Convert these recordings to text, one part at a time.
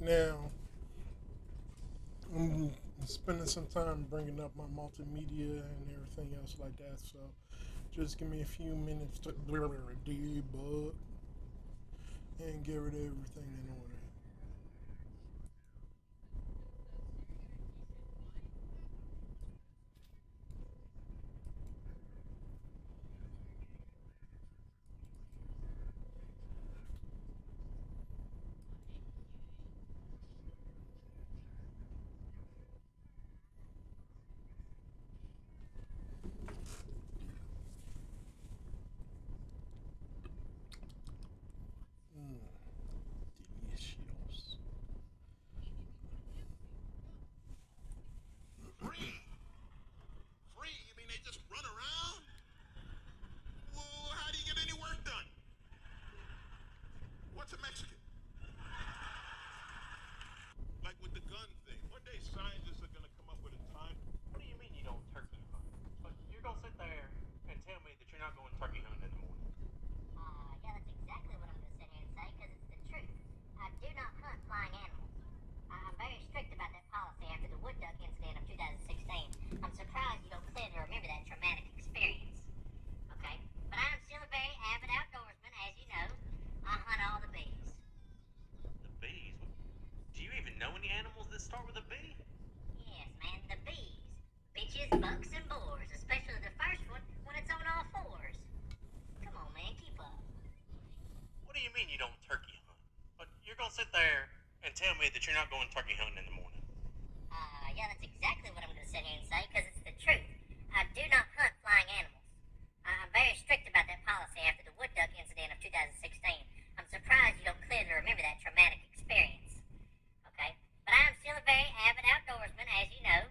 Now, I'm spending some time bringing up my multimedia and everything else like that. So, just give me a few minutes to debug and get rid of everything in order. Mm, delicious. Free? Free? You mean they just run around? Well, how do you get any work done? What's a Mexican? Like with the gun thing. One day scientists are gonna come up with a time. What do you mean you don't turkey hunt? But you're gonna sit there and tell me that you're not going turkey hunting in the morning. Yeah, that's exactly what I'm going to sit here and say because it's the truth. I do not hunt flying animals. I'm very strict about that policy after the wood duck incident of 2016. I'm surprised you don't clearly remember that traumatic experience. Okay? But I am still a very avid outdoorsman, as you know. I hunt all the bees. The bees? Do you even know any animals that start with a B? Yes, man, the bees. Bitches, bucks, and boars, especially the first one when it's on all fours. Come on, man, keep up. What do you mean you don't turkey hunt? But you're gonna sit there and tell me that you're not going turkey hunting in the morning. Yeah, that's exactly what I'm going to sit here and say because it's the truth. I do not hunt flying animals. I'm very strict about that policy after the wood duck incident of 2016. I'm surprised you don't clearly remember that traumatic experience. Okay? But I am still a very avid outdoorsman, as you know.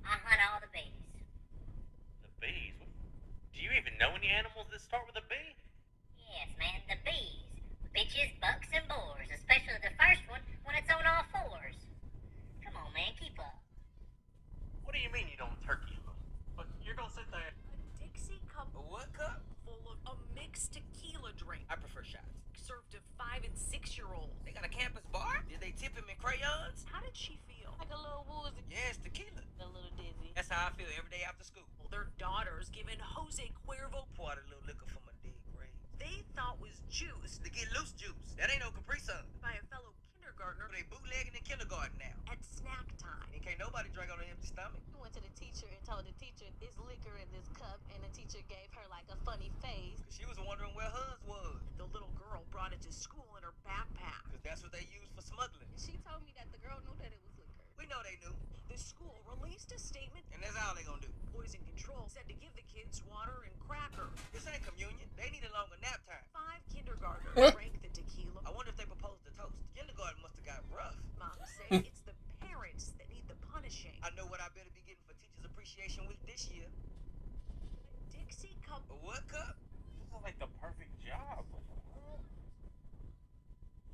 I hunt all the bees. The bees? Do you even know any animals that start with a B? Yes, man, the bees. Bitches, bucks, and boars, especially the first one when it's on all fours. Come on, man, keep up. What do you mean you don't turkey hunt? But you're gonna sit there. A Dixie cup A what cup? full of a mixed tequila drink I prefer shots. served to 5 and 6-year-olds. They got a campus bar? Did they tip him in crayons? How did she feel? Like a little woozy, Yes, tequila. a little dizzy. That's how I feel every day after school. Well, their daughters given Jose Cuervo Pour out a little liquor from a dead grave. they thought was juice To get loose juice. That ain't no Capri Sun. by a fellow kindergartner They bootlegging in kindergarten now. at snack time. And can't nobody drink on an empty stomach. We went to the teacher and told the teacher it's liquor in this cup, and the teacher gave her like a funny face. Cause she was wondering where hers was. The little girl brought it to school in her backpack. Cause that's what they use for smuggling. She told me that the girl knew that it was liquor. We know they knew. The school released a statement. And that's all they gonna do. Poison Control said to give the kids water and crackers. This ain't communion. They need a longer nap time. 5 kindergartners drank the tequila. I wonder if they proposed the toast. Kindergarten must have got rough. Moms say it's the parents that need the punishing. I know what I better be getting for Teachers Appreciation Week this year. Dixie cup. A what cup? This is like the perfect job.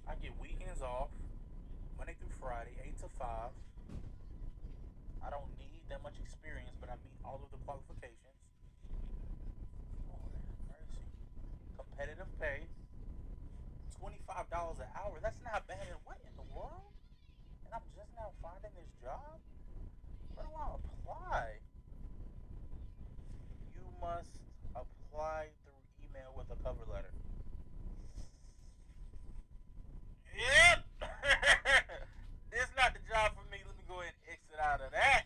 I get weekends off, Monday through Friday, 8 to 5. I don't need that much experience, but I meet all of the qualifications. Lord have mercy. Competitive pay. $25 an hour. That's not bad. And what in the world? And I'm just now finding this job? Where do I apply? You must apply through email with a cover letter. Yep. This not the job for me. Let me go ahead and exit out of that.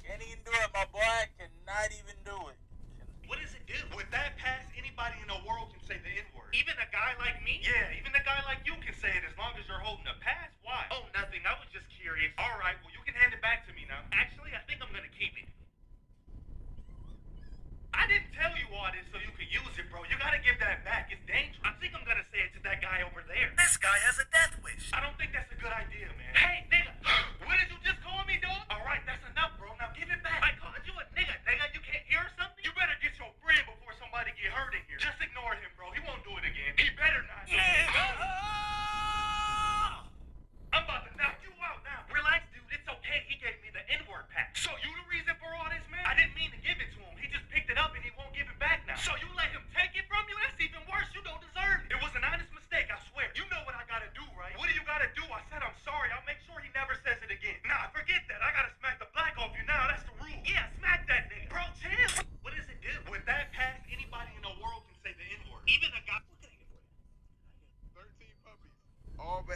Can't even do it, my boy. Cannot even do it. What does it do? With that pass, anybody in the world can say the N-word. Even a guy like me? Yeah, even a guy like you can say it as long as you're holding a pass. Why? Oh, nothing. I was just curious. All right, well, you can hand it back to me now. Actually, I think I'm gonna keep it. I didn't tell you all this so you could use it, bro. You gotta give that back. It's dangerous. I think I'm gonna say it to that guy over there. This guy has a death wish. I don't think that's a good idea, man. Hey, nigga. What did you just call me, dog? All right, that's enough, bro. Now give it back. I called you a nigga. Nigga, you can't hear something? You better get your friend before somebody get hurt in here. Just ignore him, bro. He won't do it again. He better not. I'm about to knock you out now. Relax, dude. It's okay. He gave me the N-word pack. So you the reason for all this, man? I didn't mean to give it to him. He just picked it up and he won't give it back now. So you let him take it from you? That's even worse. You don't deserve it. It was an honest mistake, I swear. You know what I got.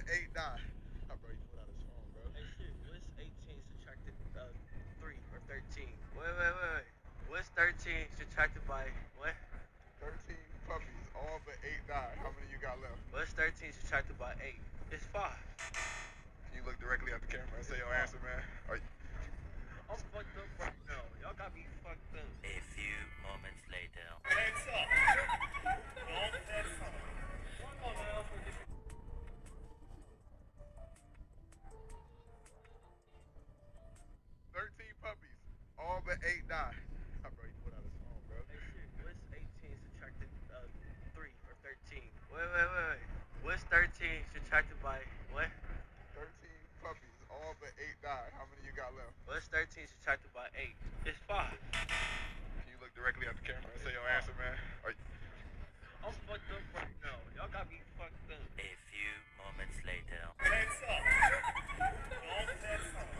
8 die. I bro, you pulled out his phone, bro. Hey, shit, what's 18 subtracted 3 or 13? Wait. What's 13 subtracted by what? 13 puppies, all but 8 died. How many you got left? What's 13 subtracted by 8? It's 5. Can you look directly at the camera and say your answer, man? I'm fucked up right now. Y'all got me fucked up. A few moments later. Heads up. All heads up. Come on now. 13 puppies, all but 8 died. I bro, you pulled out his phone, bro. Hey, shit, what's 18 subtracted 3 or 13? Wait. What's 13 subtracted by what? 13 puppies, all but 8 died. How many you got left? What's 13 subtracted by 8? It's 5. Can you look directly at the camera and say your answer, man? I'm fucked up right now. Y'all got me fucked up. A few moments later. Heads up. All heads up.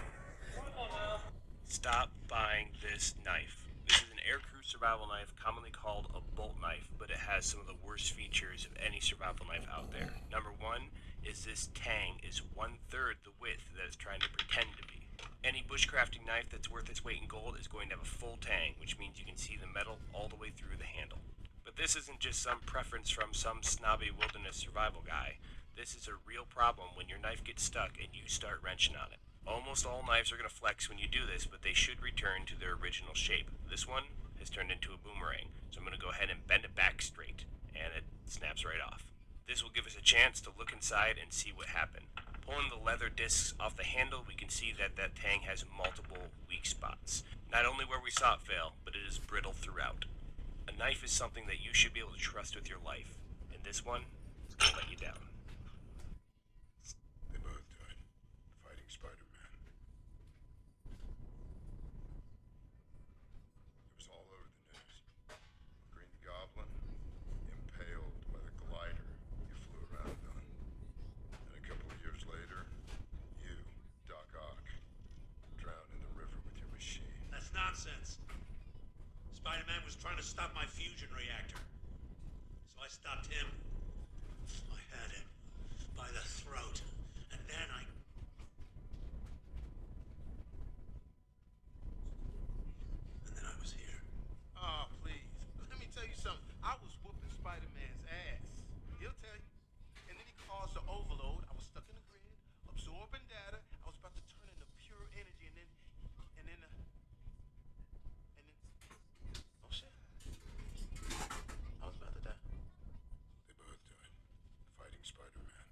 Come on now. Stop buying this knife. This is an aircrew survival knife, commonly called a bolt knife, but it has some of the worst features of any survival knife out there. Number one is this tang is 1/3 the width that it's trying to pretend to be. Any bushcrafting knife that's worth its weight in gold is going to have a full tang, which means you can see the metal all the way through the handle. But this isn't just some preference from some snobby wilderness survival guy. This is a real problem when your knife gets stuck and you start wrenching on it. Almost all knives are going to flex when you do this, but they should return to their original shape. This one has turned into a boomerang, so I'm going to go ahead and bend it back straight, and it snaps right off. This will give us a chance to look inside and see what happened. Pulling the leather discs off the handle, we can see that that tang has multiple weak spots. Not only where we saw it fail, but it is brittle throughout. A knife is something that you should be able to trust with your life, and this one is going to let you down. They both died fighting Spider-Man. It was all over the news. Green Goblin impaled by the glider you flew around on. And a couple of years later, you, Doc Ock, drowned in the river with your machine. That's nonsense. Spider-Man was trying to stop my fusion reactor. So I stopped him. I had him by the throat. And then I... And then I was here. Oh, please. Let me tell you something. I was whooping Spider-Man's ass. He'll tell you. And then he caused the overload. I was stuck in the grid, absorbing data. I was about to turn into pure energy, and then, oh shit. I was about to die. They both died fighting Spider-Man.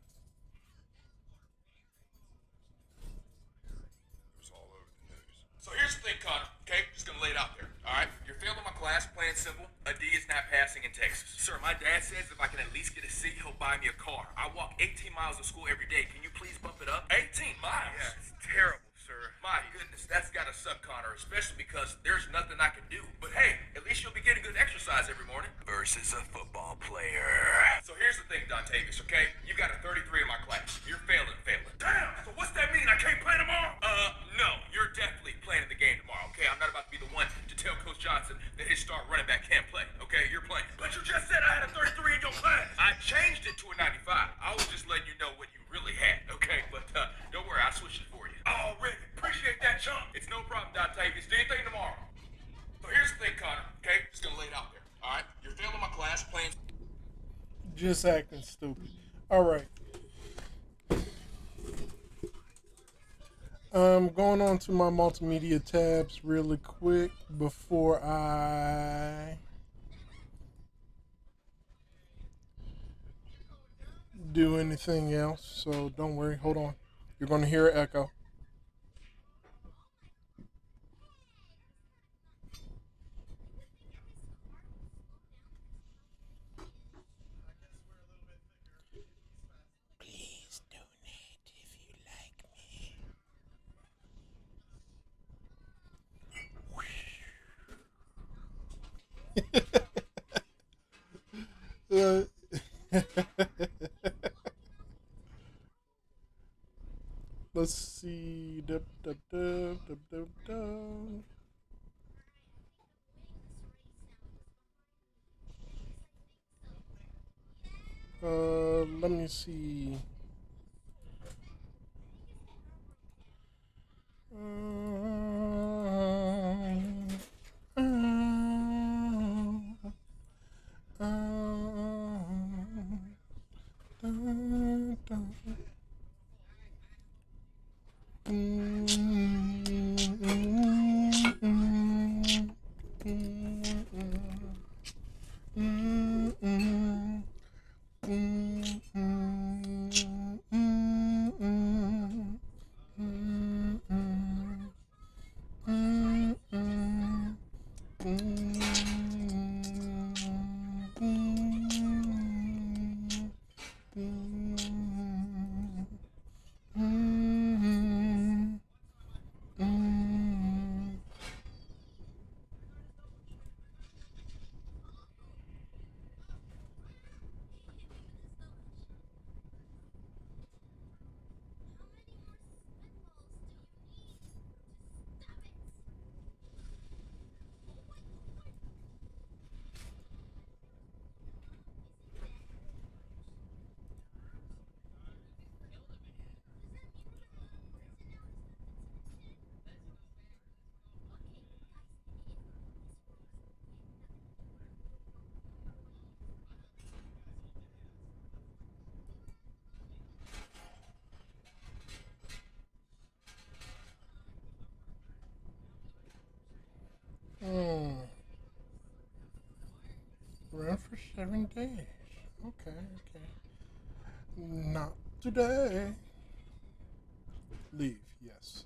It was all over the news. So here's the thing, Connor, okay? Just gonna lay it out there, alright? You're failing my class, plain and simple. A D is not passing in Texas. Sir, my dad says if I can at least get a C, he'll buy me a car. I walk 18 miles to school every day. Can you please bump it up? 18 miles? Yeah, it's terrible, sir. My goodness, that's gotta suck, Connor, especially because there's nothing I can do. But hey, at least you'll be getting good exercise every morning. Versus a football player. So here's the thing, Dontavius, okay? You got a 33 in my class. You're failing. Damn! So what's that mean? I can't play tomorrow? No. You're definitely playing in the game tomorrow, okay? I'm not about to be the one to tell Coach Johnson that his star running back can't play, okay? You're playing. But you just said I had a 33 in your class. I changed it to a 95. I was just letting you know what you really had, okay? But don't worry, I switched it for you. Oh, Rick, appreciate that, chump. It's no problem, Dontavius. Do anything tomorrow. So here's the thing, Connor, okay? Just gonna lay it out there, all right? You're failing my class, playing... Just acting stupid. All right. Going on to my multimedia tabs really quick before I do anything else. So don't worry. Hold on. You're going to hear an echo. Please donate if you like me. Let's see. Dub, dub, dub, dub, dub, dub. Let me see. Run for 7 days. Okay, okay. Not today. Leave, yes.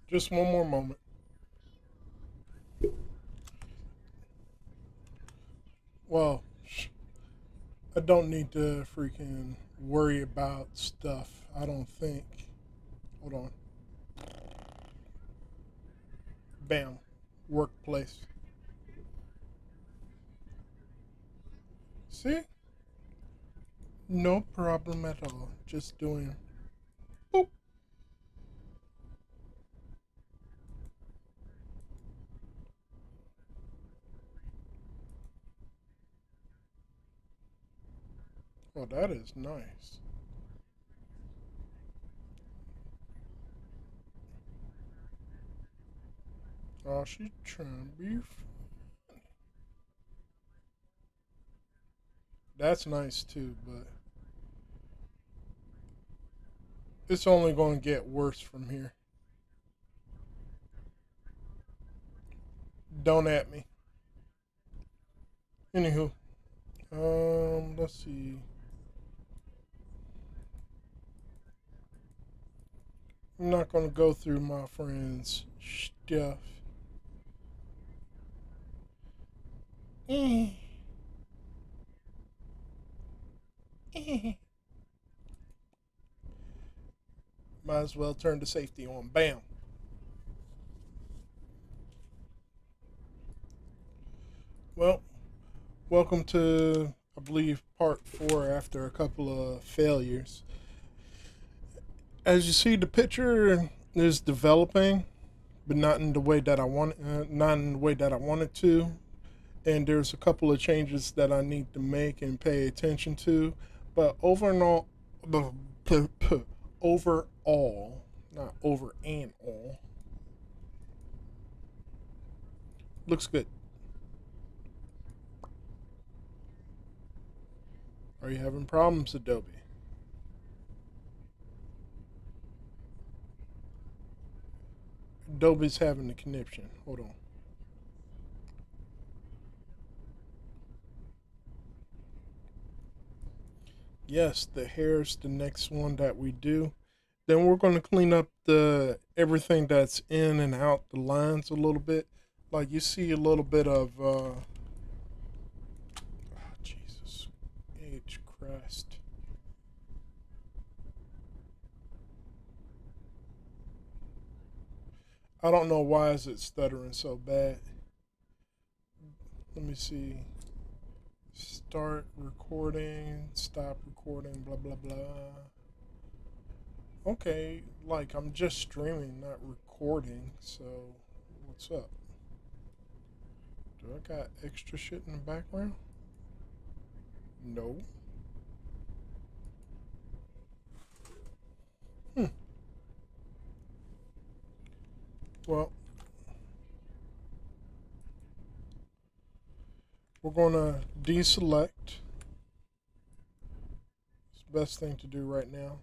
Just one more moment. Well, I don't need to freaking worry about stuff. I don't think. Hold on. Bam. Workplace. See? No problem at all. Just doing. Boop. Oh, that is nice. Oh, she's trying to be. That's nice too, but it's only going to get worse from here. Don't at me. Anywho, let's see. I'm not gonna go through my friend's stuff. Eh. Eh. Might as well turn the safety on. Bam. Well, welcome to, I believe, part 4 after a couple of failures. As you see, the picture is developing, but not in the way that I want, not in the way that I wanted to. And there's a couple of changes that I need to make and pay attention to. But overall, overall, not over and all, looks good. Are you having problems, Adobe? Adobe's having a conniption. Hold on. Yes, the hair's the next one that we do. Then we're going to clean up the everything that's in and out the lines a little bit. Like you see a little bit of Jesus H Christ. I don't know why is it stuttering so bad. Let me see. Start recording, stop recording, blah blah blah. Okay, like I'm just streaming, not recording, so what's up? Do I got extra shit in the background? No. Hmm. Well, we're gonna deselect. It's the best thing to do right now.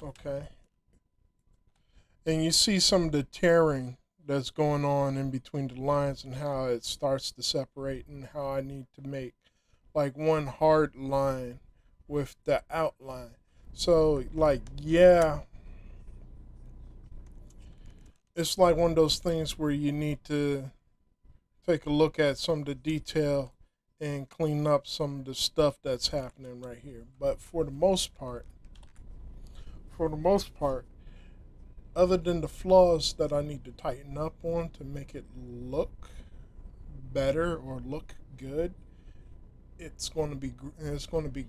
Okay. And you see some of the tearing that's going on in between the lines and how it starts to separate and how I need to make like one hard line with the outline. So like yeah, it's like one of those things where you need to take a look at some of the detail and clean up some of the stuff that's happening right here. But for the most part, other than the flaws that I need to tighten up on to make it look better or look good, it's going to be great, and it's going to be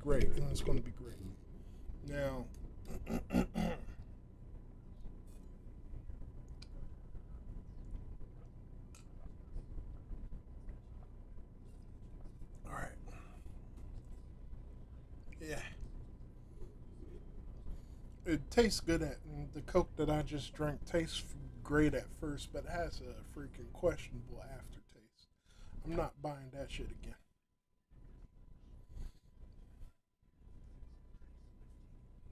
great. Now, all right, yeah, it tastes good at the Coke that I just drank tastes great at first, but it has a freaking questionable aftertaste. I'm not buying that shit again.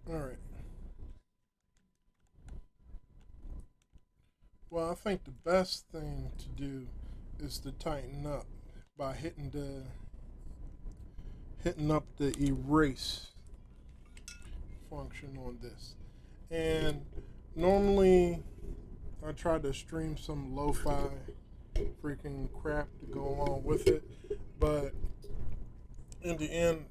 All right. Well, I think the best thing to do is to tighten up by hitting up the erase function on this. And normally I try to stream some lo-fi freaking crap to go along with it, but in the end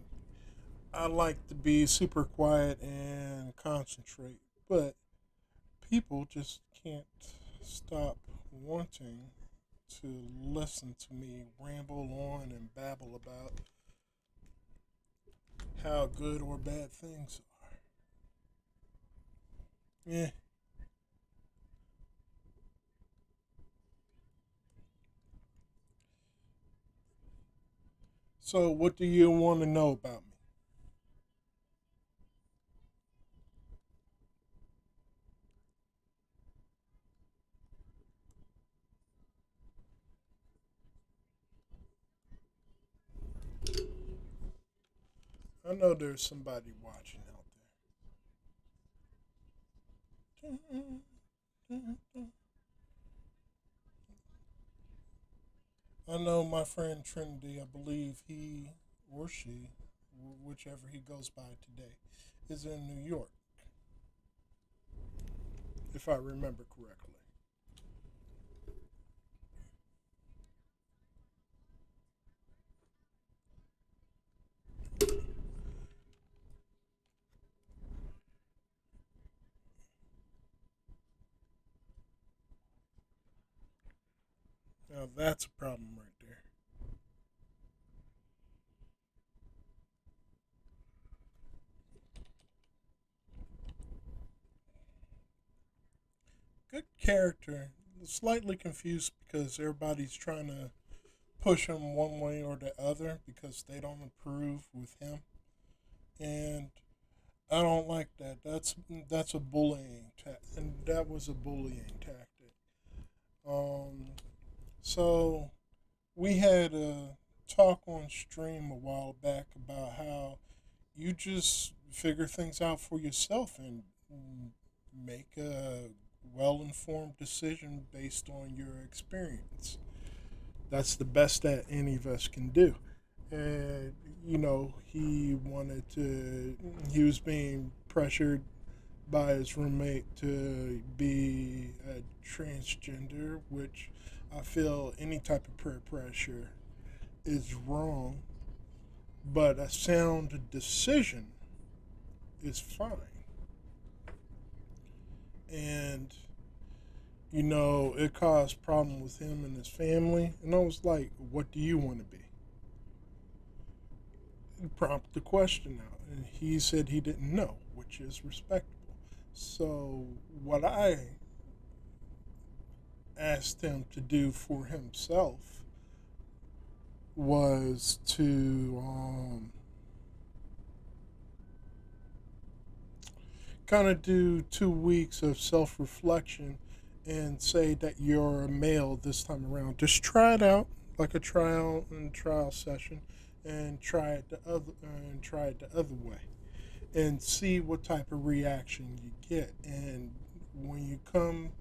I like to be super quiet and concentrate. But people just can't stop wanting to listen to me ramble on and babble about how good or bad things are. Yeah. So, what do you want to know about me? I know there's somebody watching out there. know my friend Trinity, I believe he or she, whichever he goes by today, is in New York, if I remember correctly. Now that's a problem right there. Good character. Slightly confused because everybody's trying to push him one way or the other because they don't approve with him, and I don't like that. That's a bullying and that was a bullying tactic. Um, so we had a talk on stream a while back about how you just figure things out for yourself and make a well informed decision based on your experience. That's the best that any of us can do. And, he was being pressured by his roommate to be a transgender, which I feel any type of peer pressure is wrong, but a sound decision is fine. And, it caused problem with him and his family. And I was like, what do you want to be? Prompt the question out. And he said he didn't know, which is respectable. So, what I asked him to do for himself was to kind of do 2 weeks of self reflection and say that you're a male this time around. Just try it out like a trial session, and try it the other way, and see what type of reaction you get. And when you come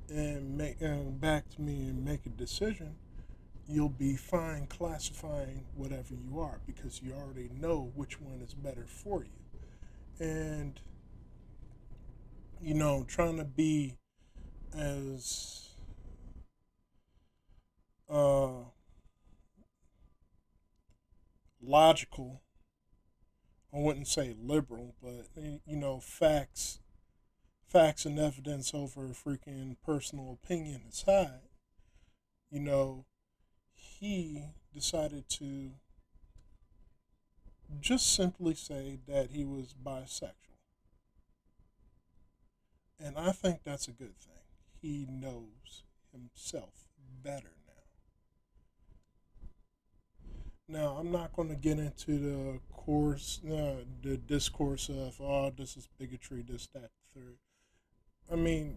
and make back to me and make a decision, you'll be fine classifying whatever you are because you already know which one is better for you. And trying to be as uh, logical. I wouldn't say liberal, but facts and evidence over freaking personal opinion aside. You know, he decided to just simply say that he was bisexual. And I think that's a good thing. He knows himself better now. Now, I'm not going to get into the discourse of, oh, this is bigotry, this, that, third. I mean,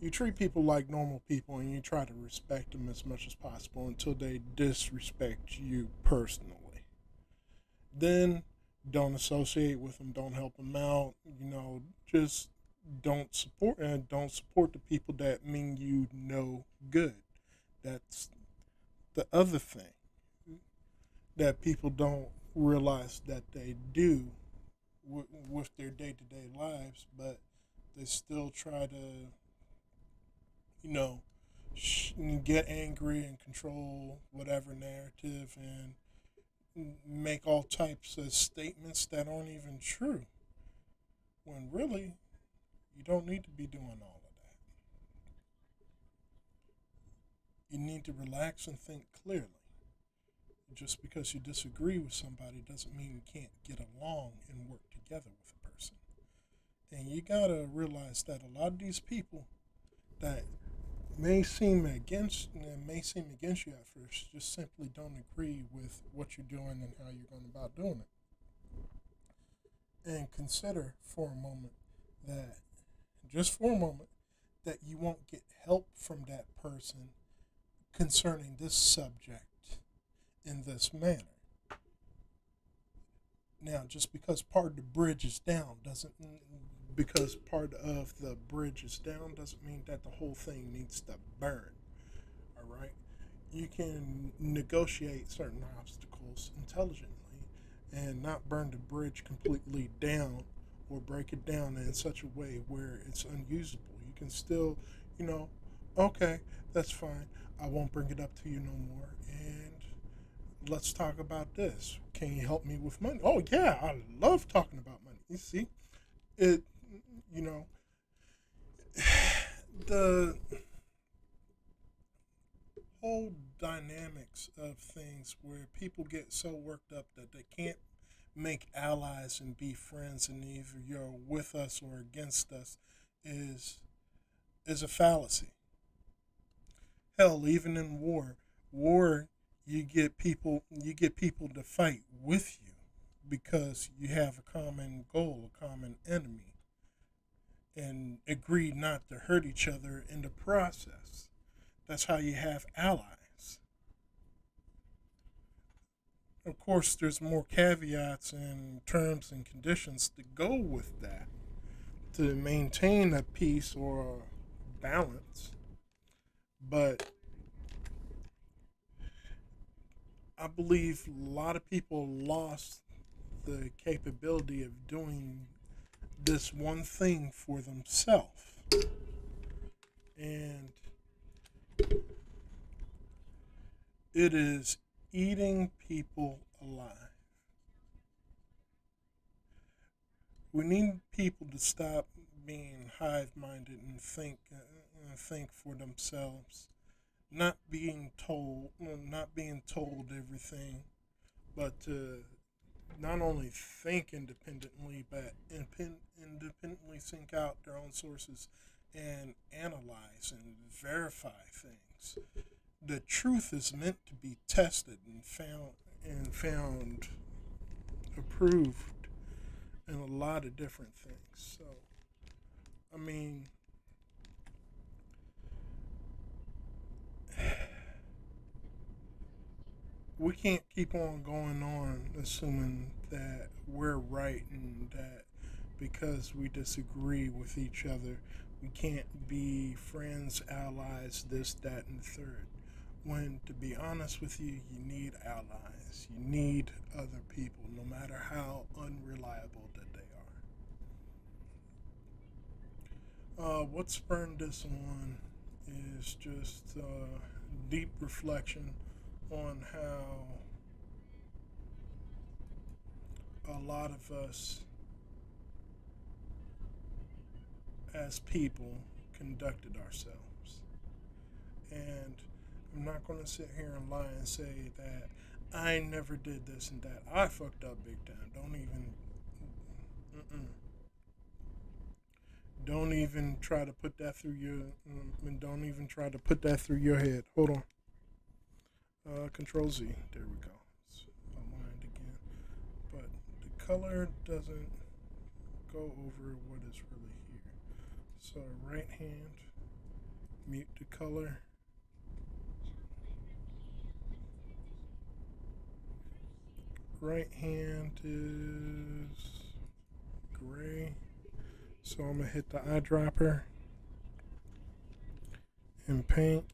you treat people like normal people and you try to respect them as much as possible until they disrespect you personally. Then don't associate with them, don't help them out, just don't support the people that mean you no good. That's the other thing that people don't realize that they do with their day-to-day lives, but they still try to, you know, get angry and control whatever narrative and make all types of statements that aren't even true. When really, you don't need to be doing all of that. You need to relax and think clearly. Just because you disagree with somebody doesn't mean you can't get along and work together with a person. And you gotta realize that a lot of these people that may seem against you at first just simply don't agree with what you're doing and how you're going about doing it. And consider for a moment that just for a moment that you won't get help from that person concerning this subject in this manner. Now, just because part of the bridge is down doesn't mean that the whole thing needs to burn. All right, you can negotiate certain obstacles intelligently and not burn the bridge completely down or break it down in such a way where it's unusable. You can still, you know, okay, that's fine. I won't bring it up to you no more. And let's talk about this. Can you help me with money? Oh, yeah, I love talking about money. You see, it, you know, the whole dynamics of things where people get so worked up that they can't make allies and be friends and either you're with us or against us is is a fallacy. Hell, even in war you get people to fight with you because you have a common goal, a common enemy, and agree not to hurt each other in the process. That's how you have allies. Of course, there's more caveats and terms and conditions to go with that to maintain a peace or a balance. But I believe a lot of people lost the capability of doing this one thing for themselves. And it is eating people alive. We need people to stop being hive-minded and think for themselves, not being told everything, but to not only think independently, but independently think out their own sources and analyze and verify things. The truth is meant to be tested and found approved in a lot of different things. So, I mean, we can't keep on going on assuming that we're right and that because we disagree with each other, we can't be friends, allies, this, that, and the third. When, to be honest with you, you need allies. You need other people, no matter how unreliable that they are. What spurned this on is just deep reflection on how a lot of us as people conducted ourselves. And I'm not going to sit here and lie and say that I never did this and that. I fucked up big time. Mm-mm. Don't even try to put that through and don't even try to put that through your head. Hold on. Control Z. There we go. It's aligned again. But the color doesn't go over what is really here. So right hand, mute the color. Right hand is gray. So I'm gonna hit the eyedropper and paint.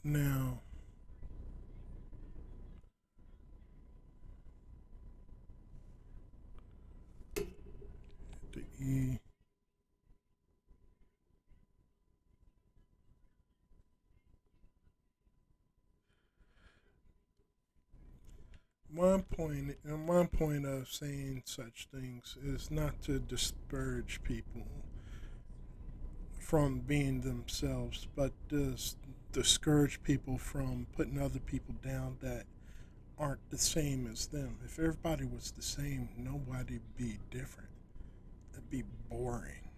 Now, the E. One point of saying such things is not to discourage people from being themselves, but to discourage people from putting other people down that aren't the same as them. If everybody was the same, nobody'd be different. It'd be boring.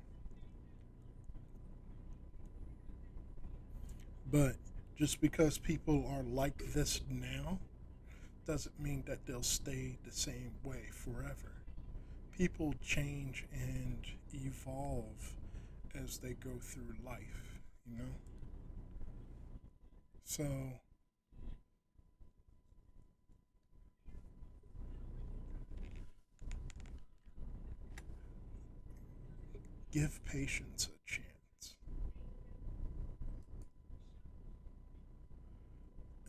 But just because people are like this now doesn't mean that they'll stay the same way forever. People change and evolve as they go through life, you know? So give patience a chance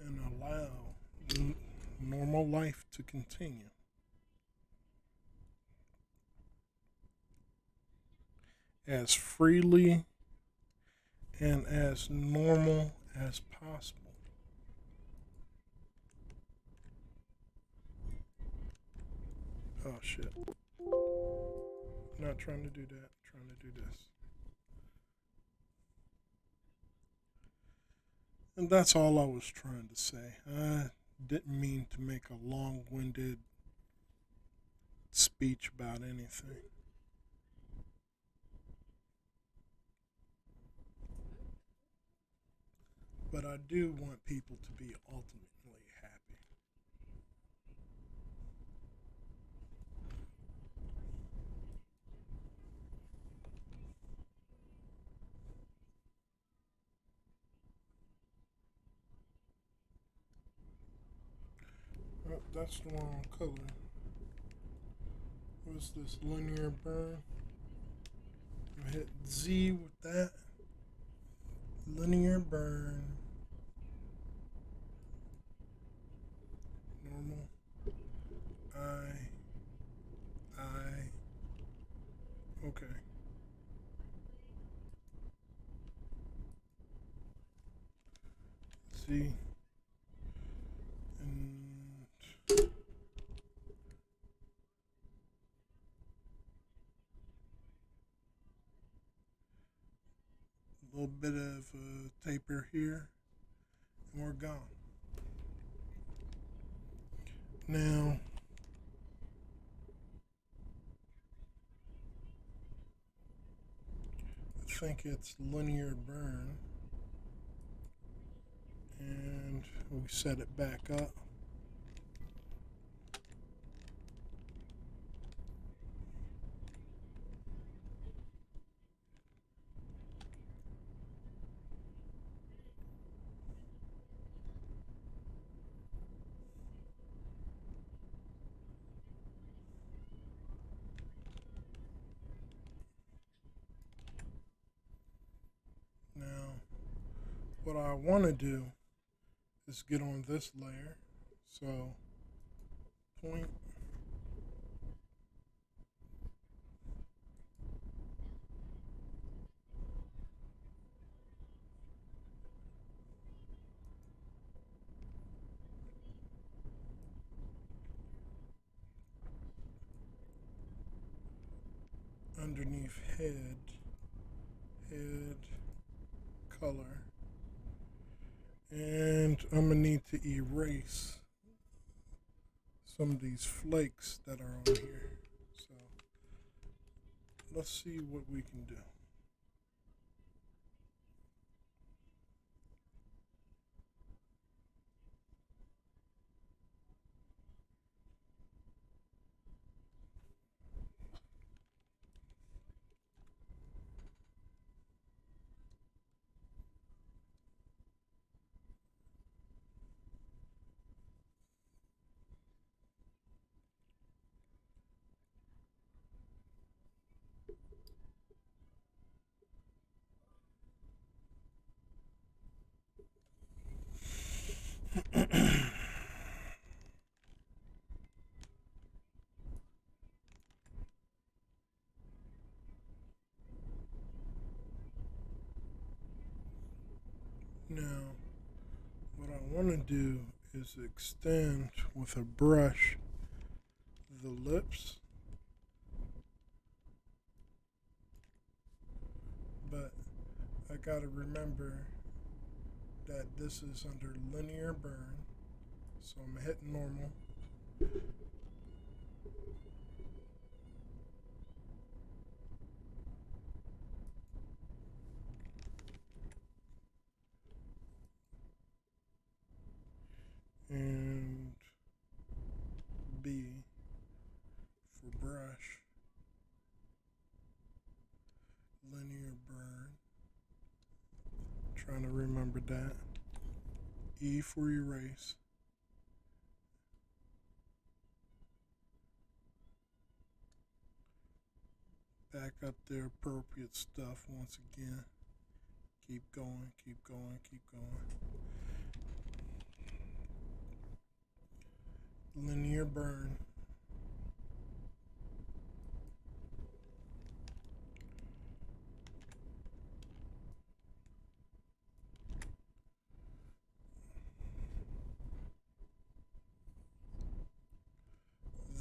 and allow normal life to continue as freely and as normal as possible. Oh shit. Not trying to do that, trying to do this. And that's all I was trying to say. I didn't mean to make a long winded speech about anything. But I do want people to be ultimately happy. Oh, that's the wrong color. What's this? Linear burn. I hit Z with that. Linear burn. Normal. I. Okay. Z. And a little bit of taper here, and we're gone. Now, I think it's linear burn, and we set it back up. Now, what I want to do is get on this layer. So, point. Underneath head, color, and I'm gonna need to erase some of these flakes that are on here. So let's see what we can do. Now, what I want to do is extend with a brush the lips, but I gotta remember that this is under linear burn, so I'm gonna hit normal. And B for brush, linear burn. Trying to remember that. E for erase. Back up their appropriate stuff once again. Keep going, keep going, keep going. Linear burn.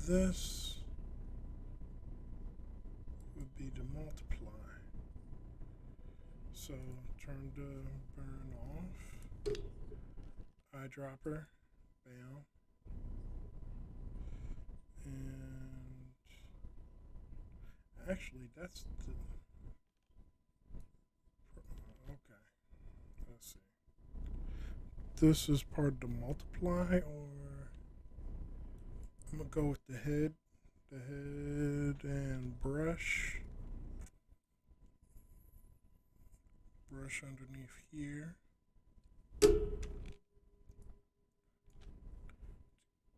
This would be to multiply. So turn the burn off. Eyedropper. Bam. And actually that's the okay. Let's see. This is part of the multiply, or I'm gonna go with the head. The head and brush. Brush underneath here. Get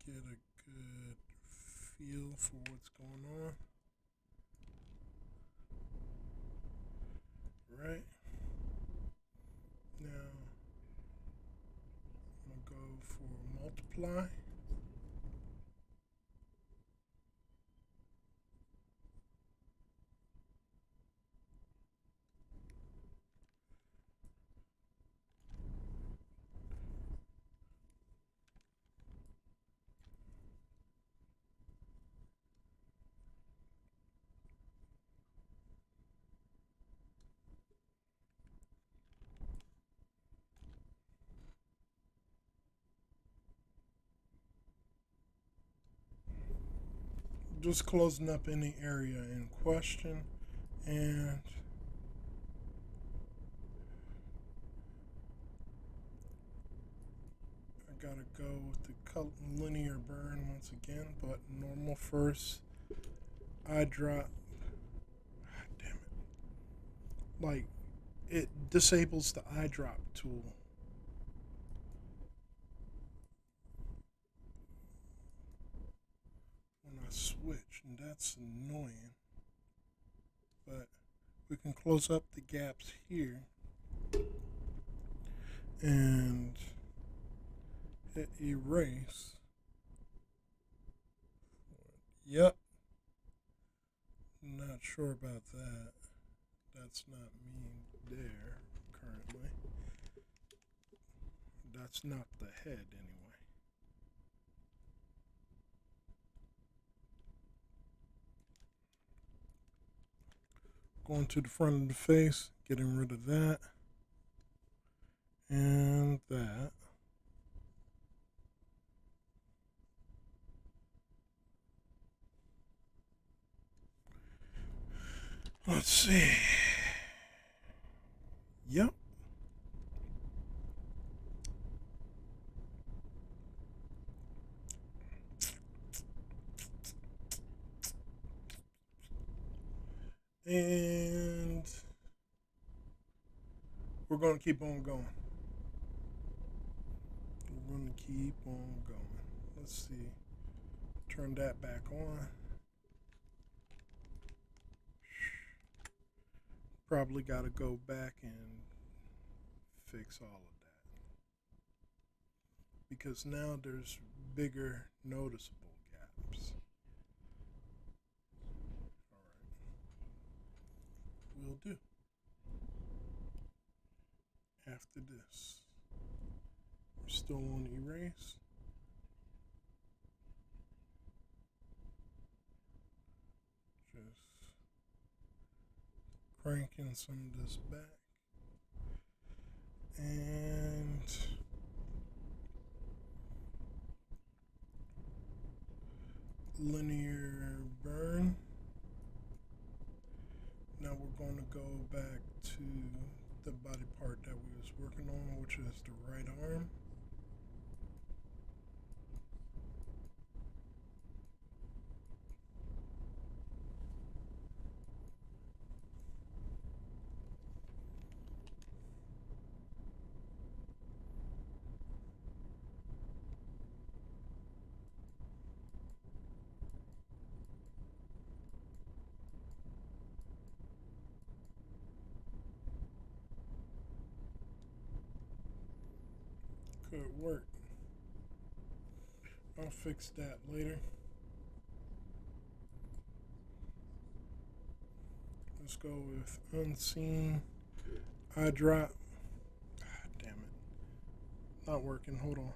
a good feel for what's going on. Right. Now I'm gonna go for multiply. Just closing up any area in question, and I gotta go with the linear burn once again, but normal first. I drop. Damn it! Like it disables the eye drop tool. When I switch, and that's annoying. But we can close up the gaps here and hit erase. Yep. Not sure about that. That's not me there currently. That's not the head anyway. Going to the front of the face, getting rid of that and that. Let's see. Yep. And we're going to keep on going. We're going to keep on going. Let's see. Turn that back on. Probably got to go back and fix all of that. Because now there's bigger noticeable gaps. Alright. Will do. After this. We're still on erase. Just cranking some of this back. And linear burn. Now we're going to go back to the body part that we was working on, which is the right arm. could work. I'll fix that later. Let's go with unseen eye drop. Ah, damn it. Not working. Hold on.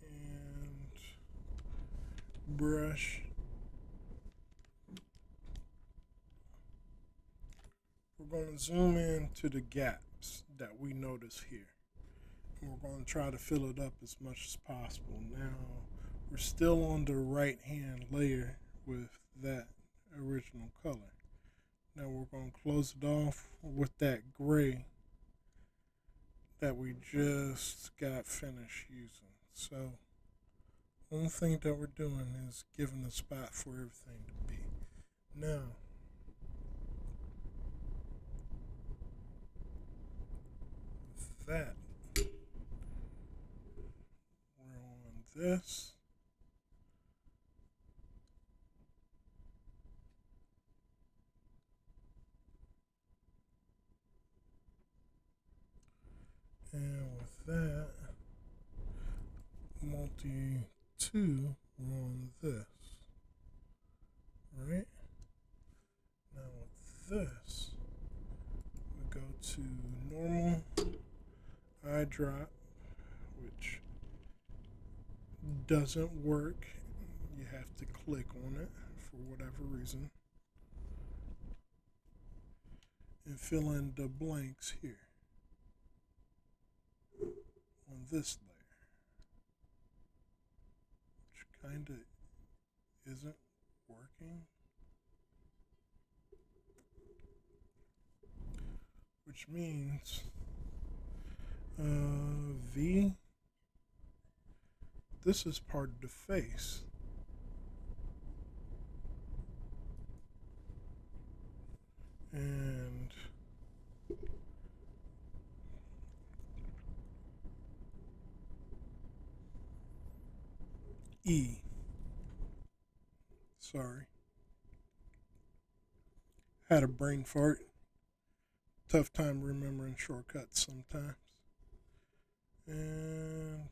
And brush. We're going to zoom in to the gaps that we notice here. And we're going to try to fill it up as much as possible. Now, we're still on the right hand layer with that original color. Now we're going to close it off with that gray that we just got finished using. So, one thing that we're doing is giving a spot for everything to be. Now, with that, we're on this. And with that, multi 2, we're on this. Right? Now with this, we go to normal eye drop, which doesn't work. You have to click on it for whatever reason. And fill in the blanks here on this layer, which kind of isn't working. Which means V, this is part of the face. And E, sorry, had a brain fart. Tough time remembering shortcuts sometimes. And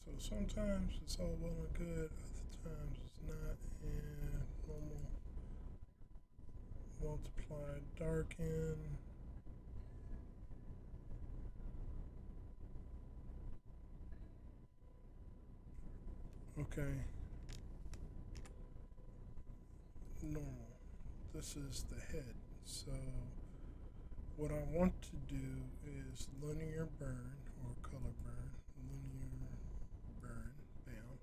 so sometimes it's all well and good, other times it's not. And normal, multiply, darken. Okay. Normal. This is the head. So what I want to do is linear burn or color burn. Linear burn. Bam.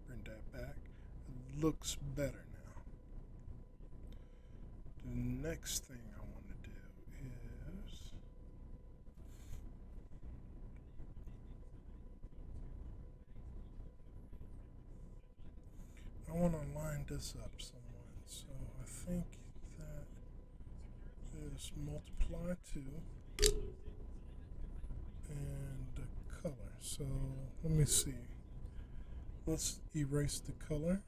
Bring that back. It looks better now. The next thing I want to do is I want to line this up somewhat. So I think that is multiply 2 and the color. So let me see. Let's erase the color.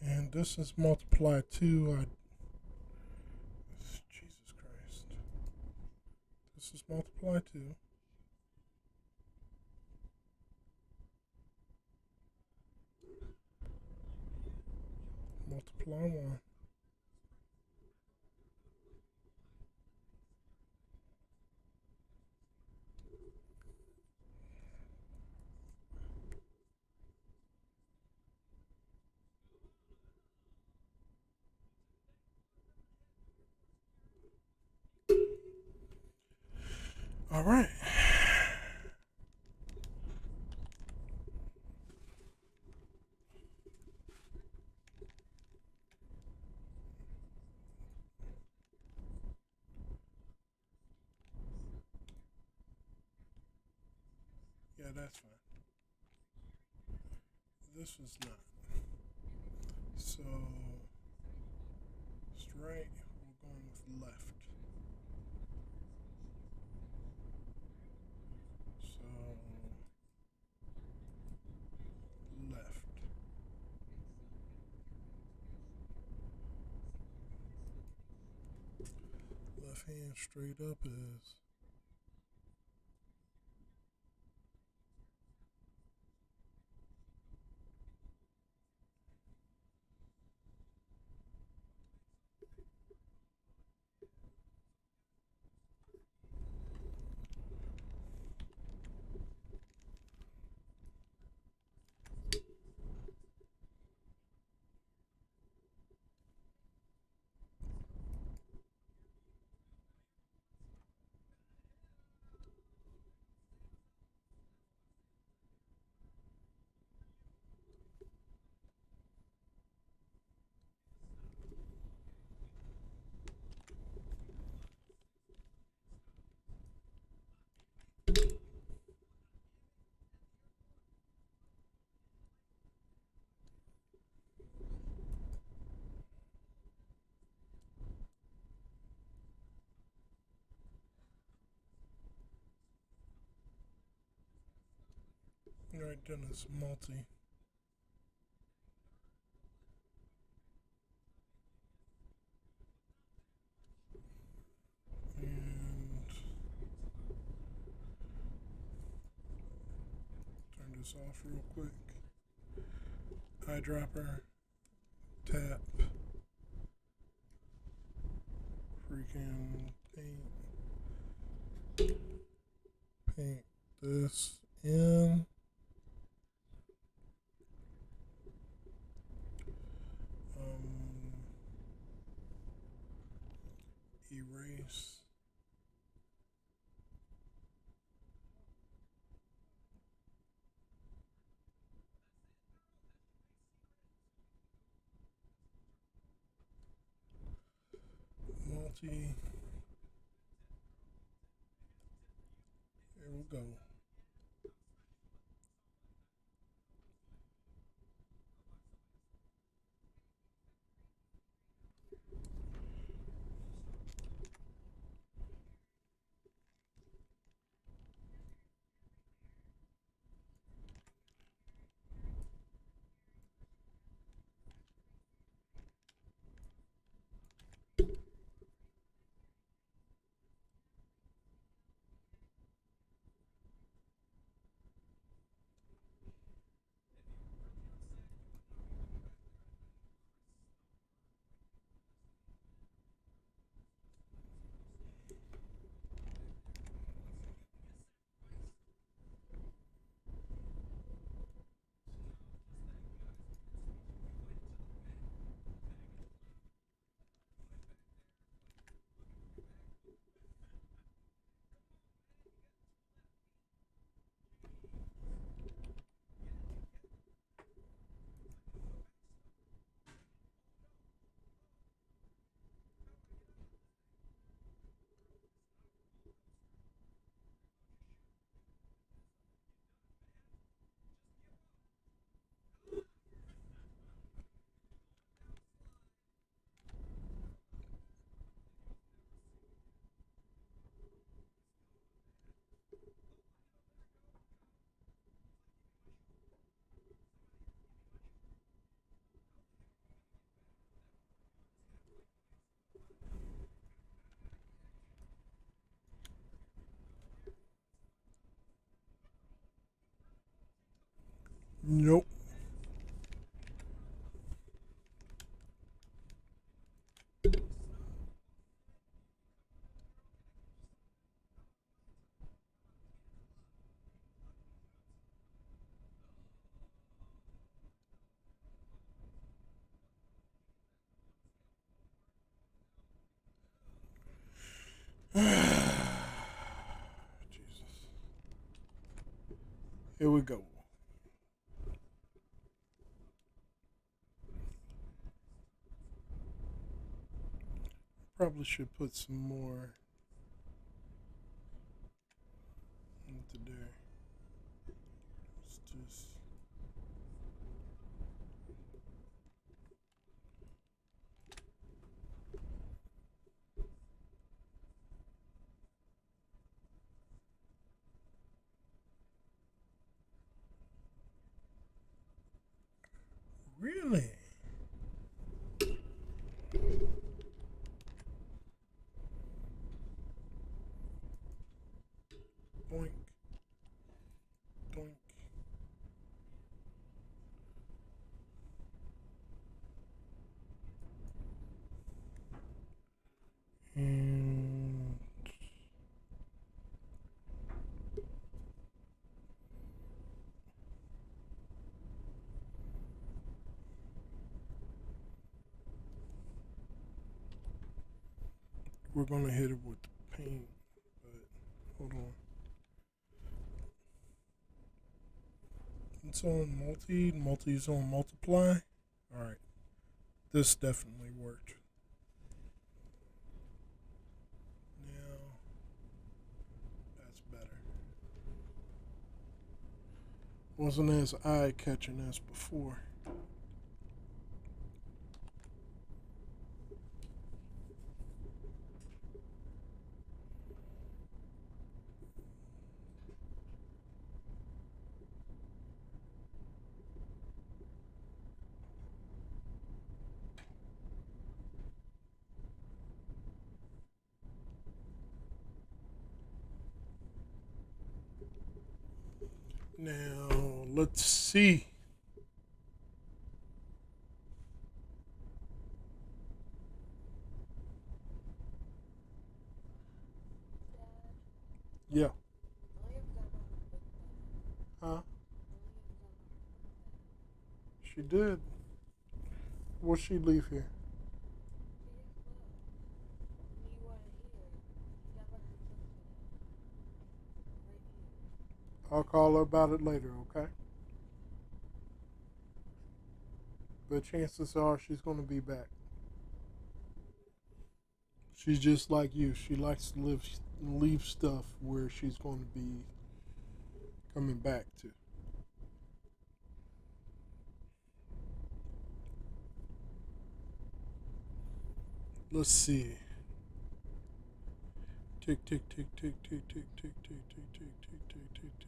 And this is multiply 2. Jesus Christ. This is multiply 2. Multiply 1. All right. Yeah, that's fine. This is not. So, straight, we're going with left. So, left. Left hand straight up is. Right, then it's multi. And turn this off real quick. Eyedropper, tap, freaking paint this in. Erase. Multi. Here we go. Nope. Here we go. Probably should put some more into there. Let's just. Really? Boink. Doink. And we're gonna hit it with the paint, but hold on. It's on multi. Multi's on multiply. All right, this definitely worked. Now that's better. Wasn't as eye catching as before. Now let's see. Yeah. Huh? She did. What'd she leave here? I'll call her about it later, okay? But chances are she's going to be back. She's just like you. She likes to leave stuff where she's going to be coming back to. Let's see. Tick tick tick tick tick tick tick tick tick tick tick tick tick tick tick.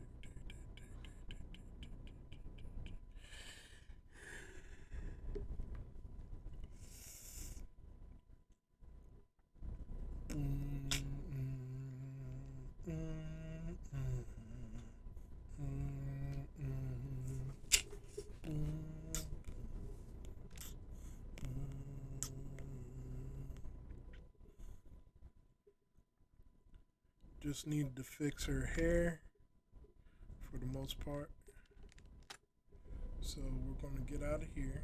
Just need to fix her hair for the most part. So we're going to get out of here.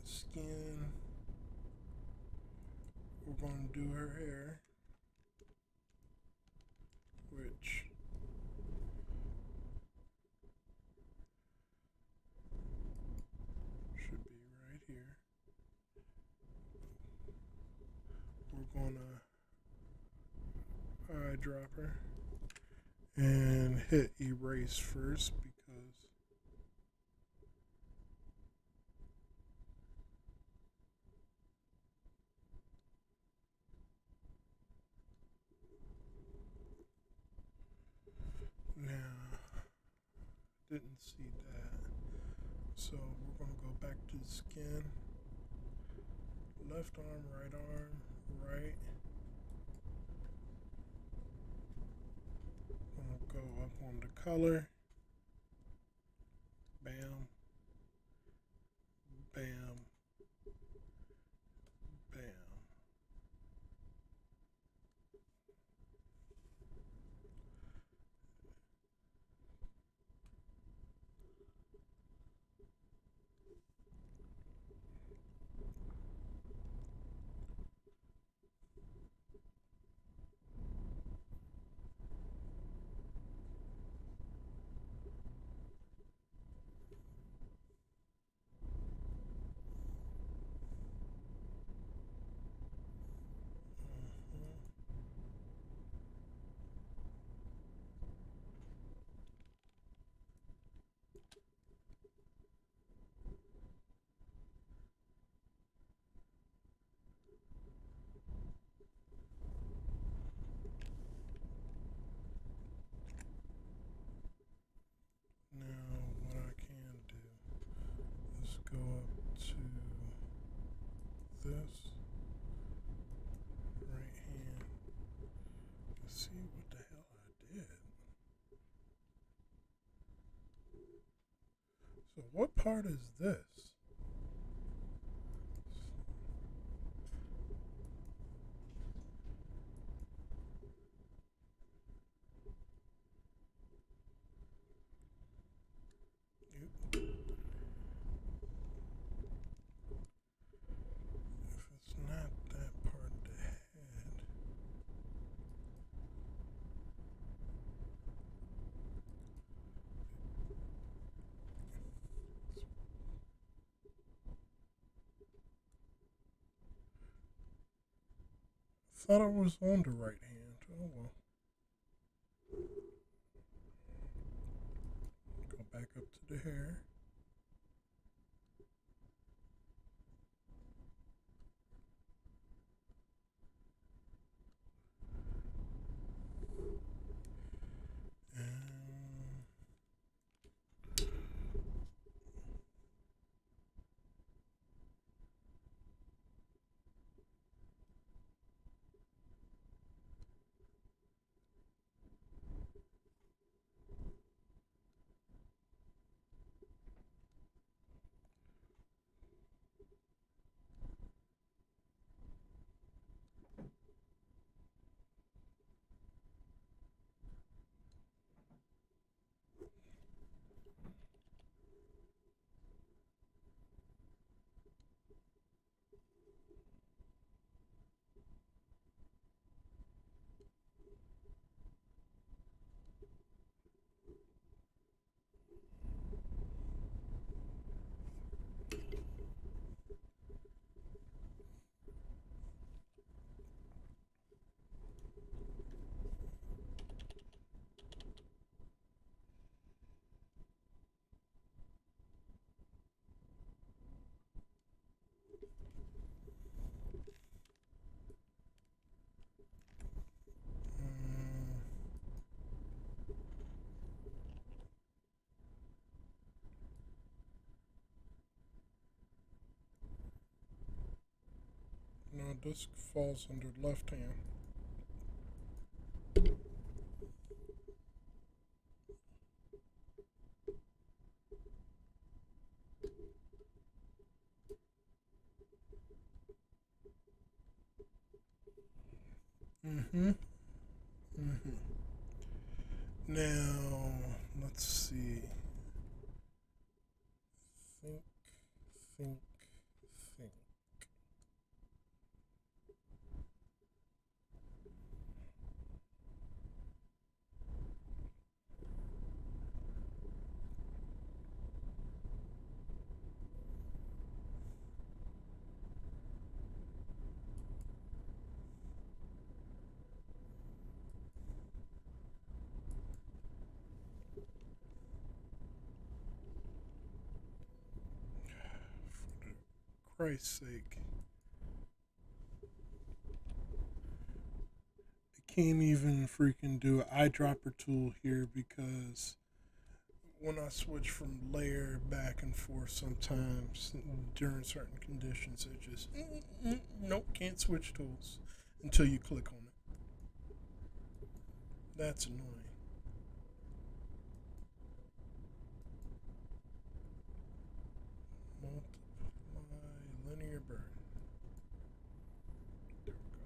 Skin. We're going to do her hair, which should be right here. We're going to eyedropper and hit erase first because now didn't see that. So we're going to go back to the skin. Left arm, right. I'm going to go up on the color. Bam. Bam. Bam. So what part is this? If it's not that part of the head. Thought I was on the right hand. Oh well. Go back up to the hair. And no, this falls under left hand. Mm-hmm. Mm-hmm. Now, let's see. Think, think, think. For Christ's sake. I can't even freaking do an eyedropper tool here because when I switch from layer back and forth sometimes during certain conditions, it just nope, can't switch tools until you click on it. That's annoying. Multiply linear burn. There we go.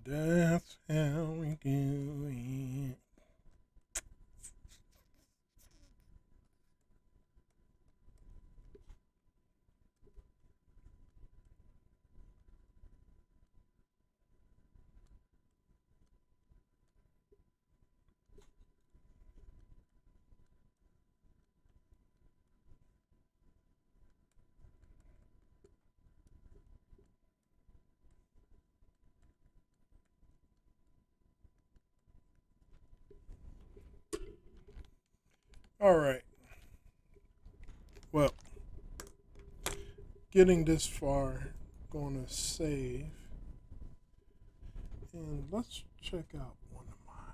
That's how we do it. All right. Well, getting this far, gonna save, and let's check out one of my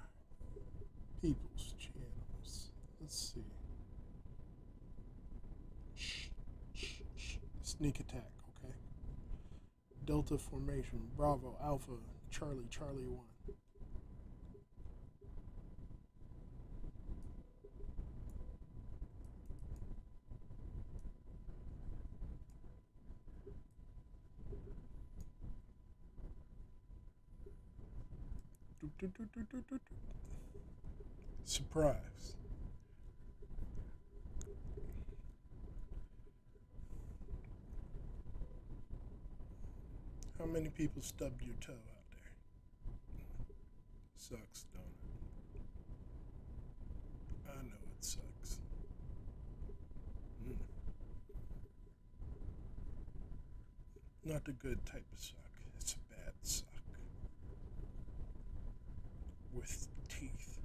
people's channels. Let's see. Sneak attack. Okay. Delta formation. Bravo. Alpha. Charlie. Charlie 1. Surprise. How many people stubbed your toe out there? Sucks, don't it? I know it sucks. Not the good type of suck. It's a bad suck. With teeth.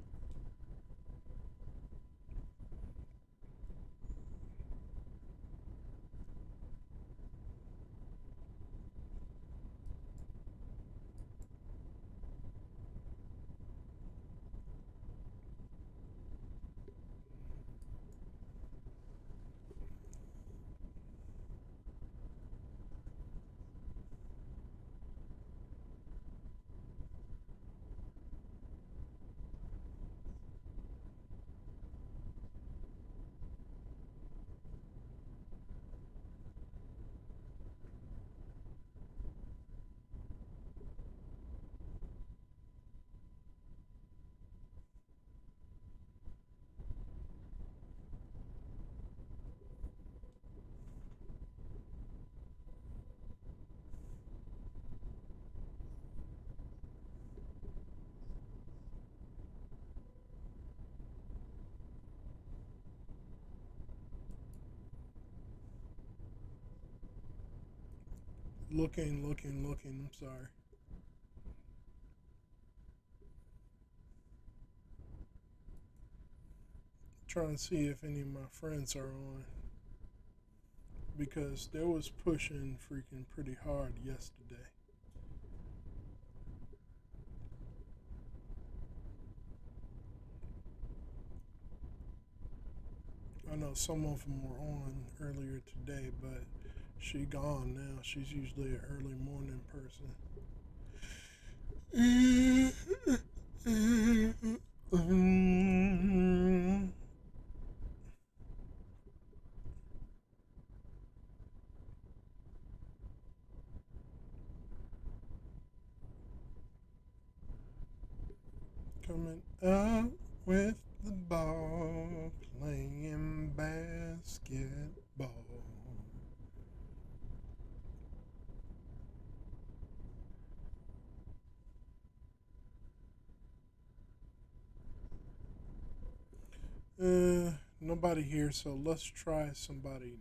Looking. I'm sorry. Trying to see if any of my friends are on. Because they was pushing freaking pretty hard yesterday. I know some of them were on earlier today, but she gone now. She's usually an early morning person. Coming up with the ball, playing basketball. Nobody here, so let's try somebody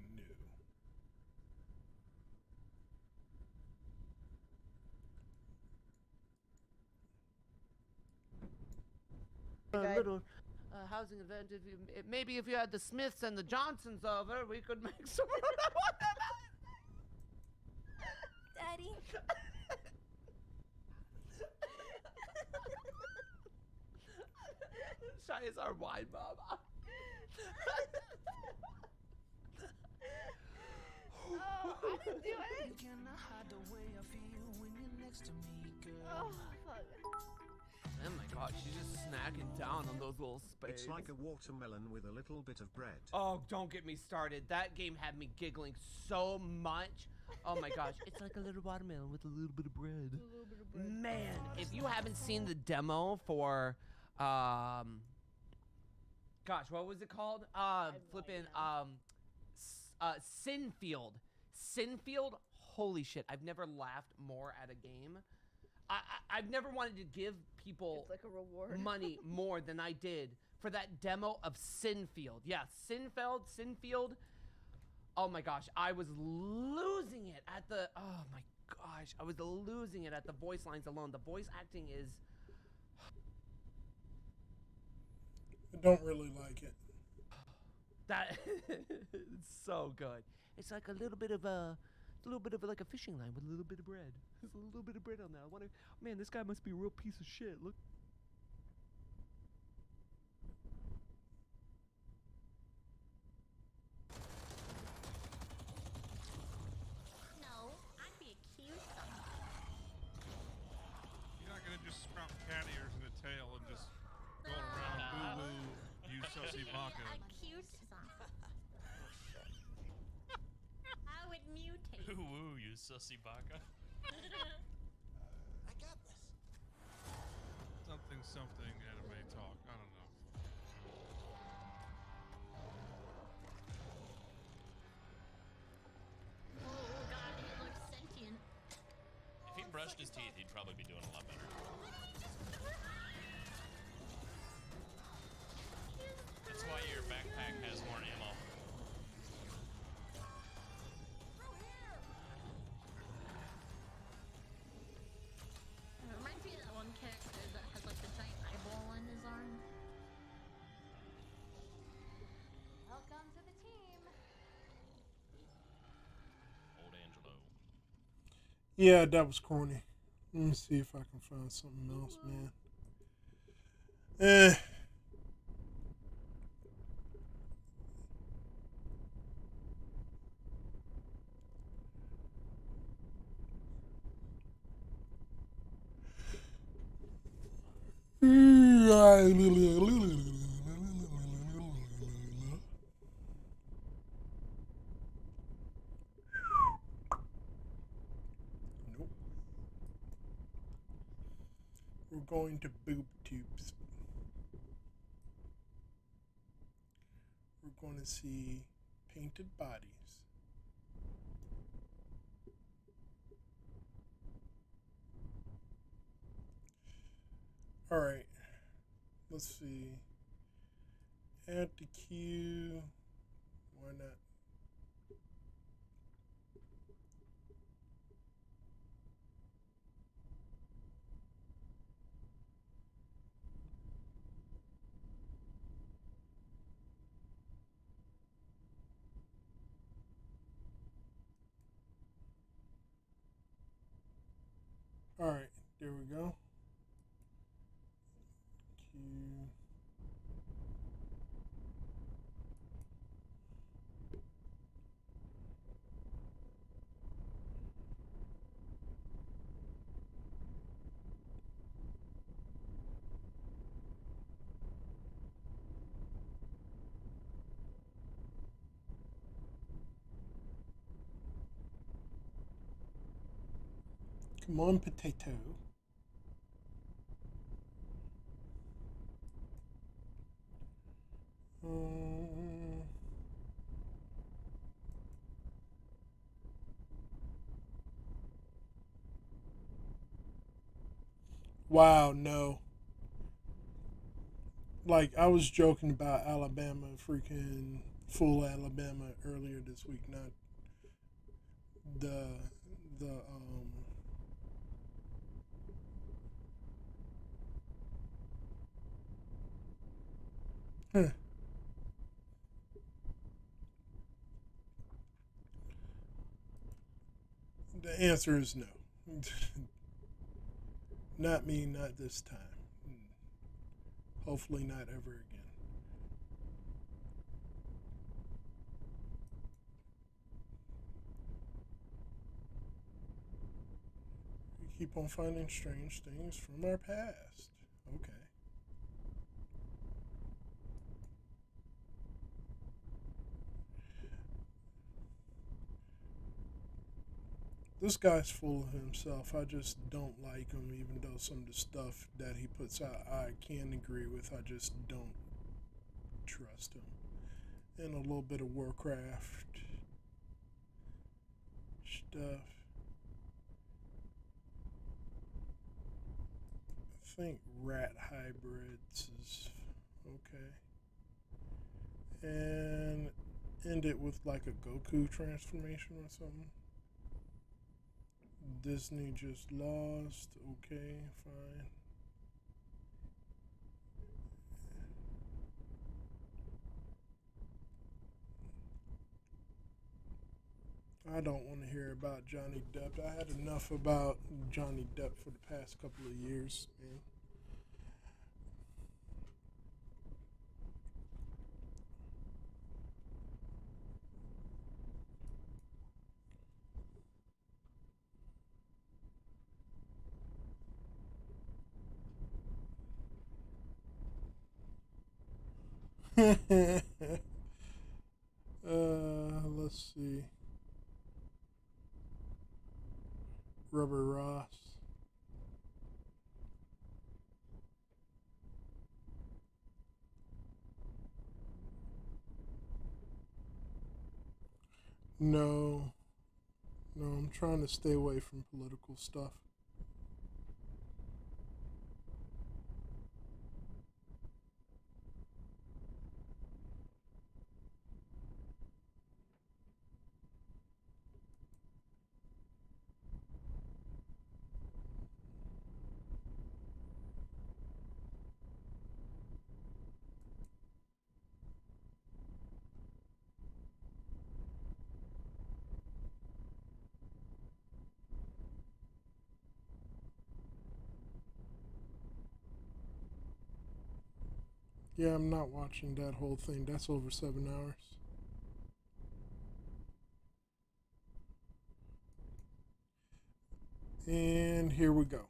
new. A little housing event. Maybe if you had the Smiths and the Johnsons over, we could make some. Daddy. Shy is our wine mom. Oh, I didn't do it. Oh, fuck. Oh my god, she's just snacking down on those little spades. It's like a watermelon with a little bit of bread. Oh, don't get me started. That game had me giggling so much. Oh my gosh, it's like a little watermelon with a little bit of bread. Man, if you haven't seen the demo for, gosh, what was it called? Flipping, Sinfield. Sinfield, holy shit, I've never laughed more at a game. I've never wanted to give people It's like a reward. money more than I did for that demo of Sinfield. Yeah, Sinfield. Oh my gosh, I was losing it at the, oh my gosh, I was losing it at the voice lines alone. The voice acting is... I don't really like it. That it's so good. It's like a little bit of like a fishing line with a little bit of bread. There's a little bit of bread on that. I wonder, man, this guy must be a real piece of shit. Look. No, I'd be accused of. You're not gonna just sprout cat ears in a tail and just go around boo-woo, you sussy vodka. Accused I would mutate. Ooh, you sussy baka. I got this. Something anime talk. I don't know. Oh god, he looks sentient. If he brushed his teeth, he'd probably be doing a lot better. That's why your backpack has more ammo. It reminds me of that one character that has like the giant eyeball on his arm. Welcome to the team. Old Angelo. Yeah, that was corny. Let me see if I can find something else, man. Nope. We're going to boob tubes. We're going to see painted bodies. All right. Let's see. Add the queue. Why not? All right, there we go. Queue. Come on, potato. Wow, no. Like, I was joking about Alabama, freaking full Alabama earlier this week, not the huh. The answer is no. Not me, not this time. Hopefully not ever again. We keep on finding strange things from our past. Okay. This guy's full of himself. I just don't like him, even though some of the stuff that he puts out I can agree with. I just don't trust him. And a little bit of Warcraft stuff. I think rat hybrids is okay. And end it with like a Goku transformation or something. Disney just lost. Okay, fine. I don't want to hear about Johnny Depp. I had enough about Johnny Depp for the past couple of years, man. Let's see. Rubber Ross. No. No, I'm trying to stay away from political stuff. Yeah, I'm not watching that whole thing. That's over 7 hours. And here we go.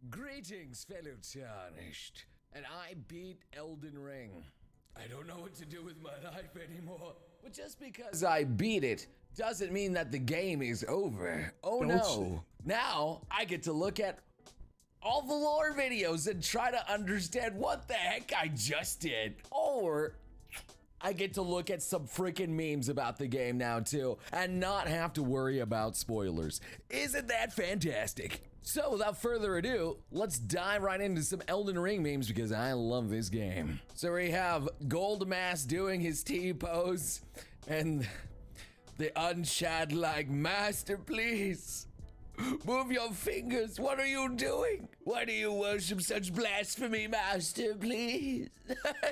Greetings, fellow tarnished. And I beat Elden Ring. I don't know what to do with my life anymore. But just because I beat it doesn't mean that the game is over. Oh Don't no. say. Now I get to look at all the lore videos and try to understand what the heck I just did. Or I get to look at some freaking memes about the game now too and not have to worry about spoilers. Isn't that fantastic? So without further ado, let's dive right into some Elden Ring memes because I love this game. So we have Goldmask doing his T-pose and the Unshad-like master, please. Move your fingers. What are you doing? Why do you worship such blasphemy, master, please?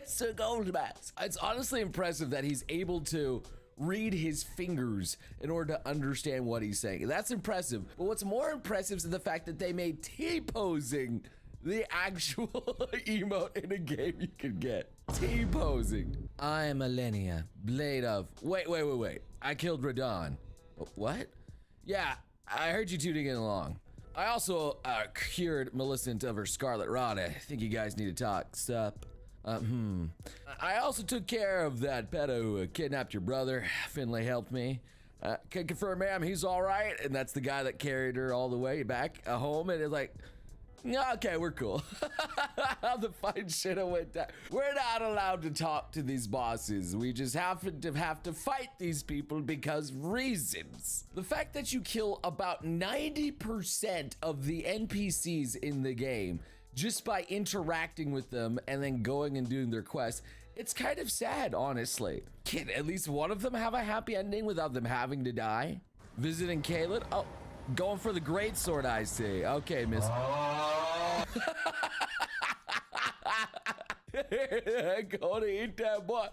Sir Goldmask. It's honestly impressive that he's able to read his fingers in order to understand what he's saying. That's impressive. But what's more impressive is the fact that they made T-posing the actual emote in a game you can get. T-posing. I am Alenia, blade of... Wait. I killed Radon. What? Yeah, I heard you tuning in along. I also cured Millicent of her scarlet rot. I think you guys need to talk. Sup? I also took care of that pedo who kidnapped your brother. Finlay helped me. Can confirm, ma'am, he's all right. And that's the guy that carried her all the way back home. And it's like, okay, we're cool. How the fight should have went down. We're not allowed to talk to these bosses. We just happen to have to fight these people because reasons. The fact that you kill about 90% of the NPCs in the game just by interacting with them and then going and doing their quests, it's kind of sad, honestly. Can at least one of them have a happy ending without them having to die? Visiting Caelid? Oh, going for the great sword, I see. Okay, miss. Gonna eat that boy.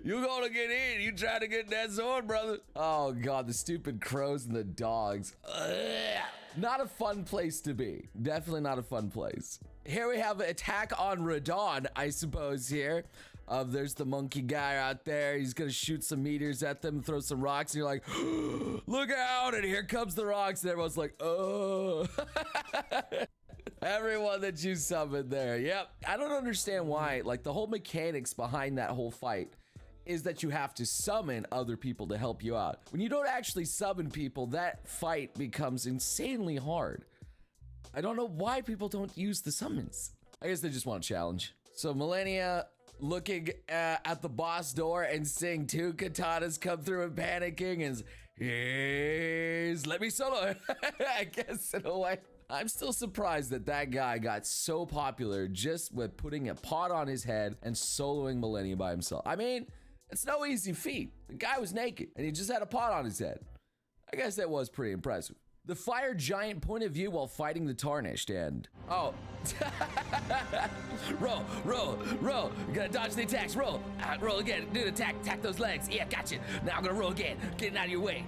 You gonna get in. You trying to get that sword, brother. Oh god, the stupid crows and the dogs. Ugh. Not a fun place to be. Definitely not a fun place. Here we have an attack on Radon, I suppose here. There's the monkey guy out there. He's gonna shoot some meteors at them, throw some rocks, and you're like, look out, and here comes the rocks, and everyone's like, oh. Everyone that you summoned there. Yep. I don't understand why, like, the whole mechanics behind that whole fight is that you have to summon other people to help you out. When you don't actually summon people, that fight becomes insanely hard. I don't know why people don't use the summons. I guess they just want a challenge. So Millennia looking at the boss door and seeing 2 katanas come through and panicking and here's let me solo. I guess in a way. I'm still surprised that that guy got so popular just with putting a pot on his head and soloing Millennia by himself. I mean, it's no easy feat. The guy was naked and he just had a pot on his head. I guess that was pretty impressive. The fire giant point of view while fighting the tarnished and roll. You gotta dodge the attacks. Roll again. Do the attack. Attack those legs. Yeah, gotcha. Now I'm gonna roll again. Getting out of your way.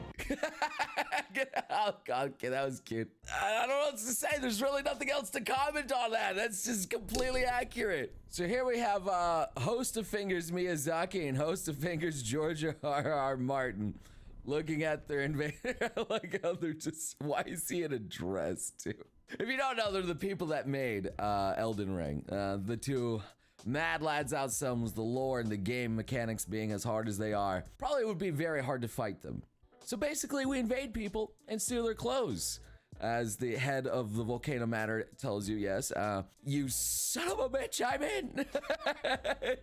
Oh god, okay, that was cute. I don't know what else to say. There's really nothing else to comment on that. That's just completely accurate. So here we have host of fingers Miyazaki and host of fingers George R.R. Martin. Looking at their invader, like how they're just, why is he in a dress too? If you don't know, they're the people that made Elden Ring. The 2 mad lads out sums the lore and the game mechanics being as hard as they are. Probably would be very hard to fight them. So basically we invade people and steal their clothes. As the head of the Volcano Manor tells you, yes, you son of a bitch, I'm in.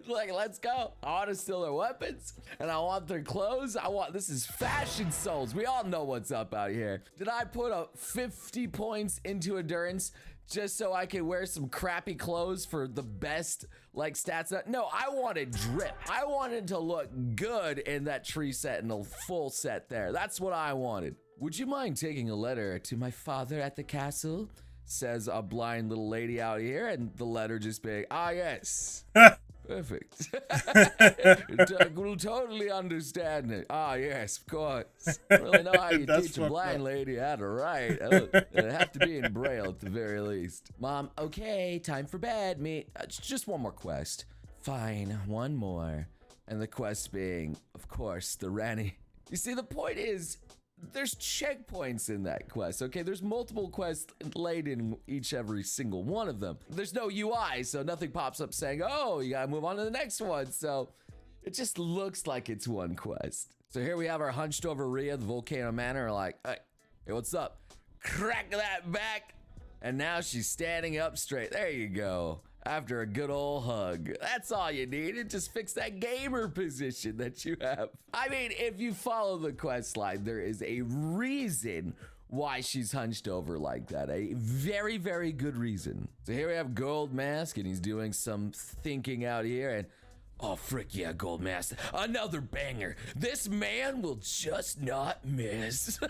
Like, let's go. I want to steal their weapons and I want their clothes. This is fashion souls. We all know what's up out here. Did I put a 50 points into endurance just so I could wear some crappy clothes for the best like stats? No, I wanted drip. I wanted to look good in that tree set and a full set there. That's what I wanted. Would you mind taking a letter to my father at the castle? Says a blind little lady out here, and the letter just being, yes. Perfect. Will totally understand it. Yes, of course. I really know how you teach a blind lady how to write. It'd have to be in Braille at the very least. Mom, okay, time for bed. Just one more quest. Fine, one more. And the quest being, of course, the Rani. You see, the point is, there's checkpoints in that quest, okay? There's multiple quests laid in every single one of them. There's no UI, so nothing pops up saying, oh, you gotta move on to the next one. So it just looks like it's one quest. So here we have our hunched over Rhea, the Volcano Manor, like, hey, what's up? Crack that back. And now she's standing up straight. There you go. After a good old hug. That's all you needed. Just fix that gamer position that you have. I mean, if you follow the quest line, there is a reason why she's hunched over like that. A very, very good reason. So here we have Gold Mask, and he's doing some thinking out here, and oh, frick yeah, Gold Mask. Another banger. This man will just not miss.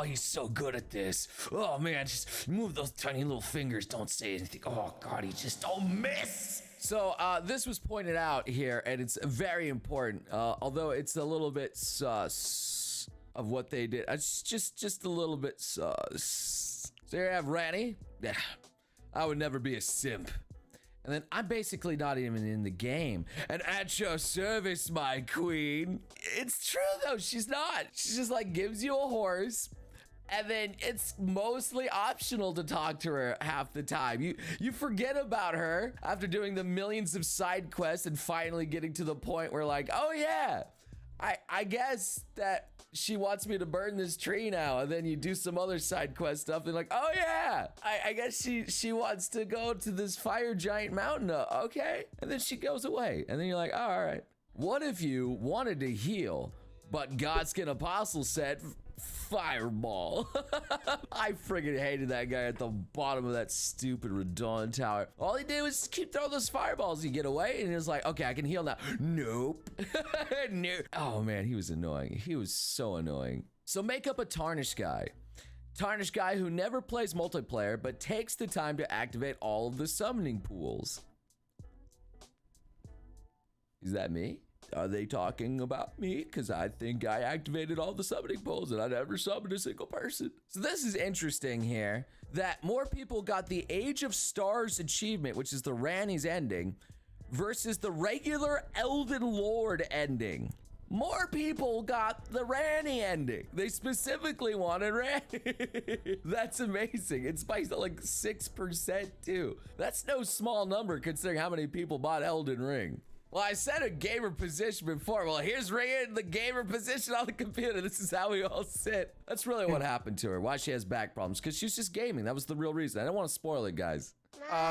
He's so good at this. Oh, man, just move those tiny little fingers. Don't say anything. Oh, God, he just don't miss. So this was pointed out here, and it's very important, although it's a little bit sus of what they did. It's just a little bit sus. So here I have Rani. Yeah, I would never be a simp. And then I'm basically not even in the game. And at your service, my queen. It's true though, she's not. She just like gives you a horse. And then it's mostly optional to talk to her half the time. You forget about her after doing the millions of side quests and finally getting to the point where like, oh yeah, I guess that she wants me to burn this tree now. And then you do some other side quest stuff and like, oh yeah, I guess she wants to go to this fire giant mountain. Okay. And then she goes away. And then you're like, oh, all right. What if you wanted to heal, but Godskin Apostle said, fireball. I friggin' hated that guy at the bottom of that stupid Radon tower. All he did was keep throwing those fireballs. You get away and he was like, okay, I can heal now. Nope. No. Oh man, he was annoying. He was so annoying. So make up a tarnished guy. Tarnished guy who never plays multiplayer, but takes the time to activate all of the summoning pools. Is that me? Are they talking about me? Because I think I activated all the summoning pools and I never summoned a single person. So this is interesting here, that more people got the Age of Stars achievement, which is the Rani's ending, versus the regular Elden Lord ending. More people got the Rani ending. They specifically wanted Rani. That's amazing. It's by like 6% too. That's no small number considering how many people bought Elden Ring. Well, I said a gamer position before. Well, here's Rhea in the gamer position on the computer. This is how we all sit. That's really what happened to her. Why she has back problems. Because she's just gaming. That was the real reason. I don't want to spoil it, guys.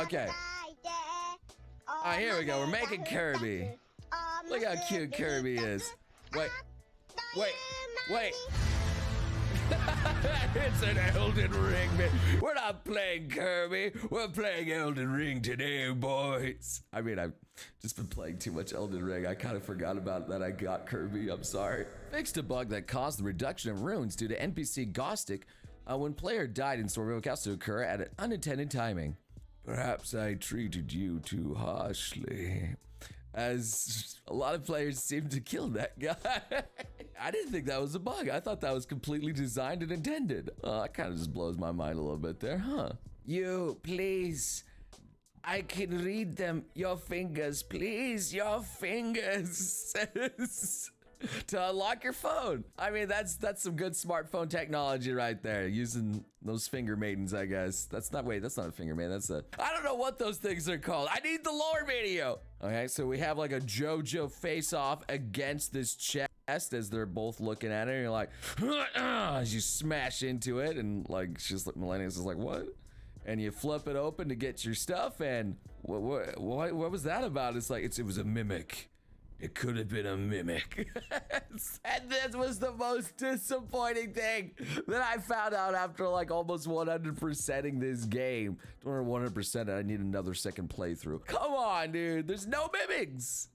Okay. Here we go. We're making Kirby. Look how cute Kirby is. Wait. It's an Elden Ring, man. We're not playing Kirby. We're playing Elden Ring today, boys. I mean, I've just been playing too much Elden Ring. I kind of forgot about that I got Kirby. I'm sorry. Fixed a bug that caused the reduction of runes due to NPC Gostic when player died in story request to occur at an unintended timing. Perhaps I treated you too harshly, as a lot of players seem to kill that guy. I didn't think that was a bug. I thought that was completely designed and intended. That kind of just blows my mind a little bit there, huh? You, please. I can read them. Your fingers, please. Your fingers. To unlock your phone. I mean, that's some good smartphone technology right there. Using those finger maidens, I guess. That's not a finger maiden. I don't know what those things are called. I need the lore video. Okay, so we have like a JoJo face off against this chest as they're both looking at it. And you're like, as you smash into it, and like Millennium's is like, what? And you flip it open to get your stuff, and what was that about? It's like it was a mimic. It could have been a mimic. And this was the most disappointing thing that I found out after like almost 100%ing this game. Don't worry, 100%, I need another second playthrough. Come on, dude. There's no mimics.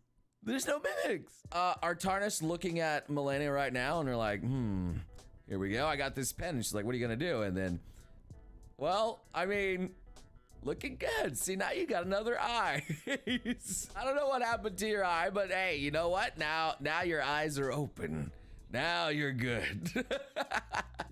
Artarnis looking at Melania right now, and they're like, here we go. I got this pen. And she's like, what are you gonna do? And then, well, I mean, looking good. See, now you got another eye. I don't know what happened to your eye, but hey, you know what? Now your eyes are open. Now you're good.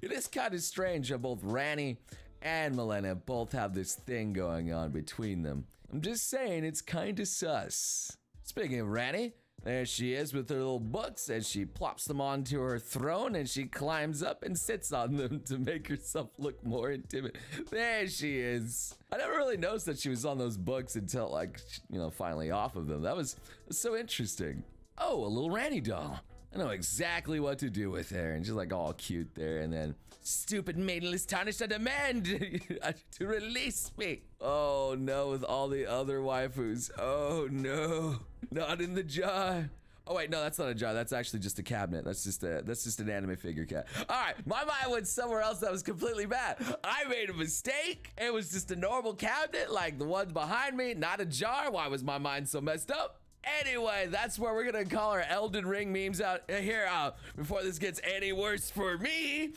It is kind of strange how both Ranny and Milena both have this thing going on between them. I'm just saying, it's kind of sus. Speaking of Ranny, there she is with her little books, and she plops them onto her throne, and she climbs up and sits on them to make herself look more intimate. There she is. I never really noticed that she was on those books until, like, you know, finally off of them. That was so interesting. Oh, a little Ranny doll. I know exactly what to do with her. And she's like all cute there. And then, stupid maidenless tarnished, I demand to release me. Oh no, with all the other waifus. Oh no, not in the jar. Oh wait, no, that's not a jar. That's actually just a cabinet. That's just an anime figure cat. All right, my mind went somewhere else that was completely bad. I made a mistake. It was just a normal cabinet like the one behind me, not a jar. Why was my mind so messed up? Anyway, that's where we're gonna call our Elden Ring memes out here before this gets any worse for me.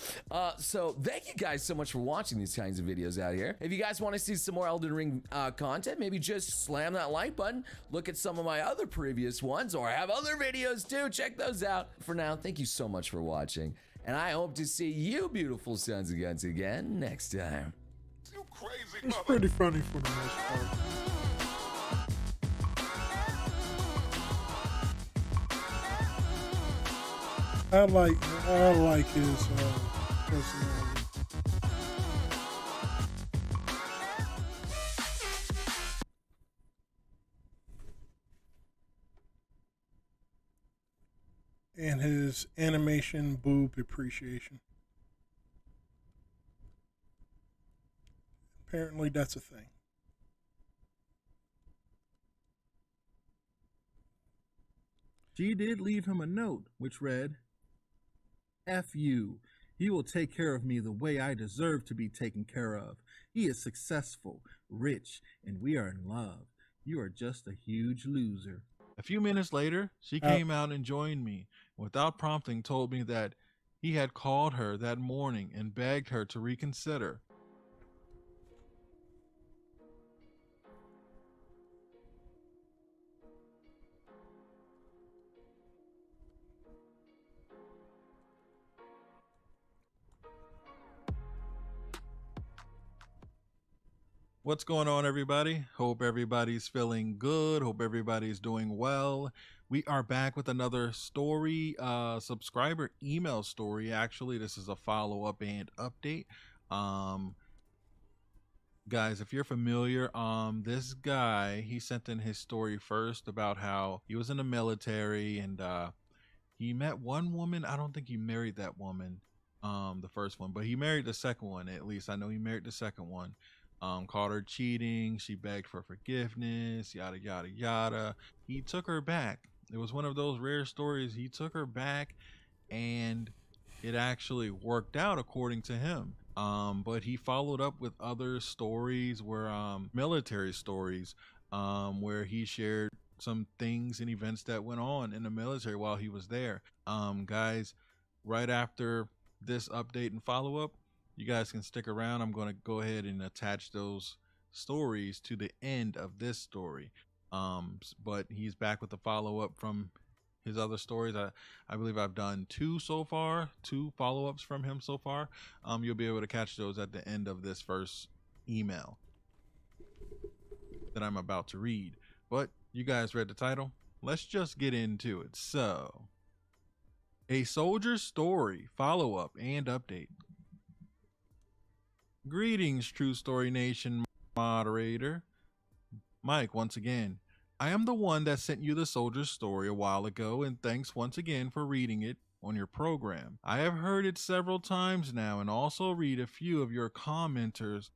So thank you guys so much for watching these kinds of videos out here. If you guys want to see some more Elden Ring content, maybe just slam that like button, look at some of my other previous ones, or I have other videos too. Check those out. For now, thank you so much for watching, and I hope to see you beautiful sons and guns again next time. You crazy It's pretty funny for the most part. I like his personality. And his animation boob appreciation. Apparently that's a thing. She did leave him a note, which read, F you. He will take care of me the way I deserve to be taken care of. He is successful, rich, and we are in love. You are just a huge loser. A few minutes later, she came out and joined me. Without prompting, told me that he had called her that morning and begged her to reconsider. What's going on, everybody? Hope everybody's feeling good. Hope everybody's doing well. We are back with another story, subscriber email story. Actually, this is a follow-up and update. Guys, if you're familiar, this guy, he sent in his story first about how he was in the military and he met one woman. I don't think he married that woman, the first one, but he married the second one. At least I know he married the second one. Caught her cheating. She begged for forgiveness, yada yada yada. He took her back. It was one of those rare stories. He took her back and it actually worked out according to him. But he followed up with other stories where military stories, where he shared some things and events that went on in the military while he was there. Guys, right after this update and follow up, you guys can stick around. I'm going to go ahead and attach those stories to the end of this story. But he's back with the follow up from his other stories. I believe I've done two so far, two follow-ups from him so far. You'll be able to catch those at the end of this first email that I'm about to read. But you guys read the title? Let's just get into it. So, a soldier's story, follow-up and update. Greetings, True Story Nation moderator. Mike, once again. I am the one that sent you the soldier's story a while ago, and thanks once again for reading it on your program. I have heard it several times now and also read a few of your commenters'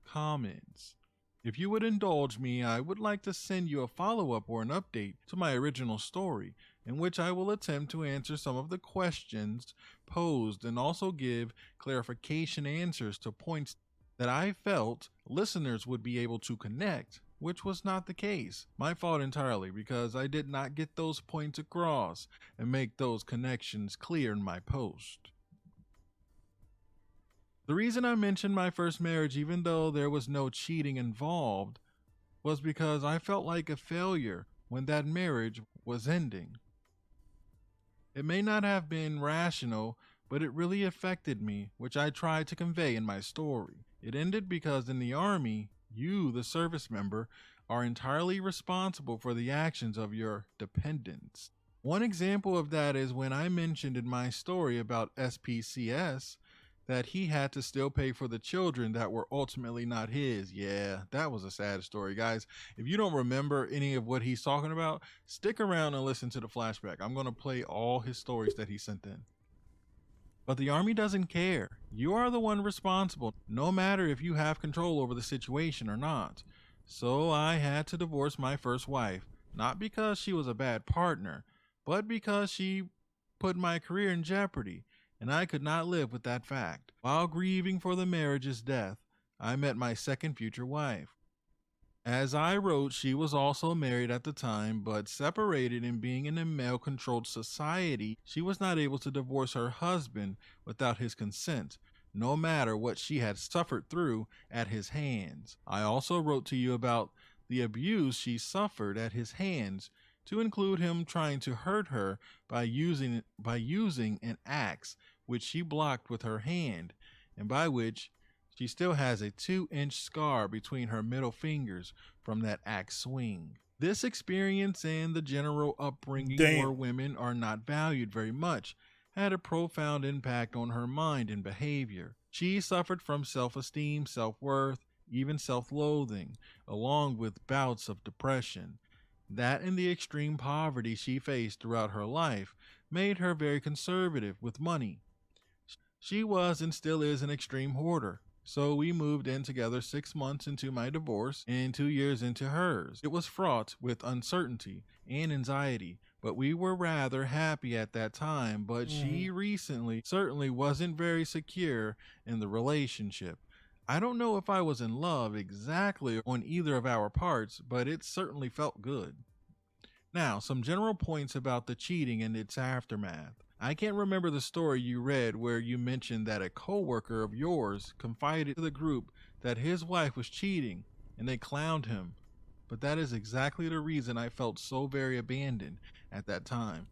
comments. If you would indulge me, I would like to send you a follow-up or an update to my original story, in which I will attempt to answer some of the questions posed and also give clarification answers to points that I felt listeners would be able to connect, which was not the case. My fault entirely, because I did not get those points across and make those connections clear in my post. The reason I mentioned my first marriage, even though there was no cheating involved, was because I felt like a failure when that marriage was ending. It may not have been rational, but it really affected me, which I tried to convey in my story. It ended because in the Army, you, the service member, are entirely responsible for the actions of your dependents. One example of that is when I mentioned in my story about SPCS that he had to still pay for the children that were ultimately not his. Yeah, that was a sad story, guys. If you don't remember any of what he's talking about, stick around and listen to the flashback. I'm going to play all his stories that he sent in. But the Army doesn't care. You are the one responsible, no matter if you have control over the situation or not. So I had to divorce my first wife, not because she was a bad partner, but because she put my career in jeopardy, and I could not live with that fact. While grieving for the marriage's death, I met my second future wife. As I wrote, she was also married at the time, but separated, and being in a male-controlled society, she was not able to divorce her husband without his consent, no matter what she had suffered through at his hands. I also wrote to you about the abuse she suffered at his hands, to include him trying to hurt her by using an axe, which she blocked with her hand, and by which she still has a 2-inch scar between her middle fingers from that axe swing. This experience and the general upbringing where women are not valued very much had a profound impact on her mind and behavior. She suffered from self-esteem, self-worth, even self-loathing, along with bouts of depression. That and the extreme poverty she faced throughout her life made her very conservative with money. She was and still is an extreme hoarder. So we moved in together 6 months into my divorce and 2 years into hers. It was fraught with uncertainty and anxiety, but we were rather happy at that time. But she recently certainly wasn't very secure in the relationship. I don't know if I was in love exactly on either of our parts, but it certainly felt good. Now, some general points about the cheating and its aftermath. I can't remember the story you read where you mentioned that a coworker of yours confided to the group that his wife was cheating and they clowned him. But that is exactly the reason I felt so very abandoned at that time.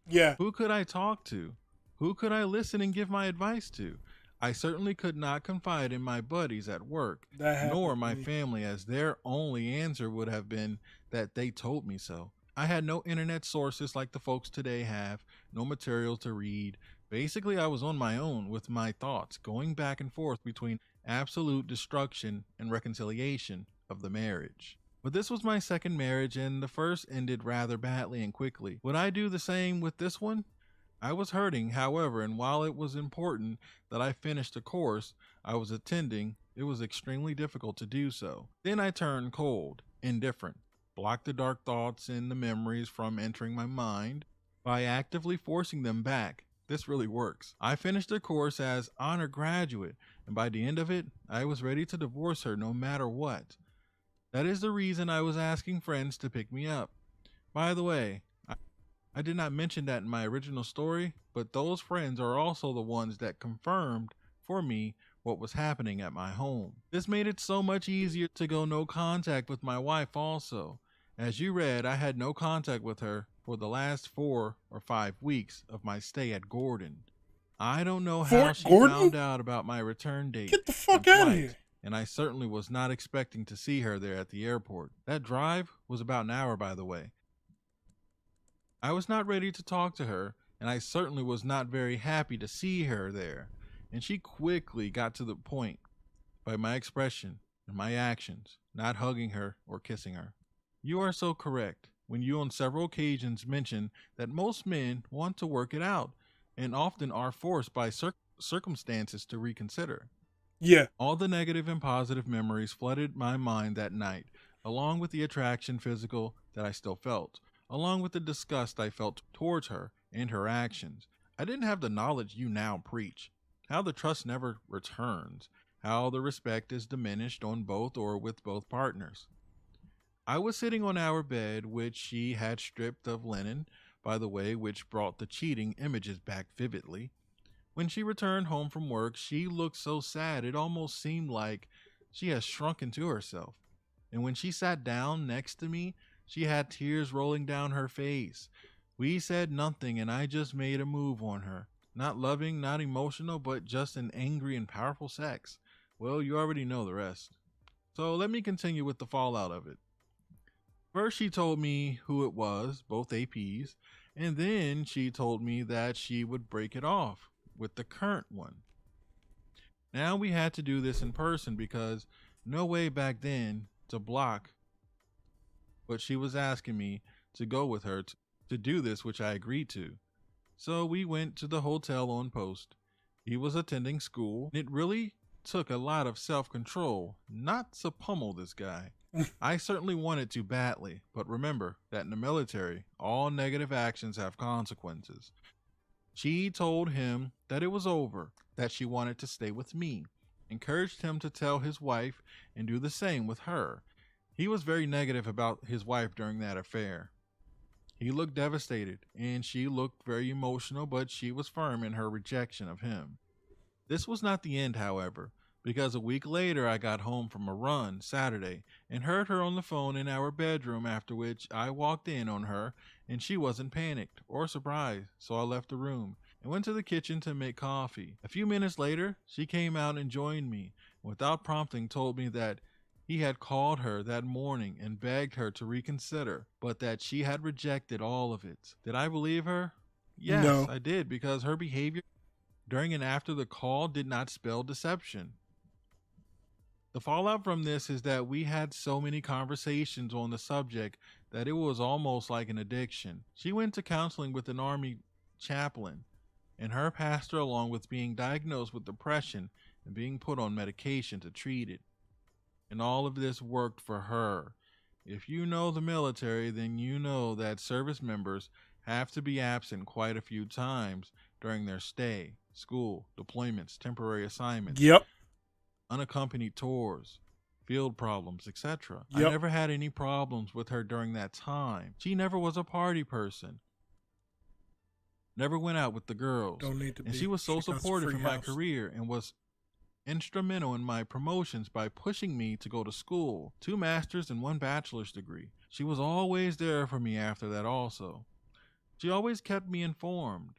Yeah. Who could I talk to? Who could I listen and give my advice to? I certainly could not confide in my buddies at work, nor my family, as their only answer would have been that they told me so. I had no internet sources like the folks today have, no material to read, Basically, I was on my own with my thoughts, going back and forth between absolute destruction and reconciliation of the marriage. But this was my second marriage, and the first ended rather badly and quickly. Would I do the same with this one? I was hurting, however, and while it was important that I finish the course I was attending, it was extremely difficult to do so. Then I turned cold, indifferent, blocked the dark thoughts and the memories from entering my mind by actively forcing them back. This really works. I finished the course as honor graduate, and by the end of it, I was ready to divorce her no matter what. That is the reason I was asking friends to pick me up. By the way, I did not mention that in my original story, but those friends are also the ones that confirmed for me what was happening at my home. This made it so much easier to go no contact with my wife also. As you read, I had no contact with her for the last 4 or 5 weeks of my stay at Gordon. I don't know how Fort she Gordon? found out about my return date. Get the fuck and out of flight, here. And I certainly was not expecting to see her there at the airport. That drive was about an hour, by the way. I was not ready to talk to her, and I certainly was not very happy to see her there. And she quickly got to the point by my expression and my actions, not hugging her or kissing her. You are so correct when you on several occasions mention that most men want to work it out and often are forced by circumstances to reconsider. Yeah. All the negative and positive memories flooded my mind that night, along with the attraction physical that I still felt, along with the disgust I felt towards her and her actions. I didn't have the knowledge you now preach, how the trust never returns, how the respect is diminished on both or with both partners. I was sitting on our bed, which she had stripped of linen, by the way, which brought the cheating images back vividly. When she returned home from work, she looked so sad it almost seemed like she had shrunk into herself. And when she sat down next to me, she had tears rolling down her face. We said nothing, and I just made a move on her. Not loving, not emotional, but just an angry and powerful sex. Well, you already know the rest. So let me continue with the fallout of it. First, she told me who it was, both APs, and then she told me that she would break it off with the current one. Now we had to do this in person because no way back then to block, but she was asking me to go with her to do this, which I agreed to. So we went to the hotel on post. He was attending school. It really took a lot of self-control not to pummel this guy. I certainly wanted to badly, but remember that in the military, all negative actions have consequences. She told him that it was over, that she wanted to stay with me, encouraged him to tell his wife and do the same with her. He was very negative about his wife during that affair. He looked devastated, and she looked very emotional, but she was firm in her rejection of him. This was not the end, however, because a week later I got home from a run Saturday and heard her on the phone in our bedroom, after which I walked in on her and she wasn't panicked or surprised, so I left the room and went to the kitchen to make coffee. A few minutes later, she came out and joined me, and without prompting told me that he had called her that morning and begged her to reconsider, but that she had rejected all of it. Did I believe her? Yes, No. I did, because her behavior during and after the call did not spell deception. The fallout from this is that we had so many conversations on the subject that it was almost like an addiction. She went to counseling with an army chaplain and her pastor, along with being diagnosed with depression and being put on medication to treat it. And all of this worked for her. If you know the military, then you know that service members have to be absent quite a few times during their stay, school, deployments, temporary assignments, Yep. unaccompanied tours, field problems, etc. Yep. I never had any problems with her during that time. She never was a party person. Never went out with the girls. Don't need to and be. she was so She got supportive free in my house. career and was instrumental in my promotions by pushing me to go to school, 2 master's and 1 bachelor's degree. She was always there for me after that also. She always kept me informed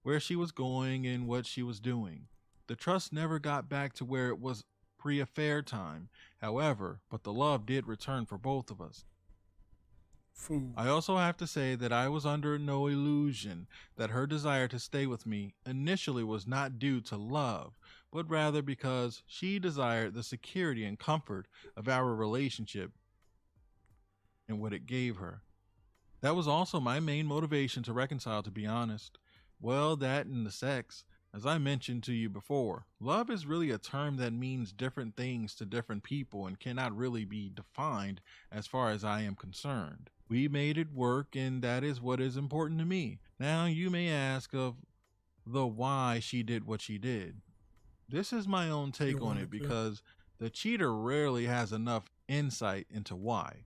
where she was going and what she was doing. The trust never got back to where it was pre-affair time, however, but the love did return for both of us. Food. I also have to say that I was under no illusion that her desire to stay with me initially was not due to love, but rather because she desired the security and comfort of our relationship and what it gave her. That was also my main motivation to reconcile, to be honest. Well, that and the sex. As I mentioned to you before, love is really a term that means different things to different people and cannot really be defined as far as I am concerned. We made it work, and that is what is important to me. Now, you may ask of the why she did what she did. This is my own take on it because the cheater rarely has enough insight into why.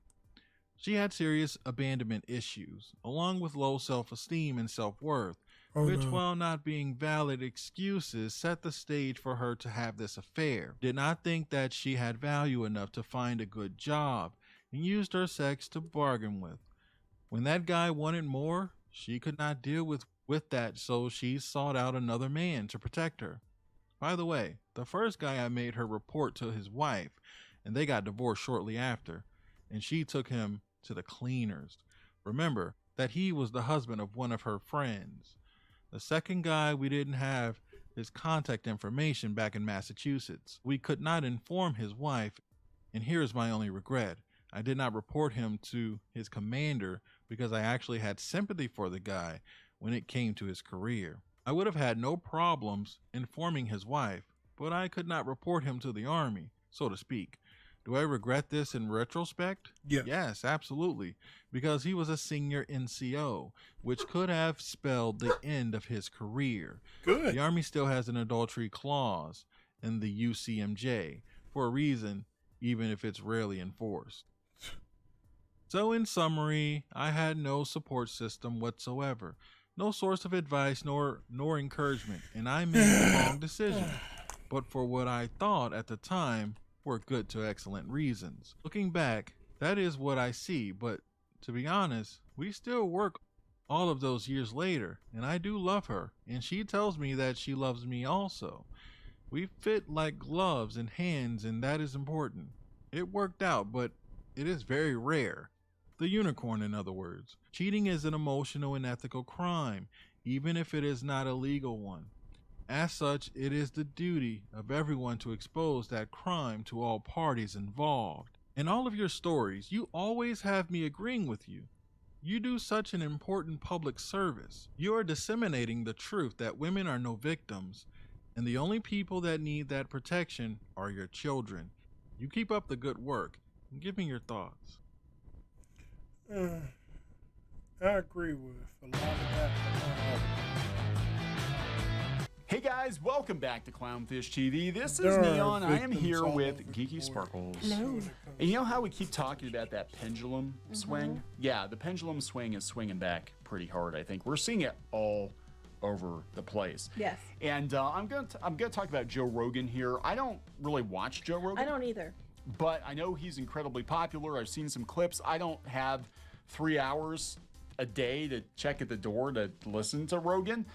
She had serious abandonment issues, along with low self-esteem and self-worth, which, while not being valid excuses, set the stage for her to have this affair. Did not think that she had value enough to find a good job, and used her sex to bargain with. When that guy wanted more, she could not deal with that, so she sought out another man to protect her. By the way, the first guy I made her report to his wife, and they got divorced shortly after, and she took him to the cleaners. Remember that he was the husband of one of her friends. The second guy, we didn't have his contact information back in Massachusetts. We could not inform his wife, and here's my only regret. I did not report him to his commander because I actually had sympathy for the guy when it came to his career. I would have had no problems informing his wife, but I could not report him to the army, so to speak. Do I regret this in retrospect? Yes, absolutely, because he was a senior NCO, which could have spelled the end of his career. Good. The Army still has an adultery clause in the UCMJ for a reason, even if it's rarely enforced. So in summary, I had no support system whatsoever, no source of advice nor encouragement, and I made the wrong decision. But for what I thought at the time were good to excellent reasons. Looking back, that is what I see, but to be honest, we still work all of those years later, and I do love her, and she tells me that she loves me also. We fit like gloves and hands, and that is important. It worked out, but it is very rare. The unicorn, in other words. Cheating is an emotional and ethical crime, even if it is not a legal one. As such, it is the duty of everyone to expose that crime to all parties involved. In all of your stories, you always have me agreeing with you. You do such an important public service. You are disseminating the truth that women are no victims, and the only people that need that protection are your children. You keep up the good work. Give me your thoughts. I agree with a lot of that, but not all of it. Hey guys, welcome back to Clownfish TV. This is There are Neon. I am victims here all with over the Geeky board. Sparkles. Hello. And you know how we keep talking about that pendulum swing? Yeah, the pendulum swing is swinging back pretty hard, I think. We're seeing it all over the place. Yes. And I'm gonna talk about Joe Rogan here. I don't really watch Joe Rogan. I don't either. But I know he's incredibly popular. I've seen some clips. I don't have 3 hours a day to check at the door to listen to Rogan.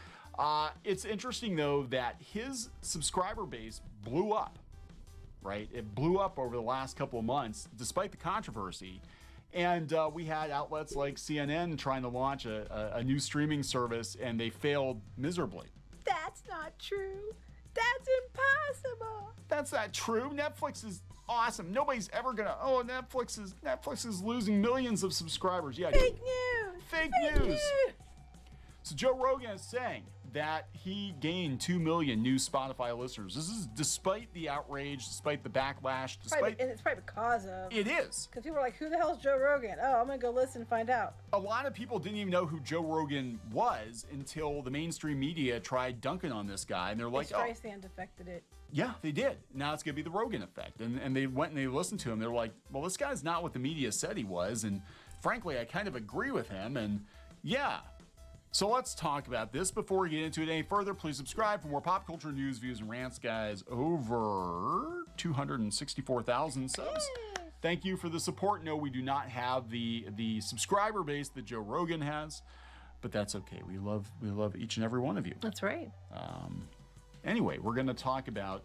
It's interesting, though, that his subscriber base blew up, right? It blew up over the last couple of months, despite the controversy. And we had outlets like CNN trying to launch a new streaming service, and they failed miserably. That's not true. That's impossible. That's not true. Netflix is awesome. Nobody's ever gonna. Oh, Netflix is losing millions of subscribers. Yeah. Fake news. Fake news. So Joe Rogan is saying that he gained 2 million new Spotify listeners. This is despite the outrage, despite the backlash, And it's probably because of. It is. Because people are like, who the hell is Joe Rogan? Oh, I'm going to go listen and find out. A lot of people didn't even know who Joe Rogan was until the mainstream media tried dunking on this guy. And they're like, oh. Streisand affected it. Yeah, they did. Now it's going to be the Rogan effect. And they went and they listened to him. They're like, well, this guy's not what the media said he was. And frankly, I kind of agree with him. And yeah. So let's talk about this. Before we get into it any further, please subscribe for more pop culture news, views, and rants, guys. Over 264,000 subs. Thank you for the support. No, we do not have the subscriber base that Joe Rogan has, but that's okay. We love each and every one of you. That's right. Anyway, we're going to talk about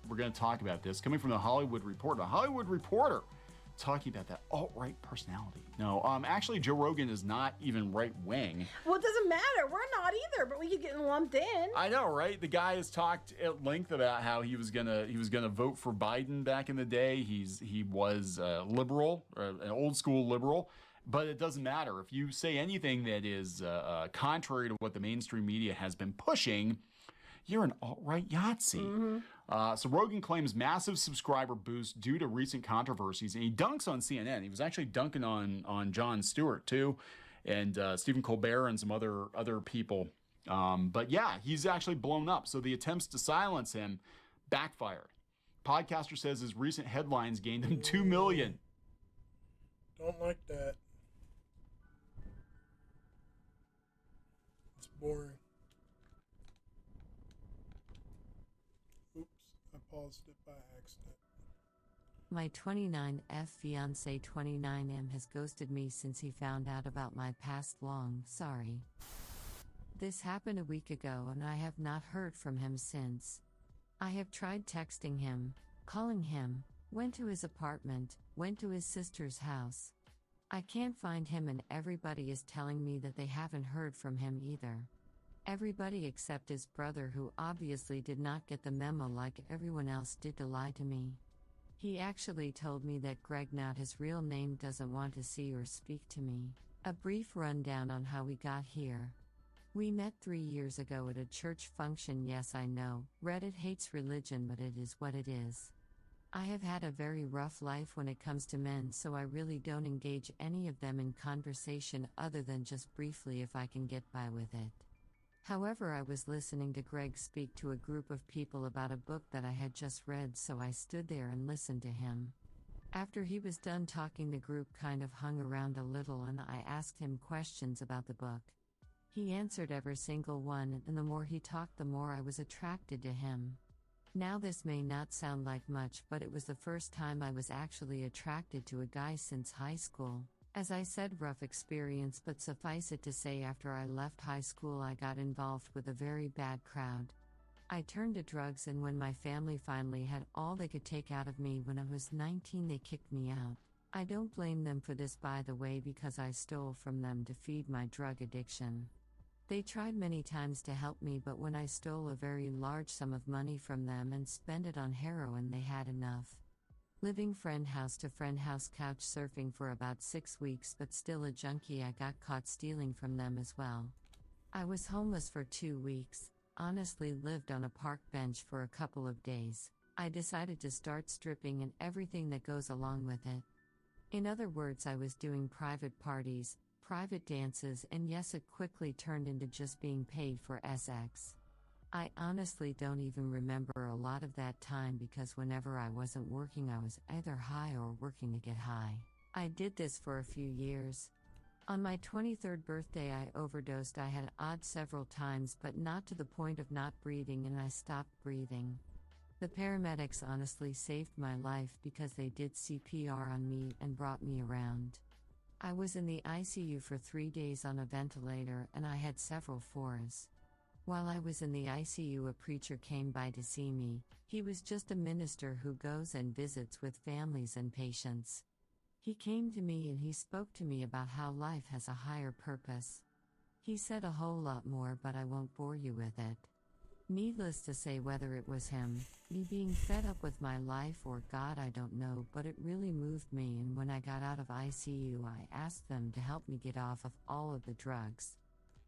this coming from the Hollywood Reporter. The Hollywood Reporter talking about that alt-right personality. No, actually, Joe Rogan is not even right-wing. Well, it doesn't matter. We're not either, but we keep getting lumped in. I know, right? The guy has talked at length about how he was gonna vote for Biden back in the day. He was liberal, an old school liberal, but it doesn't matter if you say anything that is contrary to what the mainstream media has been pushing. You're an alt-right Yahtzee. So Rogan claims massive subscriber boost due to recent controversies, and he dunks on CNN. He was actually dunking on Jon Stewart too, and Stephen Colbert and some other people. But yeah, he's actually blown up. So the attempts to silence him backfired. Podcaster says his recent headlines gained him 2 million. Don't like that. It's boring. Oops, I paused it by accident. My 29F fiance 29M has ghosted me since he found out about my past long sorry. This happened a week ago and I have not heard from him since. I have tried texting him, calling him, went to his apartment, went to his sister's house. I can't find him and everybody is telling me that they haven't heard from him either. Everybody except his brother, who obviously did not get the memo like everyone else did to lie to me. He actually told me that Greg, not his real name, doesn't want to see or speak to me. A brief rundown on how we got here. We met 3 years ago at a church function. Yes, I know, Reddit hates religion, but it is what it is. I have had a very rough life when it comes to men, so I really don't engage any of them in conversation other than just briefly if I can get by with it. However, I was listening to Greg speak to a group of people about a book that I had just read, so I stood there and listened to him. After he was done talking, the group kind of hung around a little and I asked him questions about the book. He answered every single one, and the more he talked, the more I was attracted to him. Now, this may not sound like much, but it was the first time I was actually attracted to a guy since high school. As I said, rough experience, but suffice it to say, after I left high school I got involved with a very bad crowd. I turned to drugs, and when my family finally had all they could take out of me when I was 19, they kicked me out. I don't blame them for this, by the way, because I stole from them to feed my drug addiction. They tried many times to help me, but when I stole a very large sum of money from them and spent it on heroin, they had enough. Living friend house to friend house, couch surfing for about 6 weeks, but still a junkie. I got caught stealing from them as well. I was homeless for 2 weeks, honestly lived on a park bench for a couple of days. I decided to start stripping and everything that goes along with it. In other words, I was doing private parties, private dances, and yes, it quickly turned into just being paid for sex. I honestly don't even remember a lot of that time because whenever I wasn't working, I was either high or working to get high. I did this for a few years. On my 23rd birthday, I overdosed. I had odd several times, but not to the point of not breathing, and I stopped breathing. The paramedics honestly saved my life because they did CPR on me and brought me around. I was in the ICU for 3 days on a ventilator, and I had several fours. While I was in the ICU, a preacher came by to see me. He was just a minister who goes and visits with families and patients. He came to me and he spoke to me about how life has a higher purpose. He said a whole lot more, but I won't bore you with it. Needless to say, whether it was him, me being fed up with my life, or God, I don't know, but it really moved me, and when I got out of ICU, I asked them to help me get off of all of the drugs.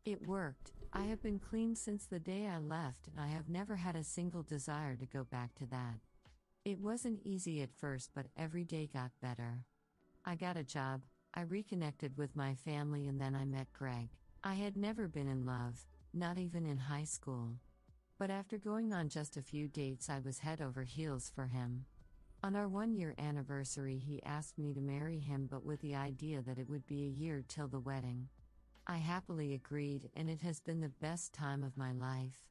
It worked. I have been clean since the day I left, and I have never had a single desire to go back to that. It wasn't easy at first, but every day got better. I got a job, I reconnected with my family, and then I met Greg. I had never been in love, not even in high school. But after going on just a few dates, I was head over heels for him. On our 1-year anniversary, he asked me to marry him, but with the idea that it would be a year till the wedding. I happily agreed, and it has been the best time of my life.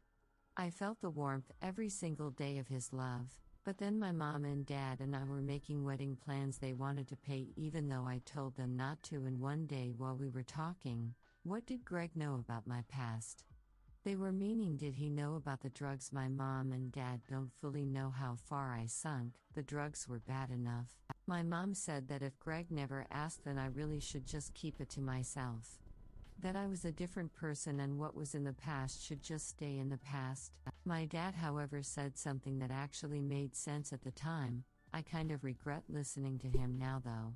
I felt the warmth every single day of his love. But then my mom and dad and I were making wedding plans. They wanted to pay even though I told them not to, and one day while we were talking, what did Greg know about my past? They were meaning, did he know about the drugs? My mom and dad don't fully know how far I sunk. The drugs were bad enough. My mom said that if Greg never asked, then I really should just keep it to myself. That I was a different person and what was in the past should just stay in the past. My dad, however, said something that actually made sense at the time. I kind of regret listening to him now, though.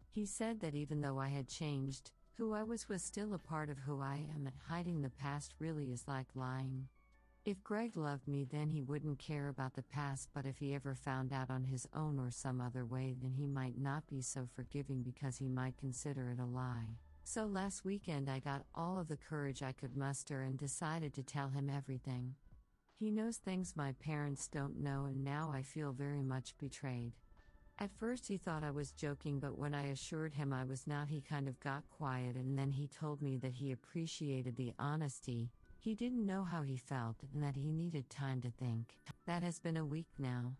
He said that even though I had changed, who I was still a part of who I am, and hiding the past really is like lying. If Greg loved me, then he wouldn't care about the past, but if he ever found out on his own or some other way, then he might not be so forgiving because he might consider it a lie. So last weekend I got all of the courage I could muster and decided to tell him everything. He knows things my parents don't know, and now I feel very much betrayed. At first he thought I was joking, but when I assured him I was not, he kind of got quiet, and then he told me that he appreciated the honesty. He didn't know how he felt and that he needed time to think. That has been a week now.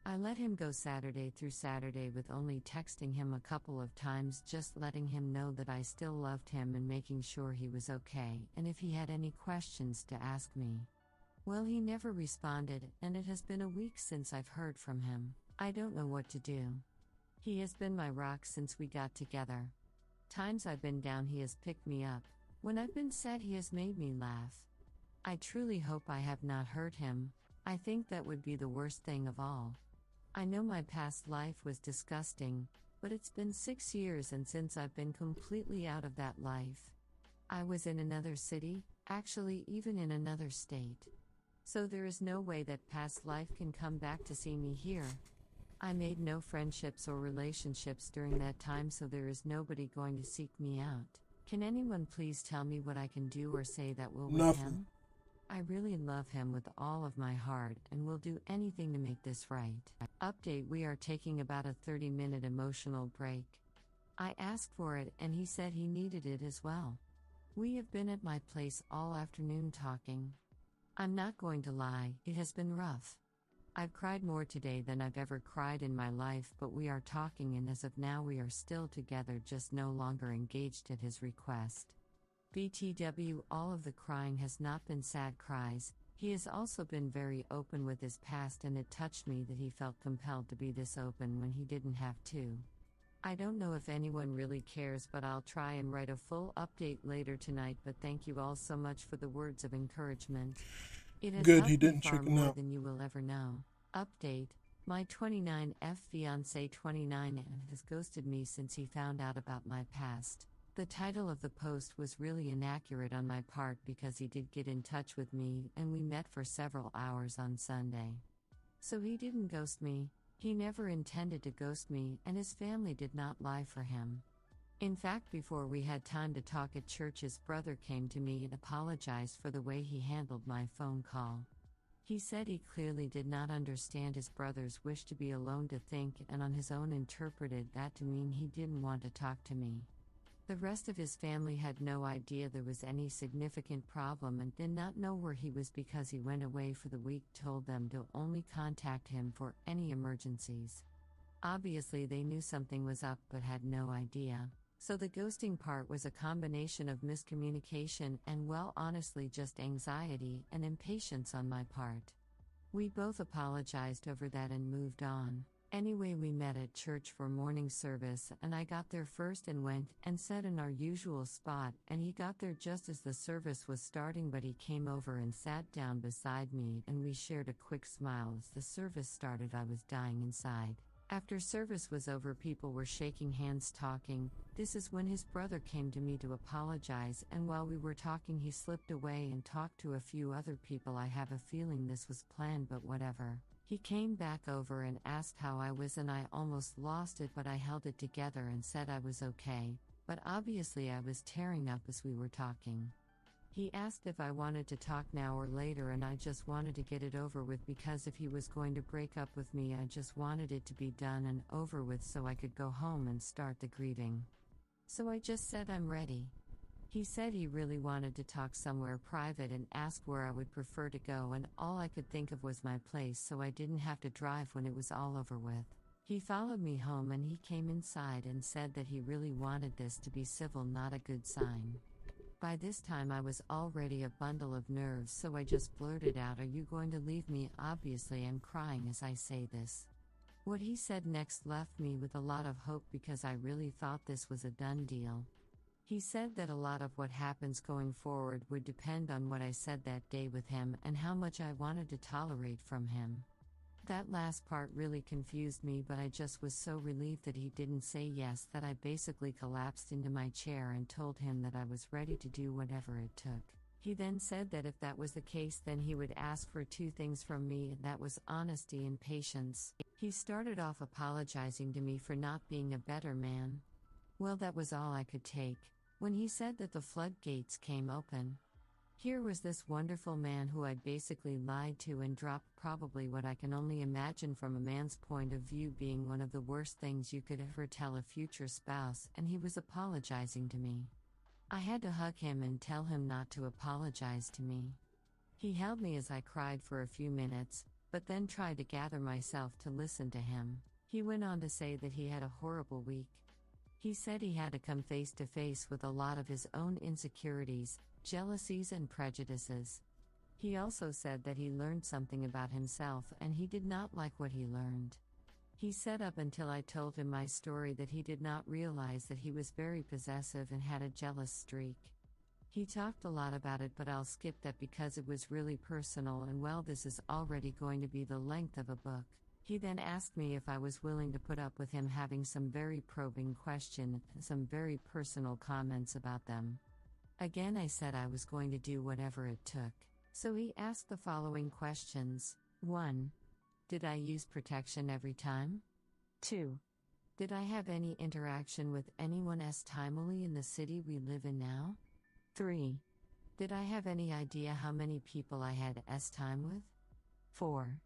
I let him go Saturday through Saturday with only texting him a couple of times, just letting him know that I still loved him and making sure he was okay, and if he had any questions to ask me. Well, he never responded, and it has been a week since I've heard from him. I don't know what to do. He has been my rock since we got together. Times I've been down, he has picked me up. When I've been sad, he has made me laugh. I truly hope I have not hurt him. I think that would be the worst thing of all. I know my past life was disgusting, but it's been 6 years, and since I've been completely out of that life. I was in another city, actually even in another state. So there is no way that past life can come back to see me here. I made no friendships or relationships during that time, so there is nobody going to seek me out. Can anyone please tell me what I can do or say that will win him? I really love him with all of my heart and will do anything to make this right. Update: we are taking about a 30-minute emotional break. I asked for it and he said he needed it as well. We have been at my place all afternoon talking. I'm not going to lie, it has been rough. I've cried more today than I've ever cried in my life, but we are talking, and as of now we are still together, just no longer engaged at his request. BTW, all of the crying has not been sad cries. He has also been very open with his past, and it touched me that he felt compelled to be this open when he didn't have to. I don't know if anyone really cares, but I'll try and write a full update later tonight, but thank you all so much for the words of encouragement. It has Good he helped me didn't far chicken more out. than you will ever know. Update: my 29F fiancé 29 has ghosted me since he found out about my past. The title of the post was really inaccurate on my part because he did get in touch with me and we met for several hours on Sunday. So he didn't ghost me. He never intended to ghost me, and his family did not lie for him. In fact, before we had time to talk at church, his brother came to me and apologized for the way he handled my phone call. He said he clearly did not understand his brother's wish to be alone to think, and on his own interpreted that to mean he didn't want to talk to me. The rest of his family had no idea there was any significant problem and did not know where he was because he went away for the week, told them to only contact him for any emergencies. Obviously they knew something was up but had no idea. So the ghosting part was a combination of miscommunication and, well, honestly just anxiety and impatience on my part. We both apologized over that and moved on. Anyway, we met at church for morning service, and I got there first and went and sat in our usual spot, and he got there just as the service was starting, but he came over and sat down beside me and we shared a quick smile. As the service started, I was dying inside. After service was over, people were shaking hands, talking. This is when his brother came to me to apologize, and while we were talking he slipped away and talked to a few other people. I have a feeling this was planned, but whatever. He came back over and asked how I was, and I almost lost it, but I held it together and said I was okay, but obviously I was tearing up as we were talking. He asked if I wanted to talk now or later, and I just wanted to get it over with because if he was going to break up with me, I just wanted it to be done and over with so I could go home and start the grieving. So I just said I'm ready. He said he really wanted to talk somewhere private and asked where I would prefer to go, and all I could think of was my place so I didn't have to drive when it was all over with. He followed me home and he came inside and said that he really wanted this to be civil, not a good sign. By this time I was already a bundle of nerves, so I just blurted out, "Are you going to leave me?" Obviously I'm crying as I say this. What he said next left me with a lot of hope because I really thought this was a done deal. He said that a lot of what happens going forward would depend on what I said that day with him and how much I wanted to tolerate from him. That last part really confused me, but I just was so relieved that he didn't say yes that I basically collapsed into my chair and told him that I was ready to do whatever it took. He then said that if that was the case, then he would ask for two things from me, and that was honesty and patience. He started off apologizing to me for not being a better man. Well, that was all I could take. When he said that the floodgates came open, here was this wonderful man who I'd basically lied to and dropped probably what I can only imagine from a man's point of view being one of the worst things you could ever tell a future spouse, and he was apologizing to me. I had to hug him and tell him not to apologize to me. He held me as I cried for a few minutes, but then tried to gather myself to listen to him. He went on to say that he had a horrible week. He said he had to come face to face with a lot of his own insecurities, jealousies and prejudices. He also said that he learned something about himself and he did not like what he learned. He said up until I told him my story that he did not realize that he was very possessive and had a jealous streak. He talked a lot about it, but I'll skip that because it was really personal, and well, this is already going to be the length of a book. He then asked me if I was willing to put up with him having some very probing questions and some very personal comments about them. Again, I said I was going to do whatever it took. So he asked the following questions. 1. Did I use protection every time? 2. Did I have any interaction with anyone timely in the city we live in now? 3. Did I have any idea how many people I had time with? 4.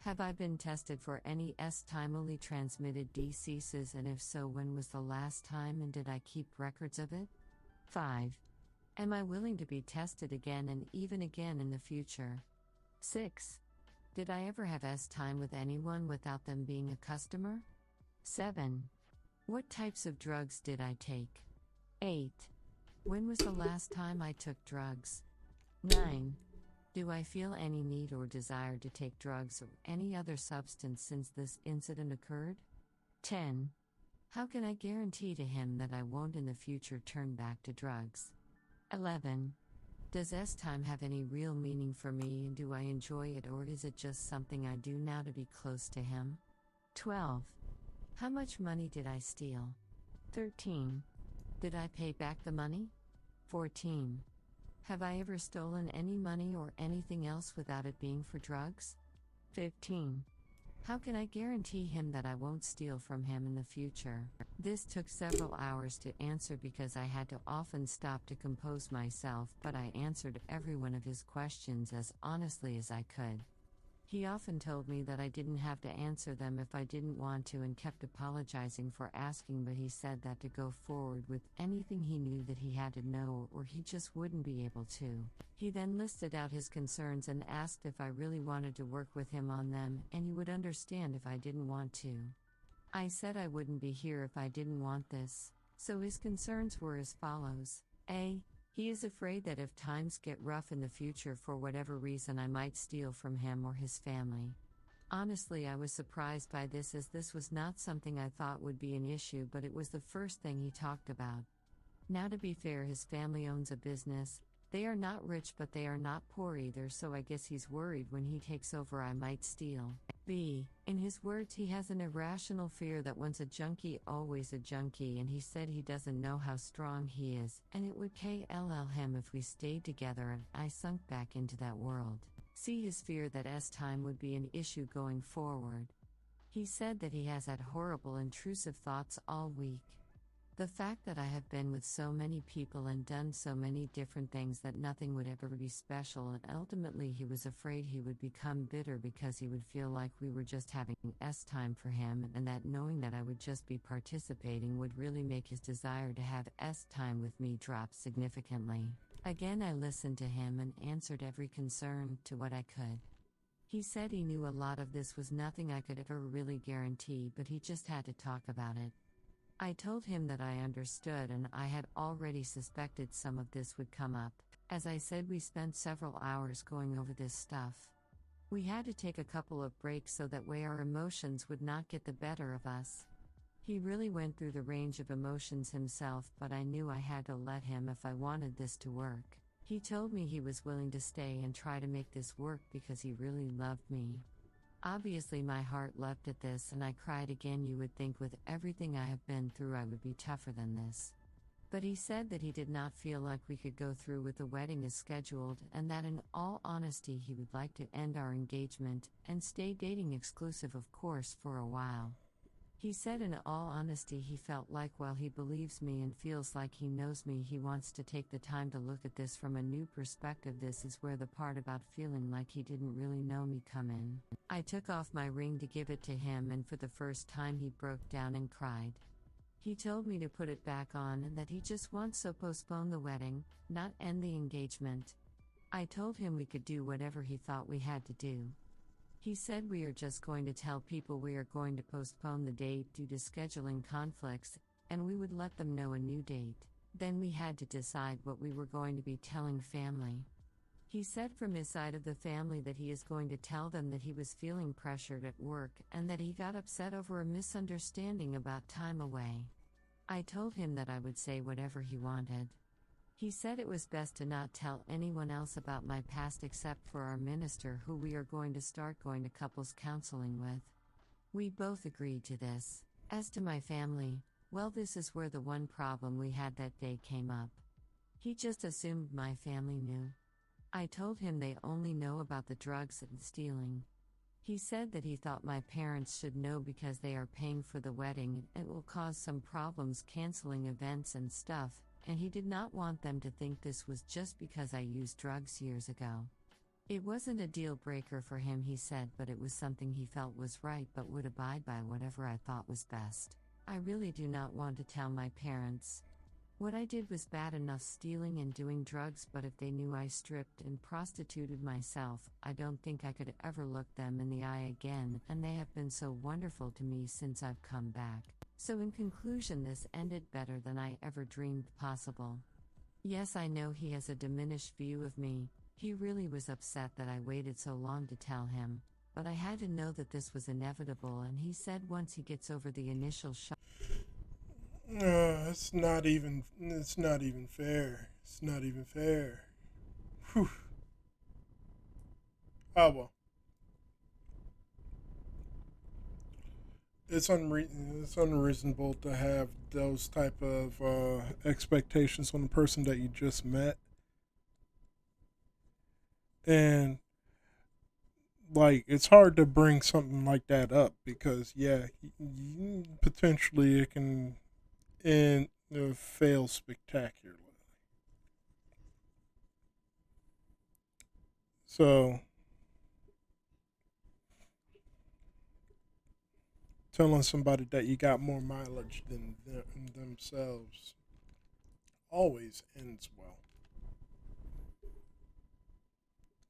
Have I been tested for any timely transmitted diseases, and if so, when was the last time and did I keep records of it? 5. Am I willing to be tested again and even again in the future? 6. Did I ever have time with anyone without them being a customer? 7. What types of drugs did I take? 8. When was the last time I took drugs? 9. Do I feel any need or desire to take drugs or any other substance since this incident occurred? 10. How can I guarantee to him that I won't in the future turn back to drugs? 11. Does time have any real meaning for me, and do I enjoy it, or is it just something I do now to be close to him? 12. How much money did I steal? 13. Did I pay back the money? 14. Have I ever stolen any money or anything else without it being for drugs? 15. How can I guarantee him that I won't steal from him in the future? This took several hours to answer because I had to often stop to compose myself, but I answered every one of his questions as honestly as I could. He often told me that I didn't have to answer them if I didn't want to and kept apologizing for asking, but he said that to go forward with anything he knew that he had to know or he just wouldn't be able to. He then listed out his concerns and asked if I really wanted to work with him on them, and he would understand if I didn't want to. I said I wouldn't be here if I didn't want this. So his concerns were as follows. A. He is afraid that if times get rough in the future for whatever reason I might steal from him or his family. Honestly, I was surprised by this, as this was not something I thought would be an issue, but it was the first thing he talked about. Now, to be fair, his family owns a business. They are not rich, but they are not poor either, so I guess he's worried when he takes over I might steal. B. In his words, he has an irrational fear that once a junkie, always a junkie, and he said he doesn't know how strong he is, and it would KLL him if we stayed together, and I sunk back into that world. See his fear that time would be an issue going forward. He said that he has had horrible intrusive thoughts all week. The fact that I have been with so many people and done so many different things that nothing would ever be special, and ultimately he was afraid he would become bitter because he would feel like we were just having time for him, and that knowing that I would just be participating would really make his desire to have time with me drop significantly. Again, I listened to him and answered every concern to what I could. He said he knew a lot of this was nothing I could ever really guarantee, but he just had to talk about it. I told him that I understood and I had already suspected some of this would come up. As I said, we spent several hours going over this stuff. We had to take a couple of breaks so that way our emotions would not get the better of us. He really went through the range of emotions himself, but I knew I had to let him if I wanted this to work. He told me he was willing to stay and try to make this work because he really loved me. Obviously my heart leapt at this and I cried again. You would think with everything I have been through I would be tougher than this. But he said that he did not feel like we could go through with the wedding as scheduled, and that in all honesty he would like to end our engagement and stay dating exclusive, of course, for a while. He said in all honesty he felt like while he believes me and feels like he knows me, he wants to take the time to look at this from a new perspective. This is where the part about feeling like he didn't really know me come in. I took off my ring to give it to him, and for the first time he broke down and cried. He told me to put it back on and that he just wants to postpone the wedding, not end the engagement. I told him we could do whatever he thought we had to do. He said we are just going to tell people we are going to postpone the date due to scheduling conflicts, and we would let them know a new date. Then we had to decide what we were going to be telling family. He said from his side of the family that he is going to tell them that he was feeling pressured at work and that he got upset over a misunderstanding about time away. I told him that I would say whatever he wanted. He said it was best to not tell anyone else about my past except for our minister, who we are going to start going to couples counseling with. We both agreed to this. As to my family, well, this is where the one problem we had that day came up. He just assumed my family knew. I told him they only know about the drugs and stealing. He said that he thought my parents should know because they are paying for the wedding and it will cause some problems canceling events and stuff, and he did not want them to think this was just because I used drugs years ago. It wasn't a deal breaker for him, he said, but it was something he felt was right but would abide by whatever I thought was best. I really do not want to tell my parents. What I did was bad enough, stealing and doing drugs, but if they knew I stripped and prostituted myself, I don't think I could ever look them in the eye again, and they have been so wonderful to me since I've come back. So in conclusion, this ended better than I ever dreamed possible. Yes, I know he has a diminished view of me. He really was upset that I waited so long to tell him, but I had to know that this was inevitable, and he said once he gets over the initial shock. It's not even fair. It's not even fair. Whew. Oh well. It's unreasonable to have those type of expectations on the person that you just met. And like, it's hard to bring something like that up because potentially it can and fail spectacularly. So, telling somebody that you got more mileage than themselves always ends well.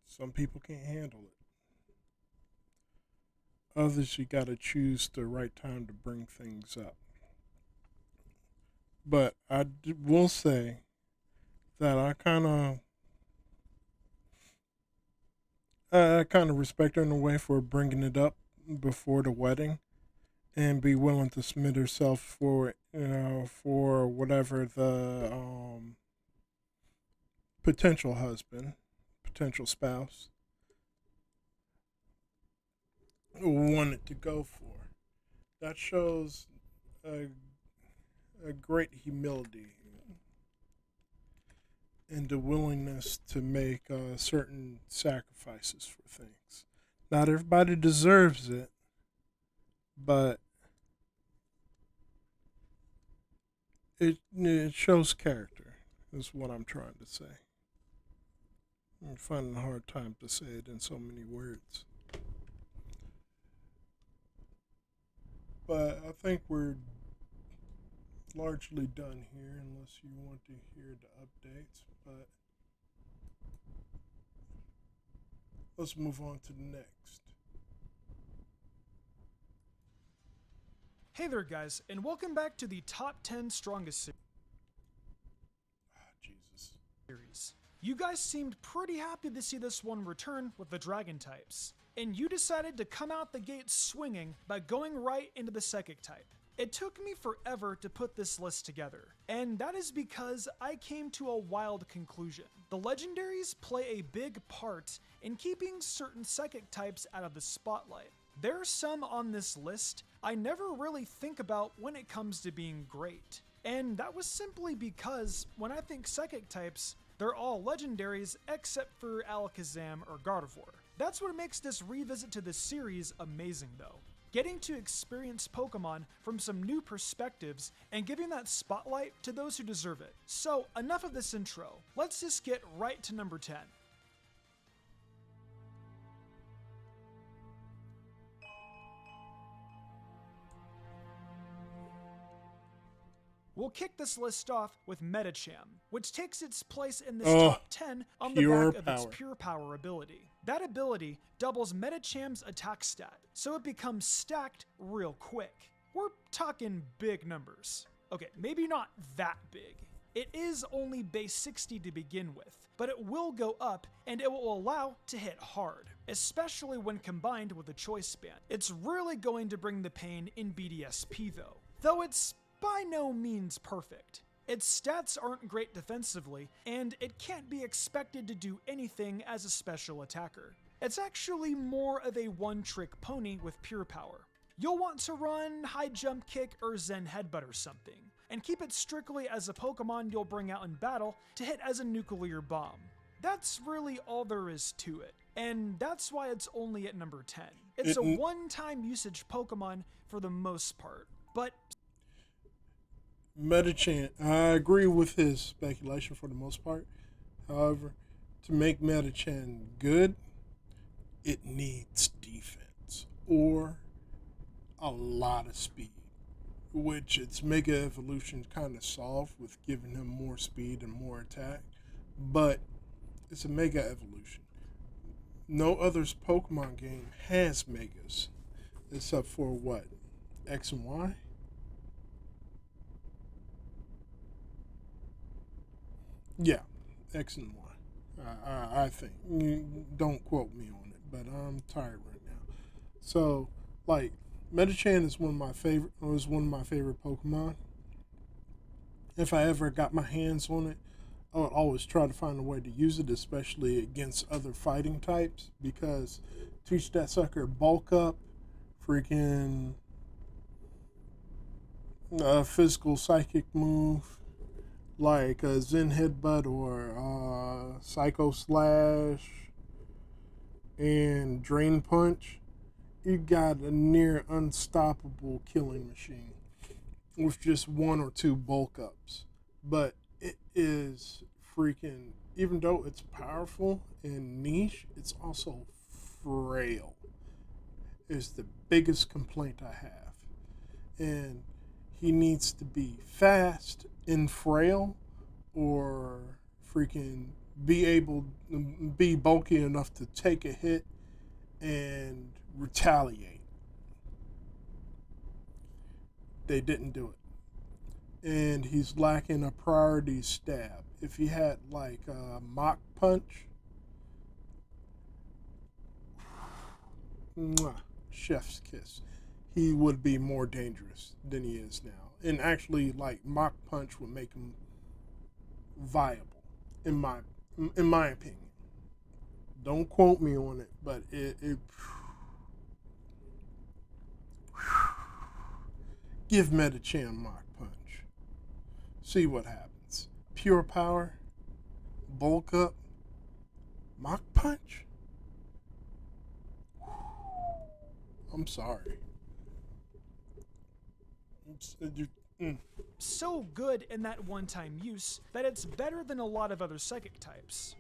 Some people can't handle it. Others, you got to choose the right time to bring things up. But will say that I kind of respect her in a way for bringing it up before the wedding, and be willing to submit herself for for whatever the potential husband, potential spouse wanted to go for. That shows a great humility and the willingness to make certain sacrifices for things. Not everybody deserves it, but it shows character, is what I'm trying to say. I'm finding a hard time to say it in so many words. But I think we're largely done here, unless you want to hear the updates. But let's move on to the next. Hey there, guys, and welcome back to the Top 10 Strongest Jesus series. You guys seemed pretty happy to see this one return with the dragon types, and you decided to come out the gate swinging by going right into the psychic type. It took me forever to put this list together, and that is because I came to a wild conclusion. The legendaries play a big part in keeping certain psychic types out of the spotlight. There are some on this list I never really think about when it comes to being great, and that was simply because when I think psychic types, they're all legendaries except for Alakazam or Gardevoir. That's what makes this revisit to this series amazing though. Getting to experience Pokemon from some new perspectives and giving that spotlight to those who deserve it. So enough of this intro, let's just get right to number 10. We'll kick this list off with Medicham, which takes its place in this top 10 on the back of its Pure Power ability. That ability doubles Medicham's attack stat, so it becomes stacked real quick. We're talking big numbers. Okay, maybe not that big. It is only base 60 to begin with, but it will go up and it will allow to hit hard, especially when combined with a choice band. It's really going to bring the pain in BDSP though it's by no means perfect. Its stats aren't great defensively, and it can't be expected to do anything as a special attacker. It's actually more of a one-trick pony with pure power. You'll want to run High Jump Kick or Zen Headbutt or something, and keep it strictly as a Pokemon you'll bring out in battle to hit as a nuclear bomb. That's really all there is to it, and that's why it's only at number 10. It's a one-time usage Pokemon for the most part, but Medicham, I agree with his speculation for the most part. However, to make Medicham good, it needs defense or a lot of speed, which its Mega Evolution kind of solved with giving him more speed and more attack. But it's a Mega Evolution. No other Pokemon game has Megas, except for what? X and Y? Yeah, X and Y. I think. Don't quote me on it, but I'm tired right now. So, like, Medicham is one of my favorite Pokemon. If I ever got my hands on it, I would always try to find a way to use it, especially against other fighting types, because teach that sucker bulk up, freaking physical psychic move, like a Zen Headbutt or Psycho Slash and Drain Punch. You got a near unstoppable killing machine with just one or two bulk ups. But it is freaking, even though it's powerful and niche, it's also frail. Is the biggest complaint I have. And he needs to be fast and frail, or freaking be bulky enough to take a hit and retaliate. They didn't do it. And he's lacking a priority stab. If he had like a Mach Punch, chef's kiss, he would be more dangerous than he is now. And actually, like, Mach Punch would make him viable, in my opinion. Don't quote me on it, but it give Medicham Mach Punch. See what happens. Pure power, bulk up, Mach Punch. I'm sorry. So good in that one-time use that it's better than a lot of other psychic types.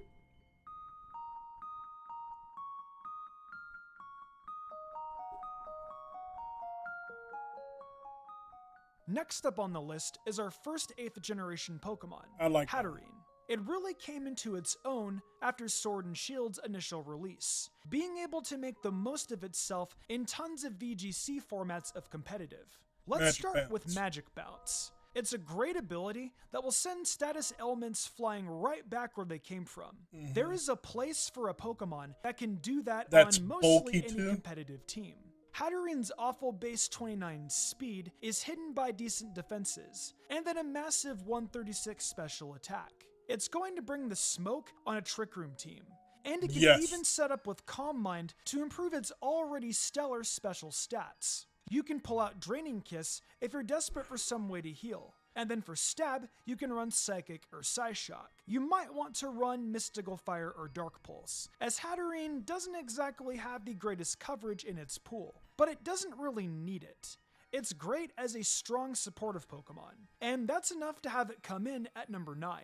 Next up on the list is our first 8th generation Pokemon, I like Hatterene. It really came into its own after Sword and Shield's initial release, being able to make the most of itself in tons of VGC formats of competitive. Let's start with Magic Bounce. It's a great ability that will send status elements flying right back where they came from. There is a place for a Pokemon that can do that That's on mostly bulky any too? competitive team. Hattering's awful base 29 speed is hidden by decent defenses, and then a massive 136 special attack. It's going to bring the smoke on a Trick Room team, and it can Yes. even set up with Calm Mind to improve its already stellar special stats. You can pull out Draining Kiss if you're desperate for some way to heal. And then for Stab, you can run Psychic or Psyshock. You might want to run Mystical Fire or Dark Pulse, as Hatterene doesn't exactly have the greatest coverage in its pool, but it doesn't really need it. It's great as a strong supportive Pokemon, and that's enough to have it come in at number 9.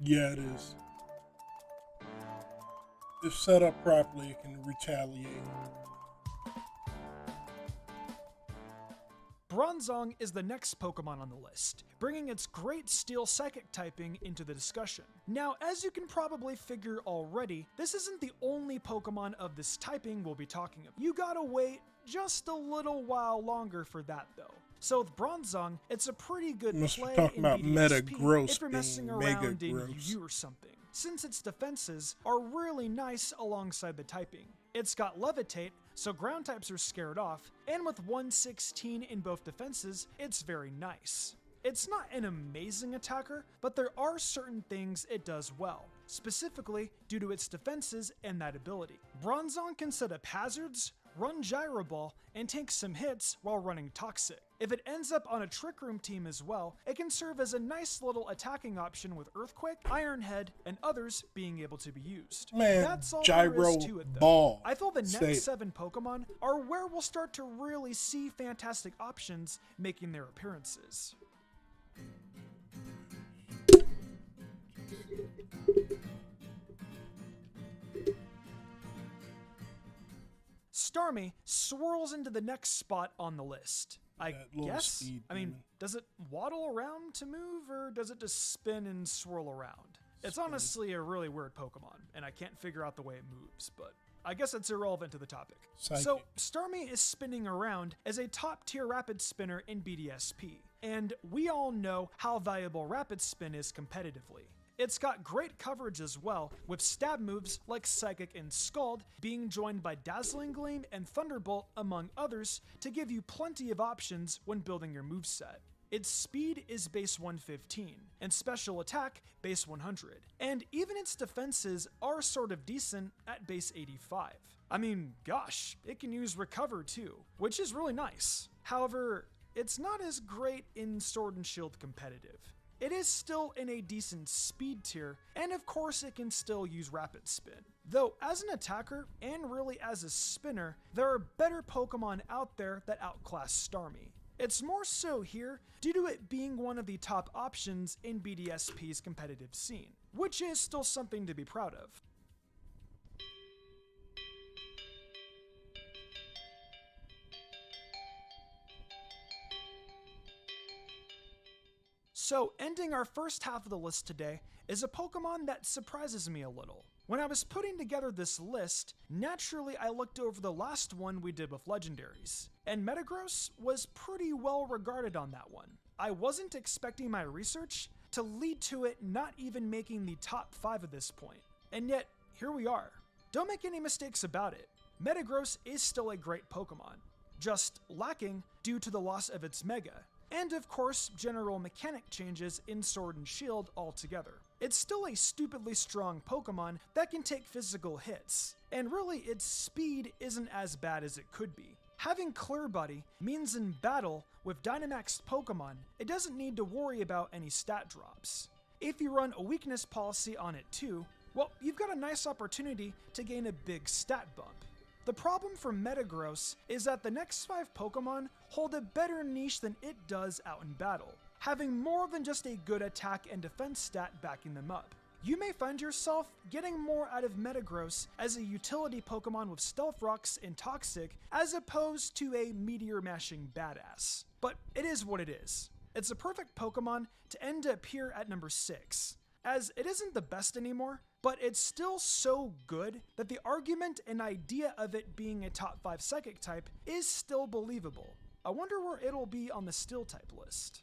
Yeah, it is. If set up properly, it can retaliate. Bronzong is the next Pokemon on the list, bringing its great Steel Psychic typing into the discussion. Now, as you can probably figure already, this isn't the only Pokemon of this typing we'll be talking about. You gotta wait just a little while longer for that though. So with Bronzong, it's a pretty good Must be play talking in about BDSP Metagross if you're messing being around mega in gross. UU or something, since its defenses are really nice alongside the typing. It's got Levitate, so ground types are scared off, and with 116 in both defenses, it's very nice. It's not an amazing attacker, but there are certain things it does well, specifically due to its defenses and that ability. Bronzong can set up hazards, run Gyro Ball, and take some hits while running Toxic. If it ends up on a Trick Room team as well, it can serve as a nice little attacking option with Earthquake, Iron Head, and others being able to be used. Man, That's all Gyro there is to it though. Ball. I feel the Say next it. 7 Pokemon are where we'll start to really see fantastic options making their appearances. Starmie swirls into the next spot on the list. I That little guess? speed I mean, demon. does it waddle around to move, or does it just spin and swirl around? It's honestly a really weird Pokemon, and I can't figure out the way it moves, but I guess it's irrelevant to the topic. Psychic. So, Starmie is spinning around as a top-tier rapid spinner in BDSP, and we all know how valuable rapid spin is competitively. It's got great coverage as well, with stab moves like Psychic and Scald being joined by Dazzling Gleam and Thunderbolt among others to give you plenty of options when building your moveset. Its speed is base 115, and special attack base 100, and even its defenses are sort of decent at base 85. I mean, gosh, it can use Recover too, which is really nice. However, it's not as great in Sword and Shield competitive. It is still in a decent speed tier, and of course it can still use Rapid Spin. Though as an attacker, and really as a spinner, there are better Pokemon out there that outclass Starmie. It's more so here due to it being one of the top options in BDSP's competitive scene, which is still something to be proud of. So, ending our first half of the list today is a Pokemon that surprises me a little. When I was putting together this list, naturally I looked over the last one we did with legendaries, and Metagross was pretty well regarded on that one. I wasn't expecting my research to lead to it not even making the top 5 at this point, and yet here we are. Don't make any mistakes about it. Metagross is still a great Pokemon, just lacking due to the loss of its Mega, and of course general mechanic changes in Sword and Shield altogether. It's still a stupidly strong Pokemon that can take physical hits, and really its speed isn't as bad as it could be. Having Clear Buddy means in battle with Dynamaxed Pokemon, it doesn't need to worry about any stat drops. If you run a weakness policy on it too, well, you've got a nice opportunity to gain a big stat bump. The problem for Metagross is that the next 5 Pokemon hold a better niche than it does out in battle, having more than just a good attack and defense stat backing them up. You may find yourself getting more out of Metagross as a utility Pokemon with Stealth Rocks and Toxic as opposed to a meteor mashing badass. But it is what it is. It's a perfect Pokemon to end up here at number 6, as it isn't the best anymore, but it's still so good that the argument and idea of it being a top 5 Psychic type is still believable. I wonder where it'll be on the Steel type list.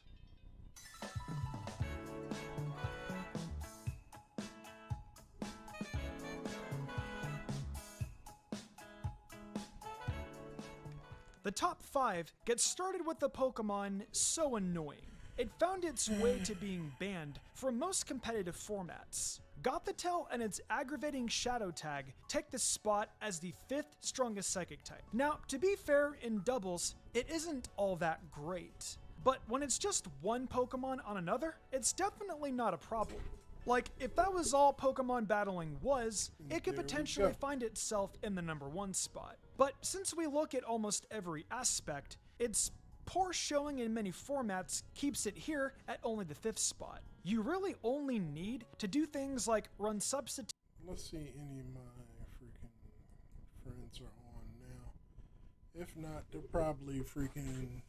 The top 5 gets started with the Pokemon so annoying. It found its way to being banned from most competitive formats. Gothitelle and its aggravating Shadow Tag take the spot as the 5th strongest Psychic type. Now, to be fair, in doubles, it isn't all that great. But when it's just one Pokemon on another, it's definitely not a problem. Like, if that was all Pokemon battling was, it could potentially find itself in the number 1 spot. But since we look at almost every aspect, its poor showing in many formats keeps it here at only the 5th spot. You really only need to do things like run substitute. Let's see any of my freaking friends are on now. If not, they're probably freaking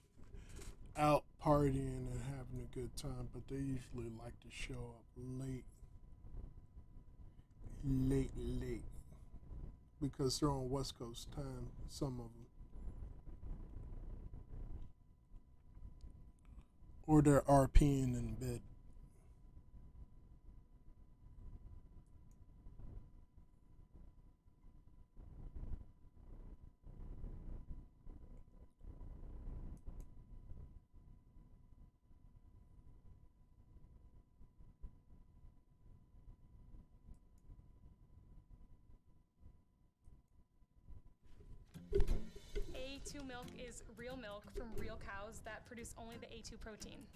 out partying and having a good time, but they usually like to show up late, because they're on West Coast time, some of them. Or they're RPing in bed. A2 milk is real milk from real cows that produce only the A2 protein.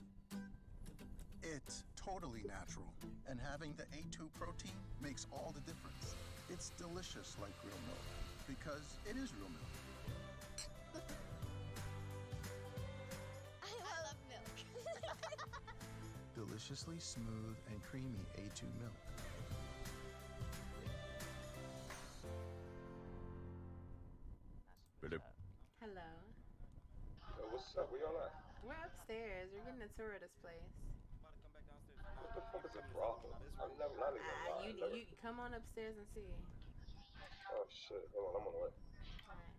It's totally natural, and having the A2 protein makes all the difference. It's delicious like real milk, because it is real milk. I love milk. Deliciously smooth and creamy A2 milk. Hello. Yo, what's up? Where y'all at? We're upstairs. We're getting a tour of this place. What the fuck is a brothel? I'm never not even You come on upstairs and see. Oh shit. Hold on, I'm on the way. Alright.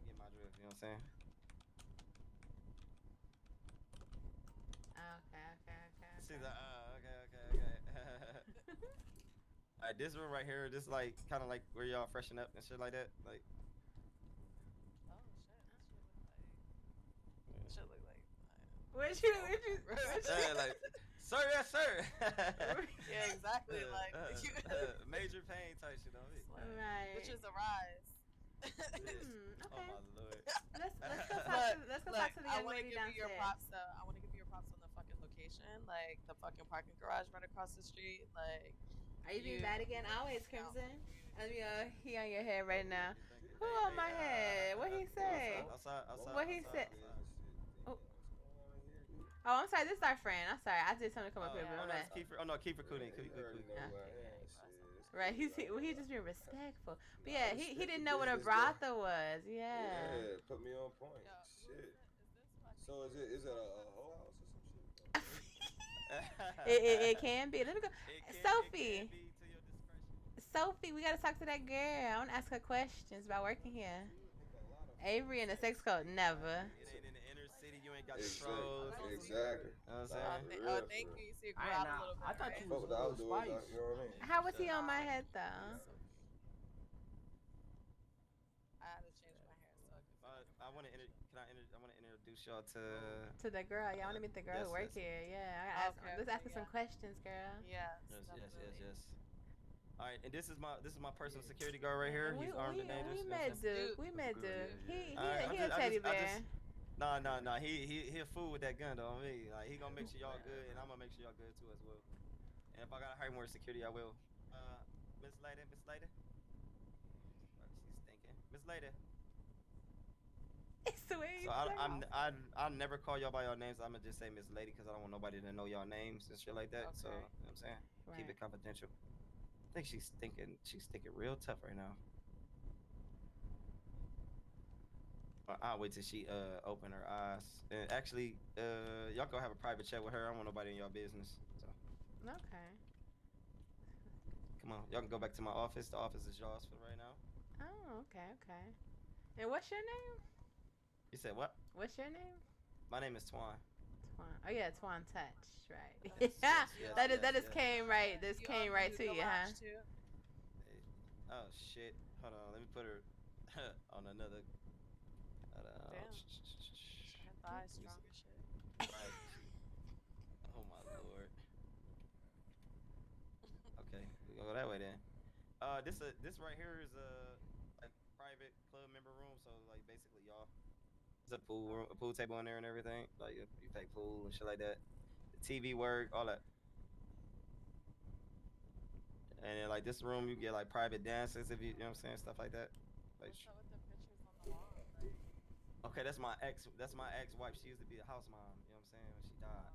Get my drift, you know what I'm saying? Okay. She's like, okay. Alright, this room right here, this like kind of like where y'all freshen up and shit like that, like. What you? Like, sir, yes, sir. Yeah, exactly. Like major pain type shit on it. Right. Which is a rise. Okay. Oh my lord. Let's go talk to the young lady downstairs. I want to give you your props on the fucking location, like the fucking parking garage right across the street. Like, are you being bad again? Always, Crimson. He on your head right now. Who on my head? What he say? Outside. What he said? Oh, I'm sorry. This is our friend. I'm sorry. I did something to come up here, but I'm not. Kiefer Cooney. Right. He's just being respectful. But yeah, he didn't know what a brothel was. Yeah. Yeah, put me on point. Shit. So is it a whole house or some shit? It can be. Let me go. Sophie, we gotta talk to that girl. I want to ask her questions about working here. Avery in the sex code, never. Controls. Exactly. You know what I'm saying? Thank you. You see, grab a little bit. I thought you Fuck with the outdoors, you know what I mean? How was he on my head though? I had to change my hair so I want to introduce y'all to the girl. Y'all want to meet the girl who work here? Yeah. Let's ask her some questions, girl. Yes. All right, and this is my personal security guard right here. He's armed and dangerous. We met Duke. He a teddy bear. Nah. He a fool with that gun though. On me, like he gonna make sure y'all good, and I'm gonna make sure y'all good too as well. And if I gotta hire more security, I will. Miss Lady. She's thinking, Miss Lady. It's the way. So I never call y'all by your names. I'm gonna just say Miss Lady because I don't want nobody to know y'all names and shit like that. Okay. So you know what I'm saying, keep it confidential. I think she's thinking real tough right now. I'll wait till she open her eyes. And actually, y'all go have a private chat with her. I don't want nobody in y'all business. So. Okay. Come on, y'all can go back to my office. The office is yours for right now. Oh, okay. And what's your name? You said what? What's your name? My name is Twan. Twan. Oh yeah, Twan Touch, right? Yes, Yeah, yes, that yes, just yes. came right. This You came own right the to you, huh? garage too? Oh shit! Hold on, let me put her on another. Hold on. Damn. Her thighs strong as shit. Right. Oh my lord. Okay, we gonna go that way then. This right here is a like private club member room. So like basically y'all, there's a pool room, a pool table in there and everything. Like you play pool and shit like that. The TV work, all that. And then like this room, you get like private dances if you know what I'm saying, stuff like that. Like, What's up with the pictures on the wall? Like, okay, that's my ex. That's my ex-wife. She used to be a house mom. You know what I'm saying? When she died.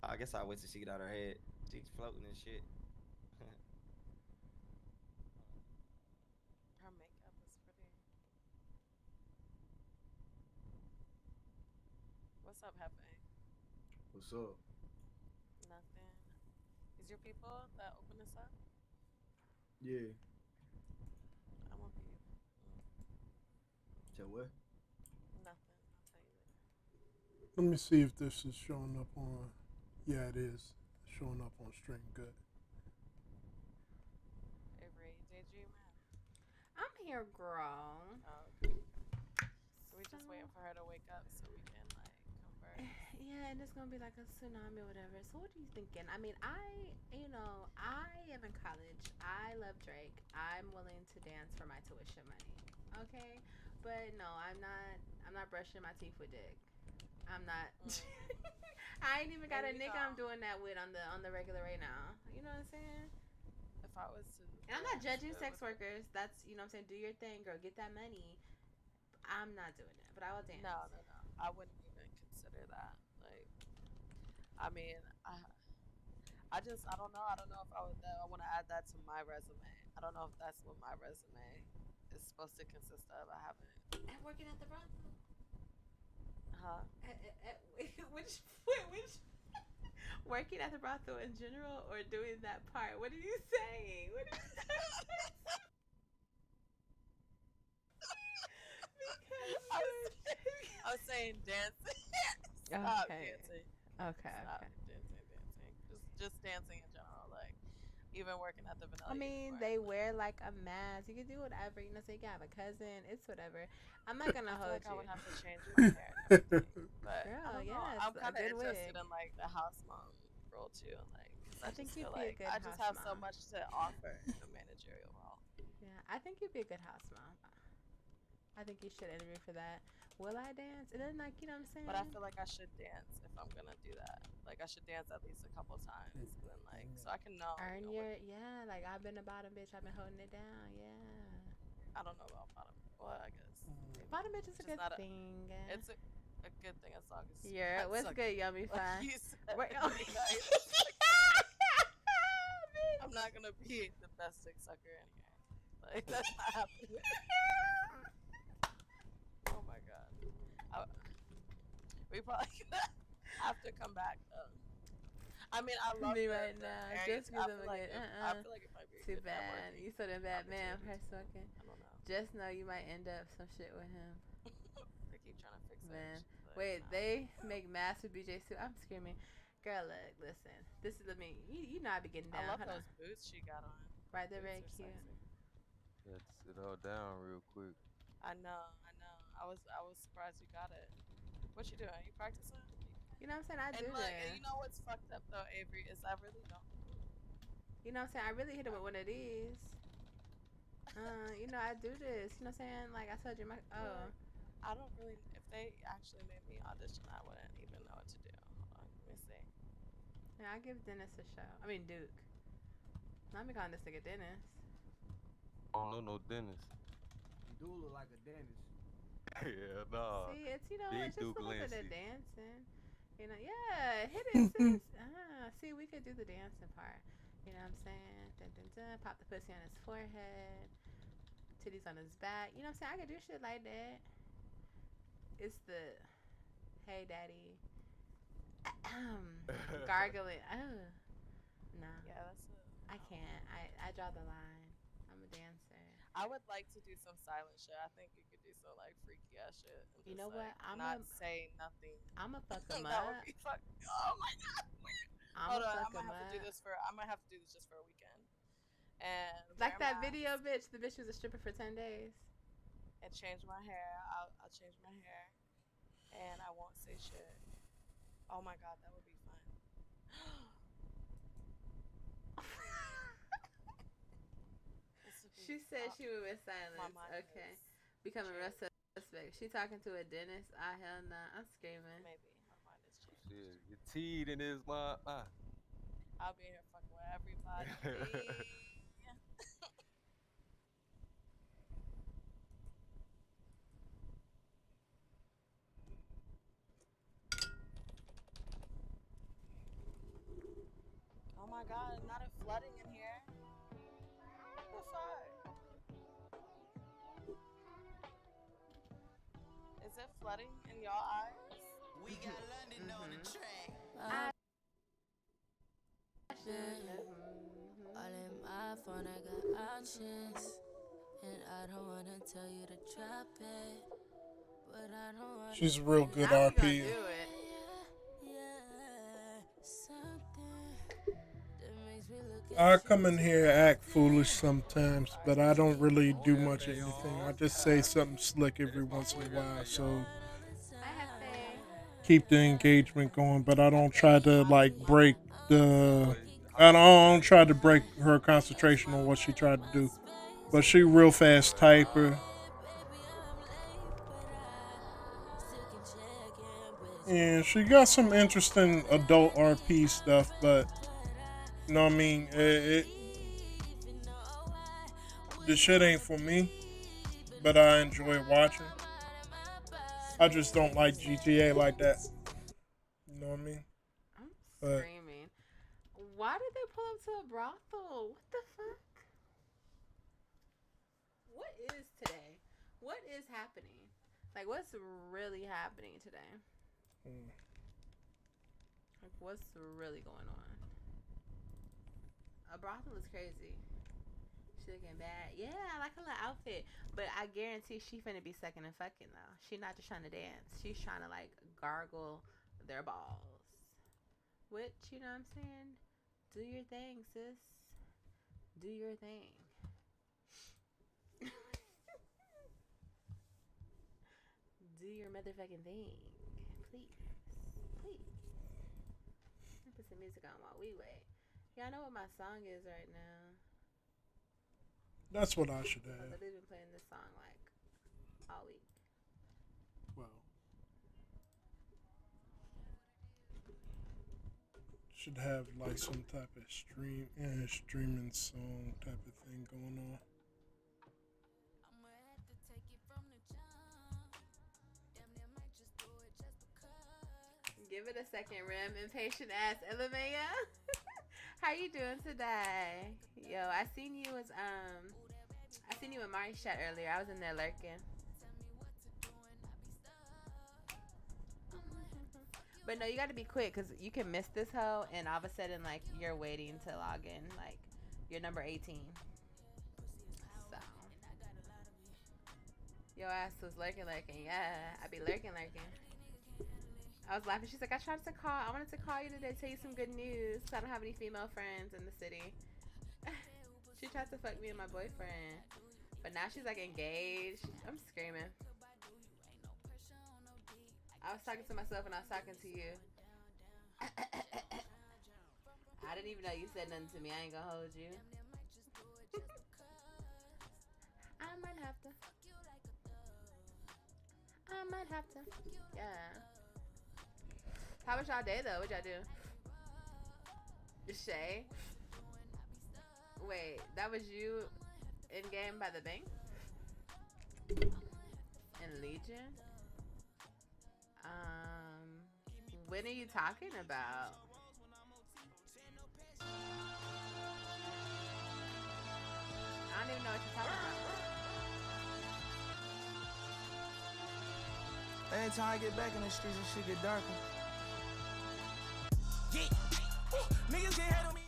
I guess I'll wait till she get out her head. She's floating and shit. her makeup is pretty. What's up, Hefe? What's up? Nothing. Is your people that open this up? Yeah. I won't be. Tell what? Nothing. I'll tell you later. Let me see if this is showing up on. Yeah, it is showing up on stream. Good. Avery, daydreaming. I'm here, girl. Oh, okay. So we just waiting for her to wake up so we can like converse. Yeah, and it's gonna be like a tsunami or whatever. So what are you thinking? I mean, I am in college. I love Drake. I'm willing to dance for my tuition money. Okay, but no, I'm not brushing my teeth with dick. I'm not. I ain't even got a nigga I'm doing that with on the regular right now. You know what I'm saying? If I was to, and I'm not judging sex workers. That's, you know what I'm saying. Do your thing, girl. Get that money. I'm not doing it, but I will dance. No. I wouldn't even consider that. Like, I mean, I don't know. I don't know if I would. I want to add that to my resume. I don't know if that's what my resume is supposed to consist of. I haven't. And working at the brothel. Huh? Which working at the brothel in general, or doing that part? What are you saying? What are you saying? I was saying dancing. Stop dancing. Okay. Stop dancing. Just dancing in general. Like, even working at the vanilla. I mean, they wear like a mask. You can do whatever. You know, so you can have a cousin. It's whatever. I'm not gonna hold I you. would have to change my hair and everything. But girl, I don't know. yes, I'm kind of good interested wig. in like the house mom role too. Like, 'cause I think just you'd feel be a like good I just house have so mom. much to offer in a managerial role. Yeah, I think you'd be a good house mom. I think you should interview for that. Will I dance? And then, like, you know what I'm saying? But I feel like I should dance if I'm gonna do that. Like, I should dance at least a couple times, and then like, so I can know. Earn you know, your, yeah, like, I've been a bottom bitch. I've been holding it down. Yeah. I don't know about bottom. Well, I guess. Maybe. Bottom bitch is a Just good not thing. It's a good thing as long as. Yeah, what's good, yummy fine? I'm not gonna be the best dick sucker in here. Like, that's not happening. Oh my god. We probably have to come back though. I mean, I love me the, right the now. areas. Just because I I'm feel a like good. I feel like it might be a Too good bad. networking You said a bad man for opportunity. sucking. I don't know. Just know you might end up some shit with him. They keep trying to fix Man, it. Like, wait, nah. they make masks with BJ Sue. I'm screaming. Girl, look, listen. This is me. You know I be getting down. I love Hold those on. boots she got on. Right, they're Boots very are cute. sexy. Let's sit all down real quick. I know. I was surprised you got it. What you doing? You practicing? You know what I'm saying? I do And look, this. and you know what's fucked up though, Avery, is I really don't. You know what I'm saying? I really hit it with one of these. You know, I do this. You know what I'm saying? Like I told you, my I don't really. If they actually made me audition, I wouldn't even know what to do. Hold on, let me see. Yeah, I give Dennis a show. I mean Duke. Not me calling this nigga Dennis. I don't know no Dennis. You do look like a dentist. Yeah, nah. See, it's, you know, Big it's just Duke a little bit of Lancy. dancing. You know, yeah, hit it, sis. See, we could do the dancing part. You know what I'm saying? Dun, dun, dun. Pop the pussy on his forehead, titties on his back. You know what I'm saying? I could do shit like that. It's the, hey, daddy, gargling. No. Yeah, that's it. I can't. I draw the line. I'm a dancer. I would like to do some silent shit. I think you could do some like freaky ass shit. And You just, know what? like, not say nothing. I'ma fuck him That would up. be fuck. Oh my god. I'ma Hold on, I fuck might him have to do up. this for. I might have to do this just for a weekend. And Like wear that video, masks bitch. The bitch was a stripper for 10 days. and change my hair. I'll change my hair, and I won't say shit. Oh my god, that would be fun. She said she would miss silence. Okay. Becoming real suspect. She talking to a dentist. Ah, hell nah. I'm screaming. Maybe. My mind is changed. Shit, your teed in his mind. I'll be here fucking with everybody. Oh my god, not it flooding in here. What the fuck? Is it flooding in y'all eyes? We got London on the track. All in my phone, I got options. And I don't wanna tell you to drop it. But I don't wanna. She's a real good How we gonna RP. do it? I come in here act foolish sometimes, but I don't really do much of anything. I just say something slick every once in a while, so keep the engagement going. But I don't try to like break the. I don't try to break her concentration on what she tried to do. But she real fast typer. And she got some interesting adult RP stuff, but you know what I mean? The shit ain't for me, but I enjoy watching. I just don't like GTA like that. You know what I mean? I'm But screaming. Why did they pull up to a brothel? What the fuck? What is today? What is happening? Like, what's really happening today? Like, what's really going on? A brothel is crazy. She looking bad. Yeah, I like her little outfit. But I guarantee she finna be sucking and fucking, though. She not just trying to dance. She's trying to, like, gargle their balls. Which, you know what I'm saying? Do your thing, sis. Do your thing. Do your motherfucking thing. Please. Please. Let me put some music on while we wait. Yeah, I know what my song is right now. that's what I should I've have. literally been playing this song, like, all week. Well, should have like some type of streaming song type of thing going on. Give it a second, Rim. Impatient ass Elamaya. How you doing today? Yo, I seen you in Mari's chat earlier. I was in there lurking. But no, you gotta be quick because you can miss this hoe and all of a sudden like you're waiting to log in. Like you're number 18. So your ass was lurking. Yeah, I be lurking. I was laughing. She's like, I wanted to call you today to tell you some good news. I don't have any female friends in the city. She tried to fuck me and my boyfriend. But now she's like engaged. I'm screaming. I was talking to myself and I was talking to you. I didn't even know you said nothing to me. I ain't gonna hold you. I might have to. Yeah. How was y'all day though? What'd y'all do? Shay? Wait, that was you in game by the bank? In Legion? When are you talking about? I don't even know what you're talking about. Every time I get back in the streets, this shit get darker. Yeah. Niggas get hate on me.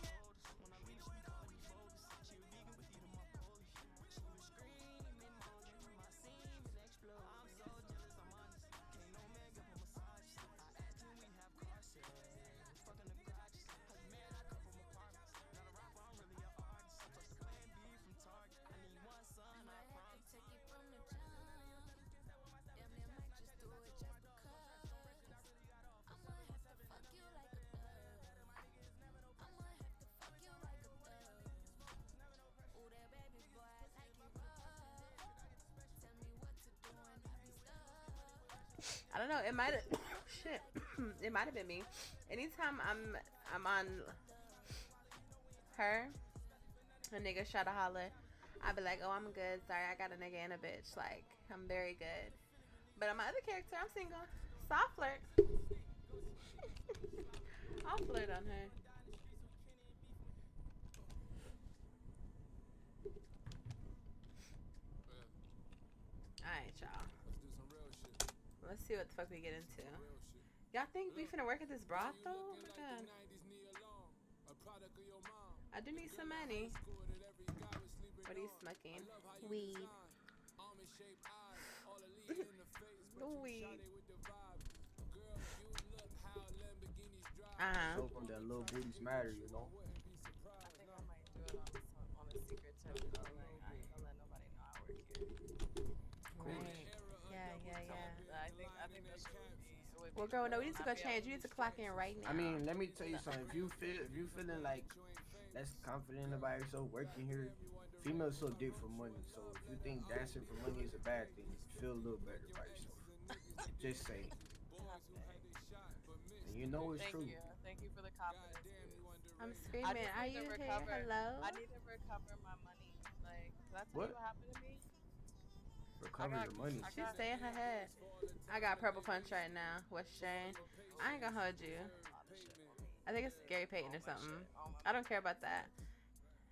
don't know. It might have. Shit. It might have been me. Anytime I'm on her, a nigga try to holler, I be like, oh, I'm good. Sorry, I got a nigga and a bitch. Like, I'm very good. But on my other character, I'm single. So I'll flirt. I'll flirt on her. Alright, y'all. Let's see what the fuck we get into. Y'all think we finna work at this brothel? Oh my god. I do need some money. What are you smoking? Weed. Weed. So from that little booties matter, you know. I think I might do it on a secret tip though. Like I ain't gonna let nobody know I work here. Right. Yeah. I think that shit would be. Well, girl, no, we need to go change. You need to clock in right now. I mean, let me tell you something. If you feeling like less confident about yourself working here, females so dick for money. So if you think dancing for money is a bad thing, feel a little better about yourself. Just say. And you know it's true. Thank you for the confidence. I'm screaming. Are you here? Hello? I need to recover my money. Like, did I tell What? you what happened to me? Recover your money. She's staying her head. I got purple punch right now. What's Shane? I ain't gonna hold you. I think it's Gary Payton or something. I don't care about that.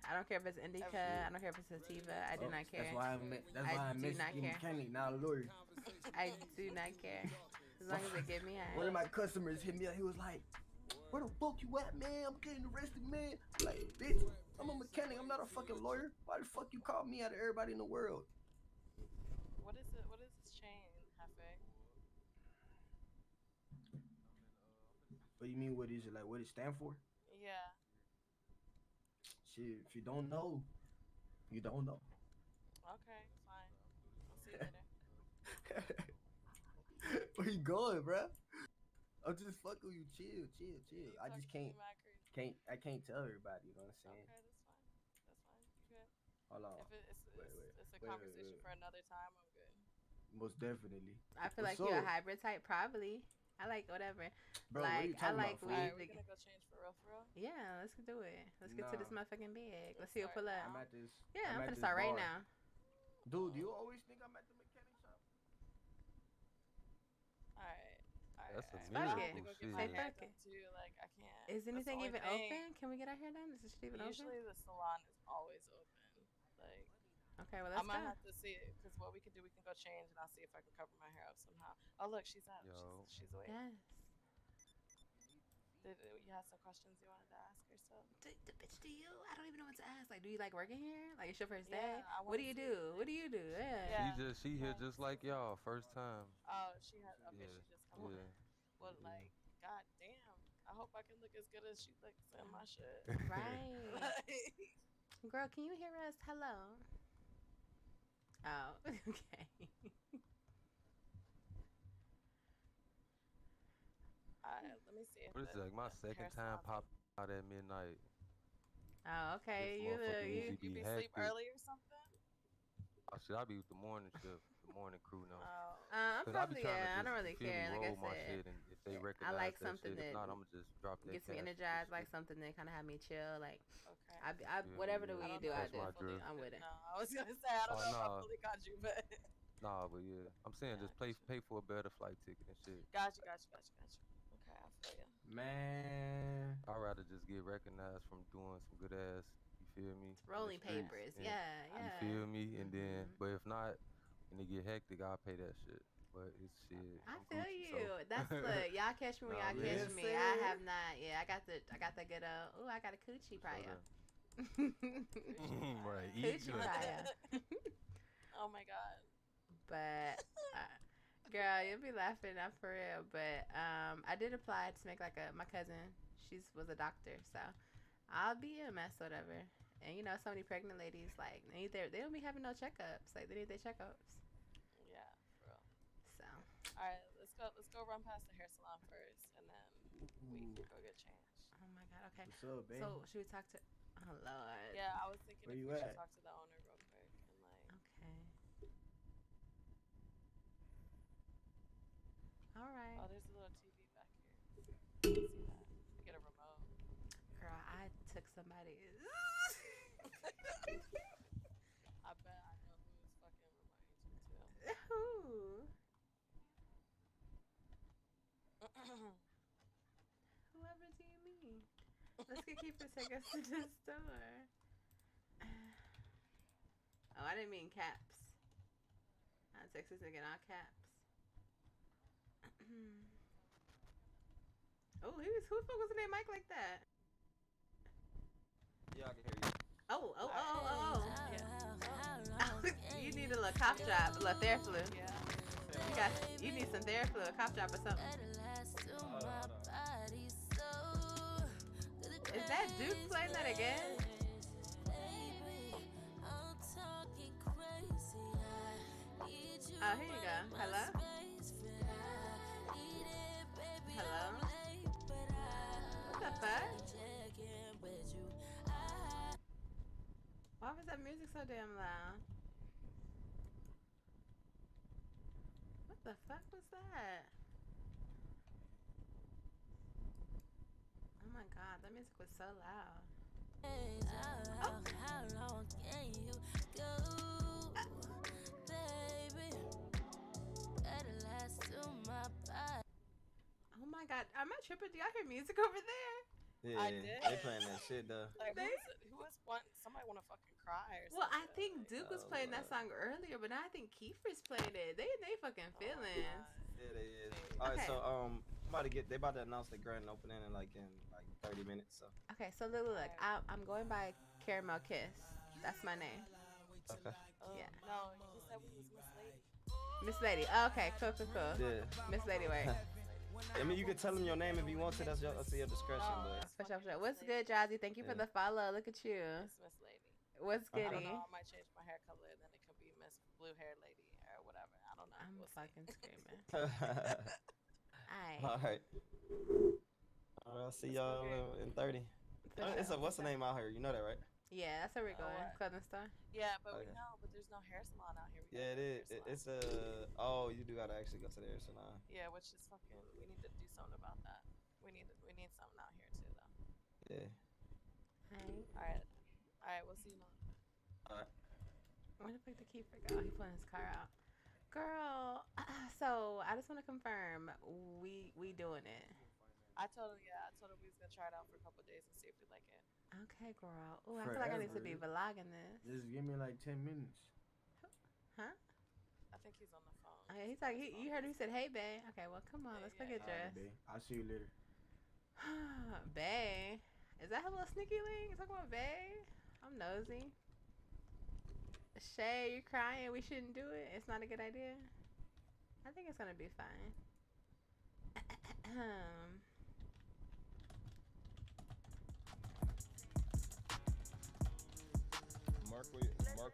I don't care if it's indica. I don't care if it's sativa. I do not care. That's why I miss getting mechanic, not a lawyer. I do not care. As long as they give me One of my customers hit me up. He was like, "Where the fuck you at, man? I'm getting arrested, man." Like, bitch, I'm a mechanic. I'm not a fucking lawyer. Why the fuck you call me out of everybody in the world? What is it? What is this chain, Hefe? What do you mean? What is it? Like, what it stand for? Yeah. Shit, if you don't know, you don't know. Okay, fine. I'll see you later. Where you going, bruh? I'm just fucking with you. Chill. I just can't tell everybody. You know what I'm saying? Okay, that's fine. That's fine. You good? Hold on. If it's a conversation for another time, I'm good. Most definitely. I feel like you're a hybrid type, probably. I like whatever. Bro, what are you talking about? Alright, we're gonna go change for real, Yeah, let's do it. Let's get to this motherfucking bag. Let's see what pull up. I'm at this. Yeah, I'm gonna start right now. Dude, do you always think I'm at the mechanic shop? Alright. That's a Fuck miracle. it. Say fuck it. Too, like I can't. Is anything even open? Can we get our hair done? Is this even open? Usually the salon is always open. Like. Okay, well let's I might go. have to see it because what we can do, we can go change and I'll see if I can cover my hair up somehow. Oh look, she's up. She's awake. Yes. You had some questions you wanted to ask yourself? Bitch, do you? I don't even know what to ask. Like, do you like working here? Like, it's your first day? Yeah, What do you do? What do you do? Yeah. She here just like y'all, first time. Oh, she had. Okay, Yeah. she just come on. Well, like, god damn. I hope I can look as good as she looks in my shit. Right. Girl, can you hear us? Hello. Oh, okay. Let me see. What is it, like my second time pop out at midnight? Oh, okay. You be asleep early or something? Oh shit, I be with the morning shift, the morning crew now. I'm probably, I don't really feel me, care. Like I roll my said, shit, and if they recognize I like that something shit, that if not, I'ma just drop that gets me cash. energized, like something that kind of have me chill. Like, okay. whatever the way you do, I That's do. my drill. I'm with it. No, I was gonna say I don't know if I fully got you, but. Nah, but yeah, I'm saying just pay for a better flight ticket and shit. Got you. Okay, I feel you. Man, I'd rather just get recognized from doing some good ass. You feel me? Rolling papers, yeah. You feel me? And then, but if not, and it get hectic, I'll pay that shit. But it's shit. I I'm feel Gucci, you. so. That's look. Y'all catch me when y'all catch me. I have not. Yeah, I got the good old. Ooh, I got a coochie prior. Right. Coochie prior. Oh my god. But girl, you'll be laughing, not for real. But I did apply to make like my cousin. She was a doctor, so I'll be a mess, whatever. And you know, so many pregnant ladies like they don't be having no checkups. Like they need their checkups. Yeah, for real. So. All right, let's go run past the hair salon first, and then we can go get changed. Oh my god. Okay. What's up, babe? So should we talk to? Oh Lord. Yeah, I was thinking Where if you we at? should talk to the owner real quick and like. Okay. All right. Oh, there's a little TV back here. See that? Get a remote. Girl, I took somebody. I bet I know who is fucking with my agent too. Who? Whoever do you mean? Let's get Keeper take us to the store. Oh, I didn't mean caps. I text this nigga in all caps. Oh, who the fuck was in that mic like that? Yeah, I can hear you. Oh. You need a little cough drop, a little Theraflu. Yeah. You need some Theraflu, a cough drop or something. Is that Duke playing that again? Oh, here you go. Hello? Hello? What the fuck? Why was that music so damn loud? What the fuck was that? Oh my god, that music was so loud. Oh. Oh my god, am I tripping? Do y'all hear music over there? Yeah, I did. they playing that shit though. Like, who was one? Somebody want to fucking cry or something. Well, I think Duke was playing that song earlier, but now I think Kiefer's playing it. They fucking feelings. Yeah, they is. All right, Okay. so they about to announce the grand opening in 30 minutes. So Okay, so look, I'm going by Caramel Kiss. That's my name. okay. Yeah. No, he said we was Miss Lady. Miss Lady. Oh, okay, cool. Yeah. Miss Lady, wait. I mean, you can tell them your name if you want to. That's your discretion. But For sure. What's good, Jazzy? Thank you for the follow. Look at you. It's Miss Lady. What's I goody? don't know. I might change my hair color, then it could be Miss Blue Hair Lady or whatever. I don't know. I'm We'll fucking see. screaming. All right. I'll see y'all in 30. It's what's the name out here? You know that, right? Yeah, that's where we're going. Clothing store. Yeah, but Okay. we know, but there's no hair salon out here. Yeah, it is. It's you do gotta actually go to the hair salon. Yeah, which is fucking. We need to do something about that. We need something out here too, though. Yeah. All right. We'll see you later. All right. Where the fuck did Kiefer go? He pulling his car out. Girl, so I just want to confirm we doing it. I told him we was gonna try it out for a couple of days and see if we like it. Okay, girl. Ooh, I feel like I need to be vlogging this. Just give me like 10 minutes. Huh? I think he's on the phone. Okay, he's like, you heard him say, hey, bae. Okay, well, come on. Let's go get dressed. I'll see you later. Bae. Is that a little sneaky link? You talking about bae? I'm nosy. Shay, you're crying. We shouldn't do it. It's not a good idea. I think it's going to be fine. Mark,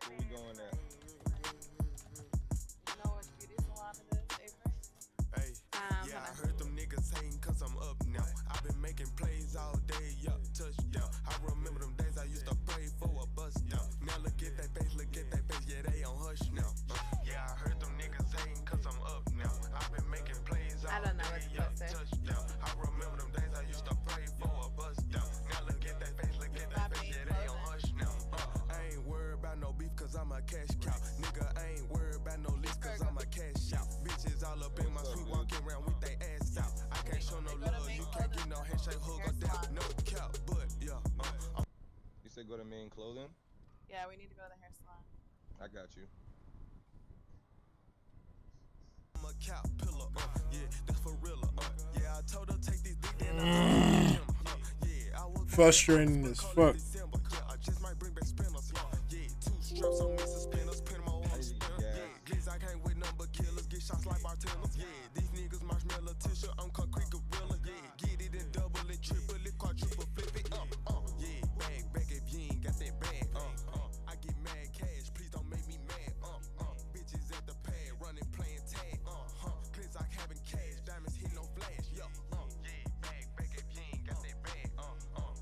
where we going at? You know what beauty salon it is, Avery? Hey, yeah, I heard them niggas hating cause I'm up now. I've been making plays all day, yup, touchdown. I remember them days I used to pray for a bust down. Now look at that face, yeah, they on hush now. Yeah, I heard them niggas hating cause I'm up now. I've been making plays all day, yup, touchdown. I remember them days I used to pray for a bust down. Now look at that face, yeah, they on hush now. I ain't worried about no beef cause I'm a cash cow. Nigga, I ain't worried about no list cause I'm a cash out. Bitches all up in my suite walking around with they ass out. I can't show no love, you can't get no handshake, hug or down, no cap, but yeah. You said go to Main Clothing? Yeah, we need to go to the hair salon. I got you. I'm a cap pillar, yeah, that's for real, yeah, I told her take this dick, then I yeah, I was frustrating as fuck. I just might bring back spinners, yeah, 2 straps on Mrs. Spinners, pin them on spinner, yeah, please I can't wait none but killers, get shots like bartenders, yeah, these niggas marshmallow tissue, I'm concrete gorilla, yeah, get it and double and triple it, quadruple flip it, yeah, bag if you ain't got that bag, I get mad cash, please don't make me mad, bitches at the pad, running, playing tag, cleans like having cash, diamonds hit no flash, yeah, bag if you ain't got that bag,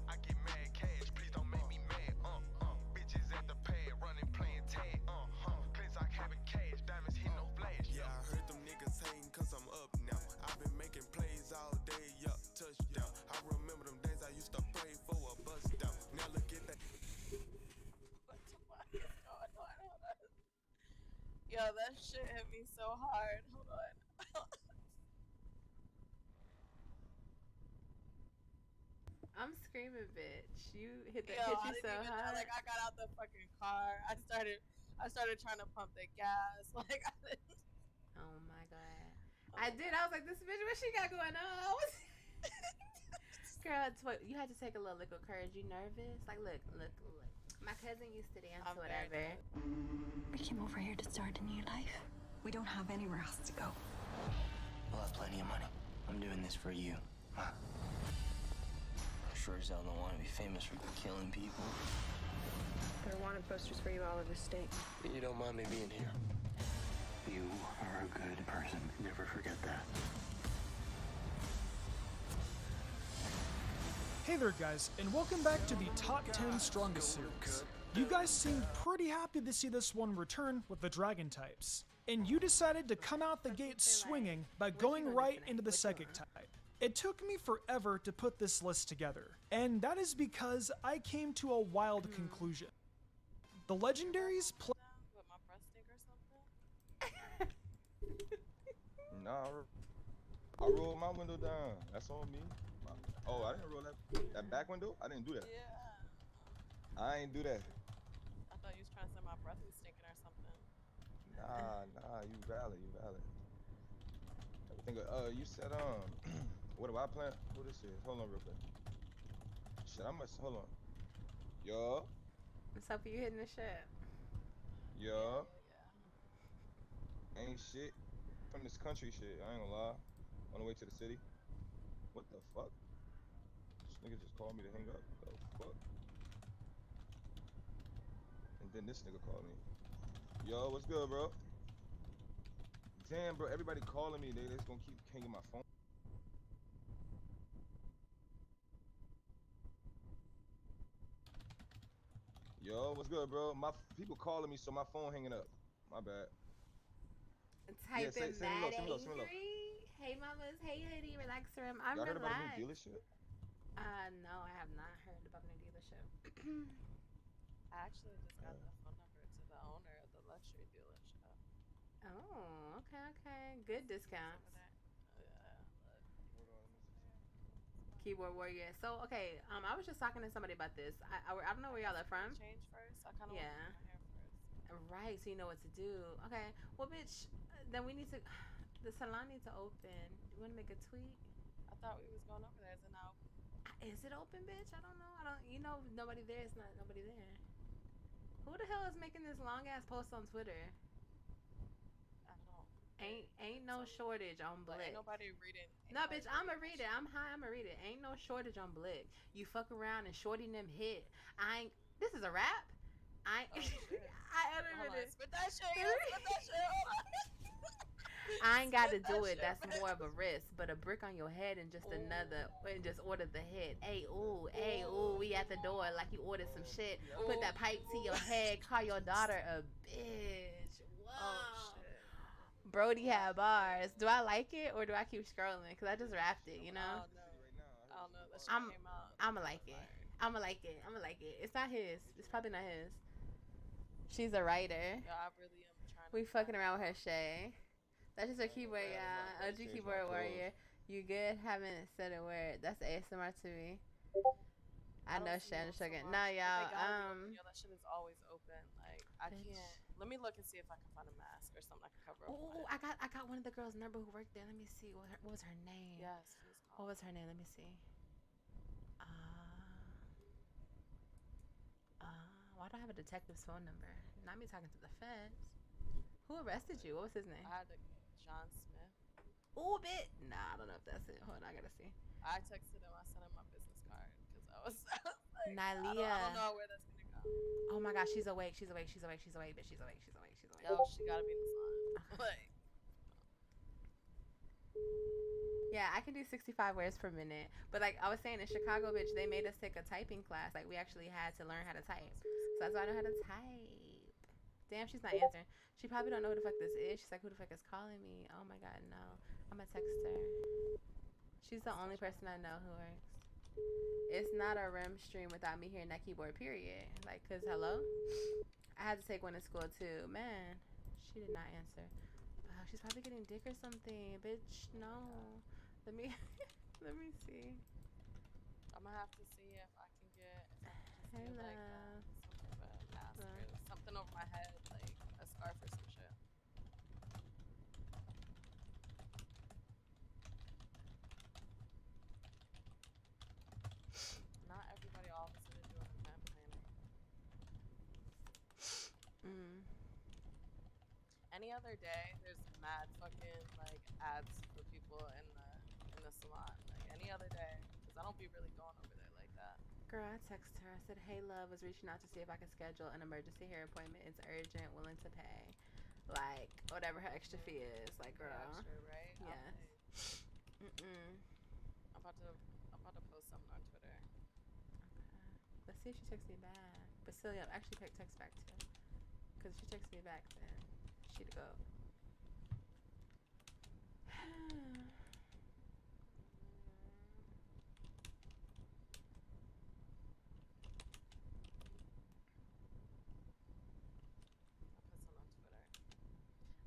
I get mad cash, please don't make me mad, bitches at the pad, running, playing tag, that shit hit me so hard. Hold on. I'm screaming, bitch. You hit Yo, hit I you didn't so even know. hard. Like, I got out the fucking car. I started trying to pump the gas. Like, I didn't. Oh my god. I did. I was like, this bitch, what she got going on? Girl, it's what you had to take a little liquid courage. You nervous? Like, look. My cousin used to dance or whatever. We came over here to start a new life. We don't have anywhere else to go. I'll have plenty of money. I'm doing this for you. Huh? Sure as hell don't want to be famous for killing people. There are wanted posters for you all over the state. But you don't mind me being here. You are a good person. Never forget that. Hey there guys, and welcome back to the Top 10 Strongest series. You guys seemed pretty happy to see this one return with the dragon types. And you decided to come out the gate swinging by going right into the psychic type. It took me forever to put this list together, and that is because I came to a wild conclusion. The legendaries play. With my breast stink or something? Nah, I rolled my window down. That's on me. Oh, I didn't roll that back window? I didn't do that. Yeah. I ain't do that. I thought you was trying to say my breath was stinking or something. Nah, you valid. Everything you said what do I plan? What this is? Hold on real quick. Shit, I must hold on. Yo. What's up? You hitting the shit? Yo. Ain't shit from this country shit. I ain't gonna lie. On the way to the city. What the fuck? This nigga just called me to hang up. The fuck? And then this nigga called me. Yo, what's good, bro? Damn, bro, everybody calling me. They just gonna keep hanging my phone. Yo, what's good, bro? My people calling me, so my phone hanging up. My bad. Typing say me mad low, say me low. angry. Hey mamas, hey hoodie, relax room. I'm Y'all heard about relaxed. the new dealership? No, I have not heard about the new dealership. I actually just got the phone number to the owner of the luxury dealership. Oh, okay. Good discounts. Keyboard warrior. So okay, I was just talking to somebody about this. I don't know where y'all are from. Change first. I kind of Yeah. want to my hair first. Right, so you know what to do. Okay, well, bitch, then we need to. The salon needs to open. You want to make a tweet? I thought we was going over there. Is it now open? Is it open, bitch? I don't know. You know, if nobody there. It's not nobody there. Who the hell is making this long ass post on Twitter? I don't. Ain't no shortage on Blick. Ain't nobody reading. No, bitch, I'ma read it. I'm high. I'ma read it. Ain't no shortage on Blick. You fuck around and shorty them hit. This is a rap. I Hold on, spit that shit. Spit that shit. Hold on. I ain't got to Spit do that it. That's shit. more of a risk, but a brick on your head and just another, and just order the hit. Hey, ooh, we at the door like you ordered some shit. Put that pipe to your head. Call your daughter a bitch. Wow. Oh shit. Brody had bars. Do I like it or do I keep scrolling? Cause I just rapped it, you know. I don't know. That shit came out. I'ma like it. I'ma like it. It's not his. It's probably not his. She's a writer. Yeah, I really am trying. We fucking around with her Shay. That's just her keyboard, y'all. OG keyboard warrior. You good? Haven't said a word. That's ASMR to me. I know Shay. I'm just joking. Nah, y'all. Yo, that shit is always open. Like I can't. Let me look and see if I can find a mask or something I can cover up. Oh, I got one of the girls' number who worked there. Let me see. What was her name? Yes. What was her name? Let me see. Why do I have a detective's phone number? Not me talking to the feds. Who arrested you? What was his name? I had John Smith. Ooh, bit. Nah, I don't know if that's it. Hold on, I gotta see. I texted him. I sent him my business card because I was like, Nylia. I don't know where that's gonna go. Oh my gosh, she's awake. She's awake. She's awake. She's awake. Bitch, she's awake. She's awake. She's awake. Yo, she gotta be in the salon. Like. Yeah, I can do 65 words per minute. But like I was saying, in Chicago, bitch, they made us take a typing class. Like we actually had to learn how to type. So that's why I know how to type. Damn, she's not answering. She probably don't know who the fuck this is. She's like, who the fuck is calling me? Oh my god, no. I'm gonna text her. She's the only person I know who works. It's not a REM stream without me hearing that keyboard, period. Like, cause hello? I had to take one in school too. Man. She did not answer. She's probably getting dick or something. Bitch, no. Let me let me see. I'm gonna have to see if I can just Hey, get like love. some type of mask or something over my head, like a scarf or some shit. Not everybody all of a sudden doing event planning. Any other day, there's mad fucking like ads for people in the salon. Like any other day, because I don't be really going over there like that. Girl, I texted her. I said, "Hey, love, was reaching out to see if I could schedule an emergency hair appointment. It's urgent, willing to pay, like whatever her extra fee is." Like, girl, extra, right? yes. I'm about to post something on Twitter. Okay. Let's see if she texts me back. But still, yeah, actually text back too. Because if she texts me back, then she'd go. I'll put something on Twitter.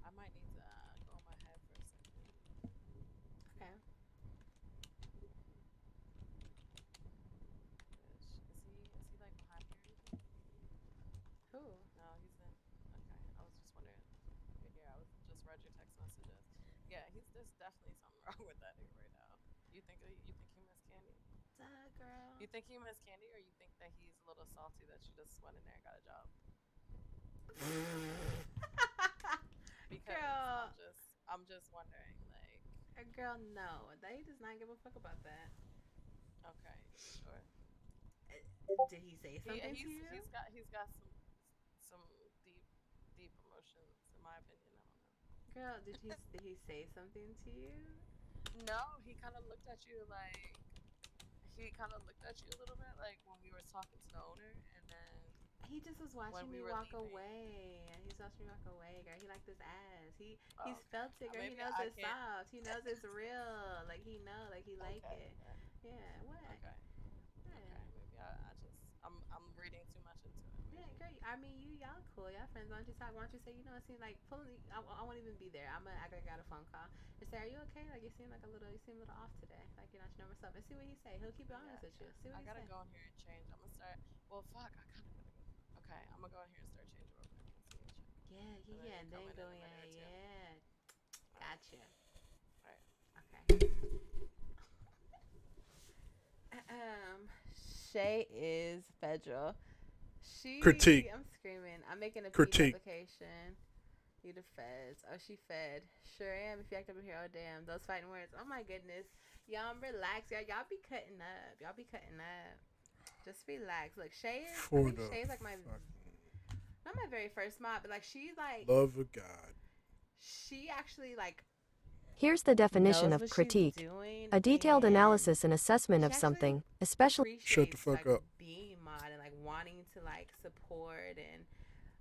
I might need to go on my head for a second. Okay. Is he like behind me or anything? Who? No, he's in. Okay, I was just wondering. You're here. I was just read your text messages. Yeah, there's definitely something wrong with that nigga right now. You think he missed Candy? Duh, girl. You think he missed Candy, or you think that he's a little salty that she just went in there and got a job? Because girl, I'm just wondering, like. Girl, no, they does not give a fuck about that. Okay, sure. Did he say something to you? He's got some deep emotions, in my opinion. I don't know. Girl, did he say something to you? No, he kind of looked at you like. He kind of looked at you a little bit, like when we were talking to the owner, and then he just was watching me walk away. He's watching me walk away, girl. He liked this ass. He's felt it, girl. He knows it's soft. He knows it's real. Like he like it. Yeah. What? Okay. Maybe I'm reading too much into it. Maybe. Yeah, girl. I mean, y'all cool. Y'all friends. Why don't you talk? Why don't you say, it seems like pulling. I won't even be there. I'm gonna act like I got a phone call and say, "Are you okay? Like you seem a little off today. Like you're not your normal self." And see what he say. He'll keep it honest with you. See what he say. I gotta go in here and change. I'm gonna start. Well, fuck. I kind of gotta go. Okay, I'm gonna go in here and start changing real quick and see. Yeah. And then go, yeah. Gotcha. Alright. Okay. Shay is federal. Critique. I'm screaming. I'm making a Critique. application. You the feds. Oh, she fed. Sure am. If you act up in here, oh damn. Those fighting words. Oh my goodness. Y'all relax. Y'all be cutting up. Just relax. Look, Shay is like not my very first mod, but like she's like love of God. She actually like. Here's the definition of critique: a detailed analysis and assessment of something, especially. Shut the fuck up. Being mod and like wanting to like support and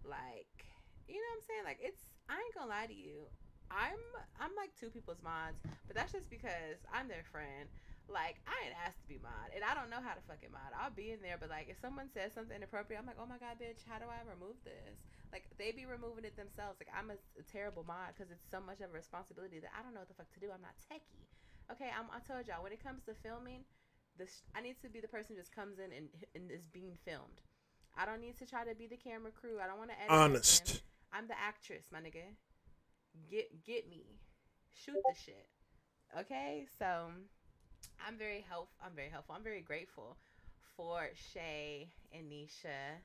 like, you know what I'm saying? Like I ain't gonna lie to you. I'm like two people's mods, but that's just because I'm their friend. Like I ain't asked to be mod, and I don't know how to fucking mod. I'll be in there, but like if someone says something inappropriate, I'm like, oh my god, bitch, how do I remove this? Like they be removing it themselves. Like I'm a terrible mod because it's so much of a responsibility that I don't know what the fuck to do. I'm not techie. Okay, I told y'all when it comes to filming, I need to be the person who just comes in and is being filmed. I don't need to try to be the camera crew. I don't want to edit. Honest. I'm the actress, my nigga. Get me. Shoot the shit. Okay, so I'm very helpful. I'm very grateful for Shay and Nisha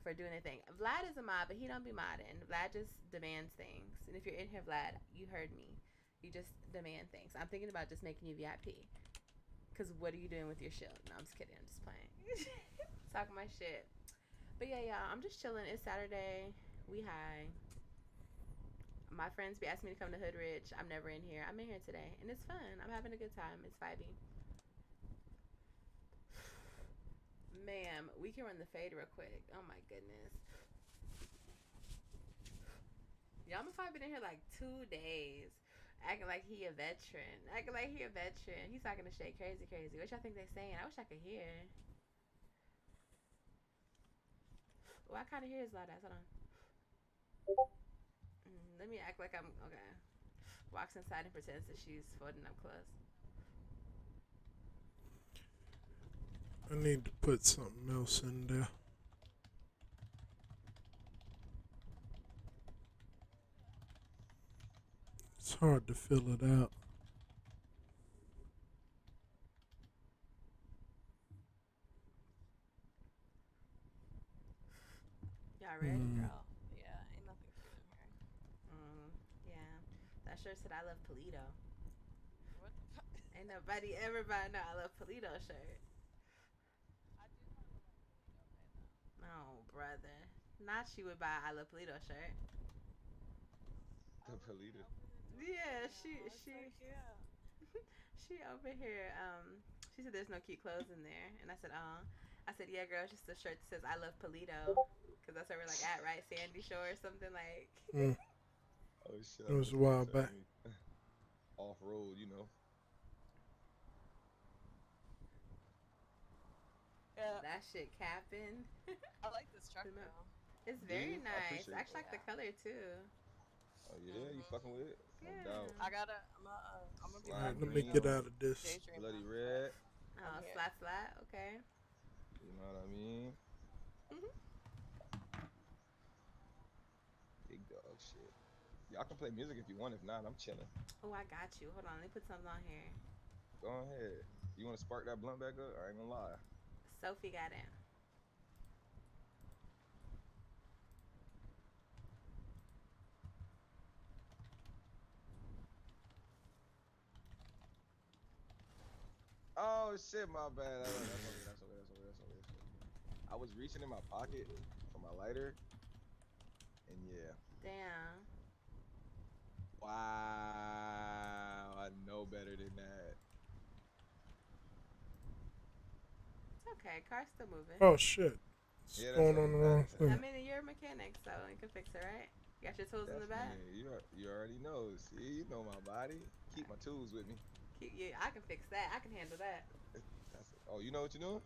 for doing their thing. Vlad is a mod, but he don't be modding. Vlad just demands things. And if you're in here, Vlad, you heard me. You just demand things. I'm thinking about just making you VIP. Because what are you doing with your shield? No, I'm just kidding. I'm just playing. Talking my shit. But yeah, I'm just chilling. It's Saturday. We high. My friends be asking me to come to Hood Ridge. I'm never in here. I'm in here today. And it's fun. I'm having a good time. It's vibey. Ma'am, we can run the fade real quick. Oh my goodness. Y'all have been in here like 2 days. Acting like he a veteran. He's talking to Shay crazy. What y'all think they saying? I wish I could hear. Well, I kind of hear his loud ass. Hold on. Let me act like I'm okay. Walks inside and pretends that she's folding up clothes. I need to put something else in there. It's hard to fill it out. Y'all ready, girl? Yeah, ain't nothing cute in here. Yeah. That shirt said I love Polito. What the fuck? Ain't nobody ever buying no I love Polito shirt. I do have a like Polito pay though. Oh, brother. Not she would buy I love Polito shirt. The Polito. Yeah, So cute. she over here, she said there's no cute clothes in there. And I said, I said, yeah, girl, it's just a shirt that says I love Polito. Because that's where we're like at, right? Sandy Shore or something like. Oh, shit. It was a while back. Off road, you know. Yeah. That shit capping. I like this truck though. It's very nice. I actually it. like the color too. Oh yeah, you fucking with it? No doubt. I'm gonna be Alright, back. let me get out of this. Bloody red. Oh, slat, okay. You know what I mean? Big dog shit. Y'all can play music if you want. If not, I'm chilling. Oh, I got you. Hold on, let me put something on here. Go ahead. You want to spark that blunt back up? I ain't gonna lie. Sophie got in. Oh shit, my bad. That's okay. I was reaching in my pocket for my lighter, and yeah. Damn. Wow, I know better than that. It's okay. Car's still moving. Oh shit. It's going on the wrong thing. I mean, you're a mechanic, so you can fix it, right? You got your tools in the back? You already know. See, you know my body. Keep my tools with me. I can fix that. I can handle that. Oh, you know what you're doing?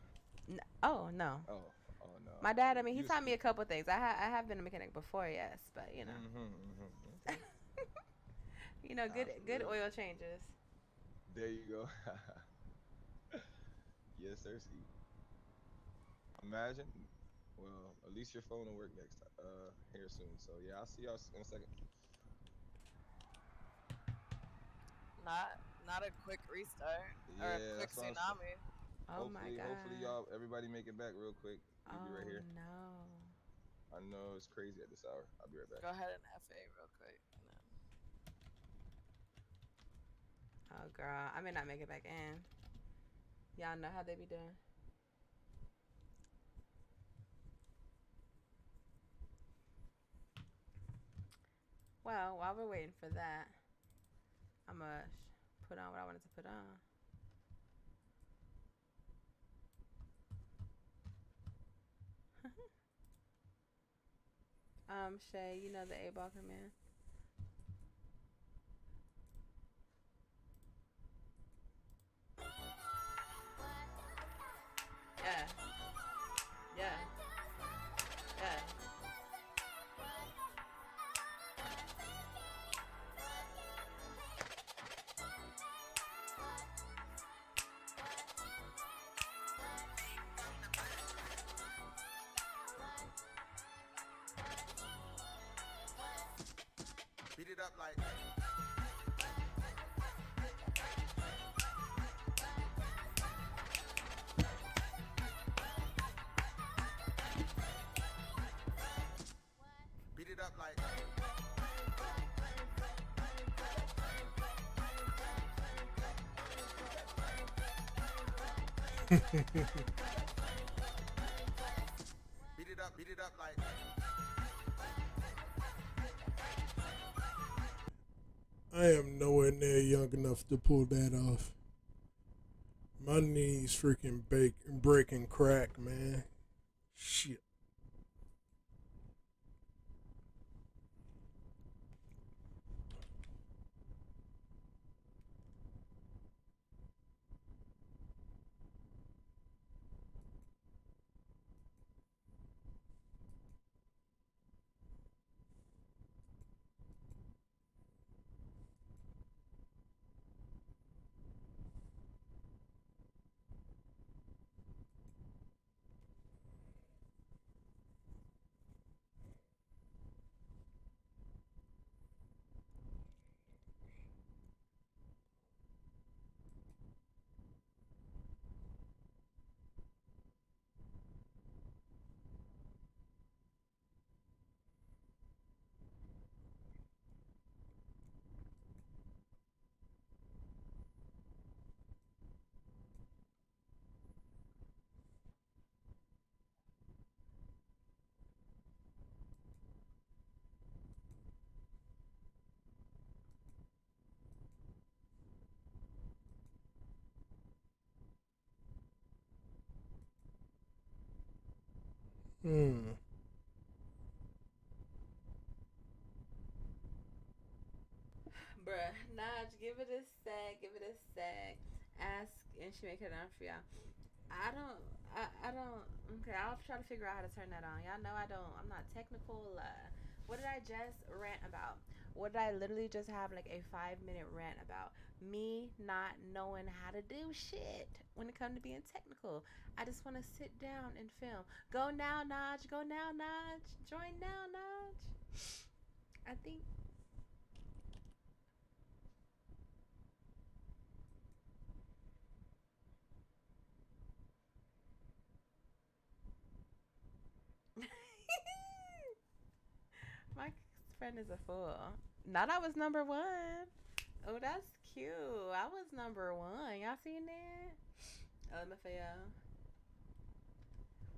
No. Oh, no. Oh, no. My dad, I mean, he taught me a couple things. I have been a mechanic before, yes, but you know. Okay. You know, good oil changes. There you go. Yes, sir. Imagine. Well, at least your phone will work next time. Here soon. So yeah, I'll see y'all in a second. Not a quick restart or a quick tsunami. Oh my god. Hopefully everybody make it back real quick. We'll be right here. No. I know it's crazy at this hour. I'll be right back. Go ahead and FA real quick. Oh girl, I may not make it back in. Y'all know how they be doing. Well, while we're waiting for that, I'm gonna put on what I wanted to put on. Shay, you know the A-Ball command? Yeah. Beat it up like. Beat it up like. Beat it up like. I am nowhere near young enough to pull that off. My knees freaking break and crack, man. Shit. Hmm. Bruh, Naj, give it a sec. Give it a sec. Ask, and she make it on for y'all. I don't. I don't. Okay, I'll try to figure out how to turn that on. Y'all know I don't. I'm not technical. What did I just rant about? What did I literally just have like a 5 minute rant about? Me not knowing how to do shit when it comes to being technical. I just want to sit down and film. Go now, Naj. Go now, Naj. Join now, Naj. I think. My friend is a fool. Not I was number one. Oh, that's cute. I was number one. Y'all seen that? LMFAO.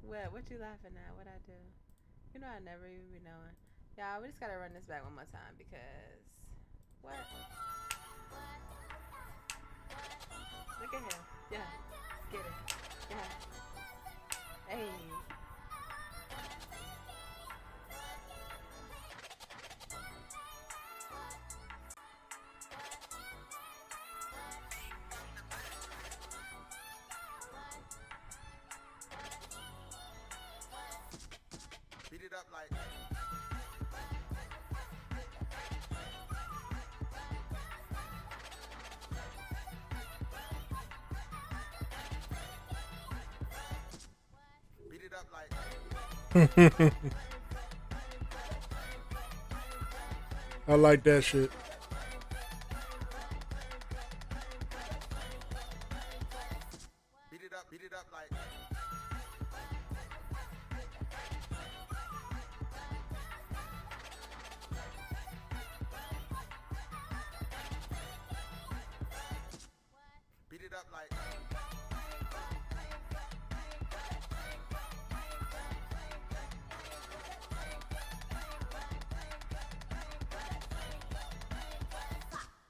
What you laughing at? What I do? You know I never even be knowing. Y'all, we just gotta run this back one more time because what? Look at him. Yeah. Get it. Yeah. Hey. Beat it up like. Beat it up like. I like that shit. Beat it up like. Beat it up like.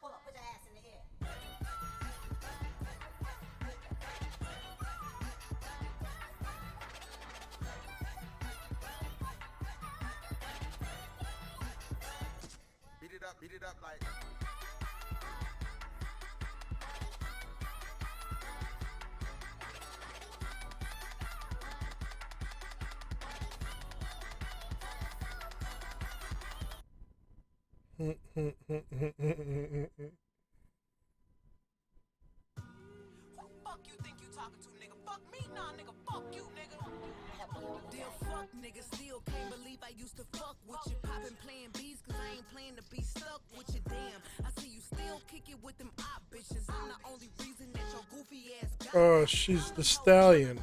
Hold up, put your ass in the air. Beat it up like. Fuck you think you talking to, nigga? Fuck me, nah, nigga. Fuck you, nigga. Dear fuck, nigga. Still can't believe I used to fuck with you. Poppin' playing bees, cause I ain't playing to be stuck with you. Damn, I see you still kicking with them op bitches. I'm the only reason that your goofy ass got. Oh, she's the stallion.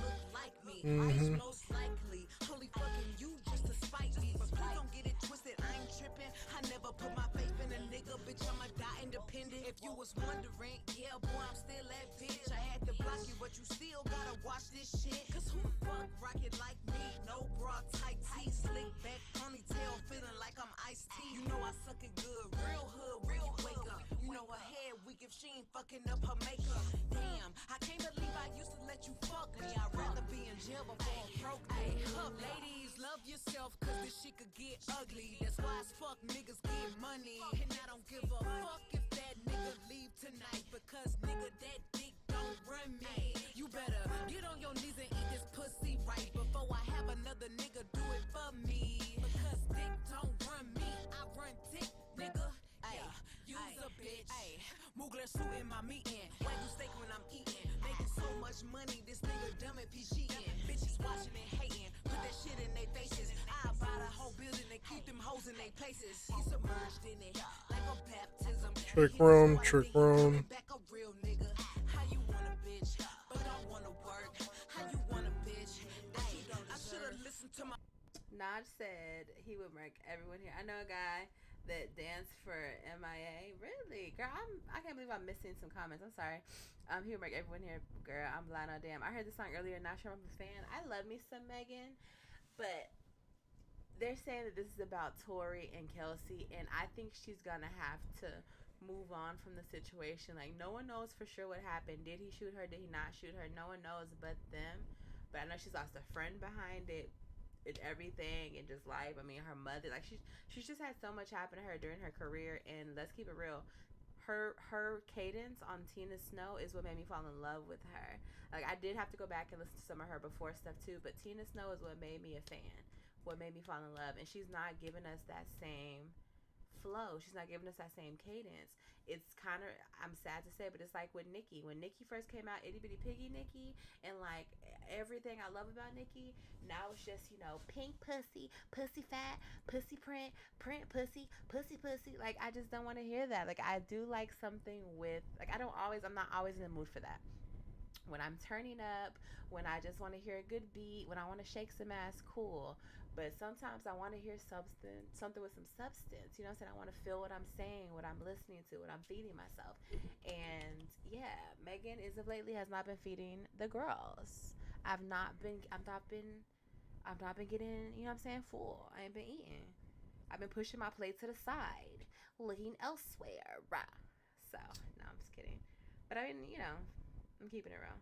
Mm-hmm. Most likely, only fucking you just to spite me. But please don't get it twisted, I ain't tripping. I never put my faith in a nigga, bitch. I'ma die independent. If you was wondering, yeah, boy, I'm still that bitch. I had to block you, but you still gotta watch this shit. Cause who the fuck rock it like me? No bra, tight tee, slick back, ponytail, feeling like I'm iced tea. You know I suck it good, real hood when you wake up. You know her head weak if she ain't fucking up her makeup. Damn, I can't believe I used to let you fuck me. I'd rather be in jail before I broke me. Ladies, love yourself, cause this shit could get ugly. That's why as fuck niggas get money. And I don't give a fuck if that nigga leave tonight. Because nigga, that dick don't run me. You better get on your knees and eat this pussy right before I have another nigga do it for me. Because dick don't run me, I run dick, nigga. Ay, you's a bitch. Ay, Mugler suit in my meeting. Wagyu steak when I'm eating. Making so much money, this nigga dumb if he cheating. Bitches watching and hating, put that shit in their faces. I buy the whole building and keep them hoes in their places. He submerged in it like a baptism. Trick room, trick room. Back a real nigga. How you want a bitch, but don't wanna work? How you want a bitch that you don't deserve? I should've listened to my. Naj said he would mark everyone here. I know a guy that danced for MIA. Really, girl, I can't believe I'm missing some comments. I'm sorry. He would mark everyone here. Girl, I'm blind on damn. I heard this song earlier. Not sure I'm a fan. I love me some Megan, but they're saying that this is about Tori and Kelsey, and I think she's gonna have to move on from the situation. Like, no one knows for sure what happened. Did he shoot her? Did he not shoot her? No one knows but them. But I know she's lost a friend behind it. in everything and just life. I mean, her mother, like she's just had so much happen to her during her career. And let's keep it real, her cadence on Tina Snow is what made me fall in love with her. Like I did have to go back and listen to some of her before stuff too, but Tina Snow is what made me a fan, what made me fall in love. And she's not giving us that same flow. She's not giving us that same cadence. It's kind of, I'm sad to say, but it's like with Nikki. When Nikki first came out, Itty Bitty Piggy Nikki, and like everything I love about Nikki, now it's just, pink pussy, pussy fat, pussy print, print pussy, pussy pussy. Like, I just don't want to hear that. Like, I do like something with, like, I'm not always in the mood for that. When I'm turning up, when I just want to hear a good beat, when I want to shake some ass, cool. But sometimes I want to hear something with some substance. You know what I'm saying? I want to feel what I'm saying, what I'm listening to, what I'm feeding myself. And yeah, Megan is of lately has not been feeding the girls. I've not been getting, you know what I'm saying, full. I ain't been eating. I've been pushing my plate to the side, looking elsewhere. So, no, I'm just kidding. But I mean, I'm keeping it real.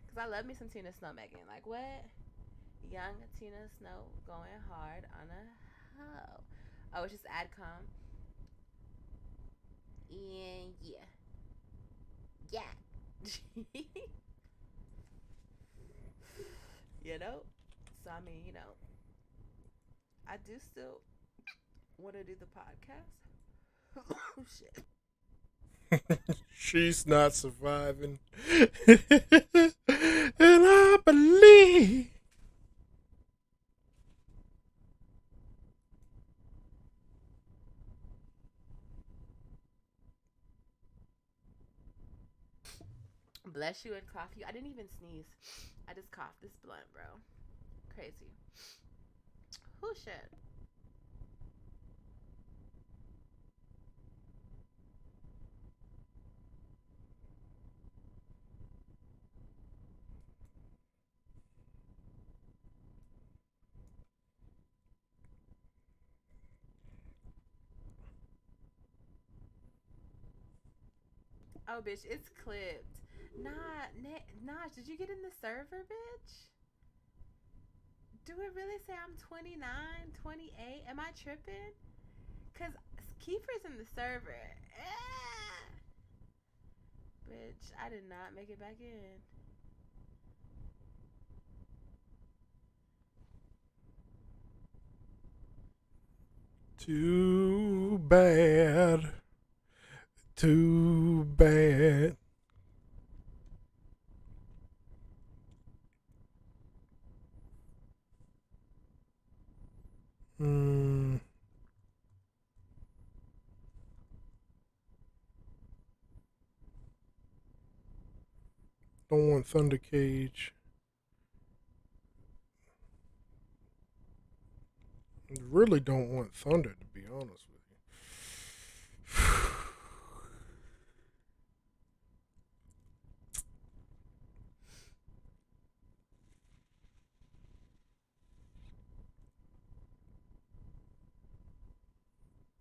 Because I love me some Tina Snow, Megan. Like, what? Young Tina Snow going hard on a hoe. Oh, it's just AdCom. And yeah. Yeah. So, I mean, I do still want to do the podcast. Oh, shit. She's not surviving. And I believe. Bless you and cough you. I didn't even sneeze. I just coughed this blunt, bro. Crazy. Who shit? Oh, bitch, it's clipped. Nah, did you get in the server, bitch? Do it really say I'm 29, 28? Am I tripping? Because Kiefer's in the server. Bitch, I did not make it back in. Too bad. Too bad. Don't want Thunder Cage. Really don't want Thunder, to be honest with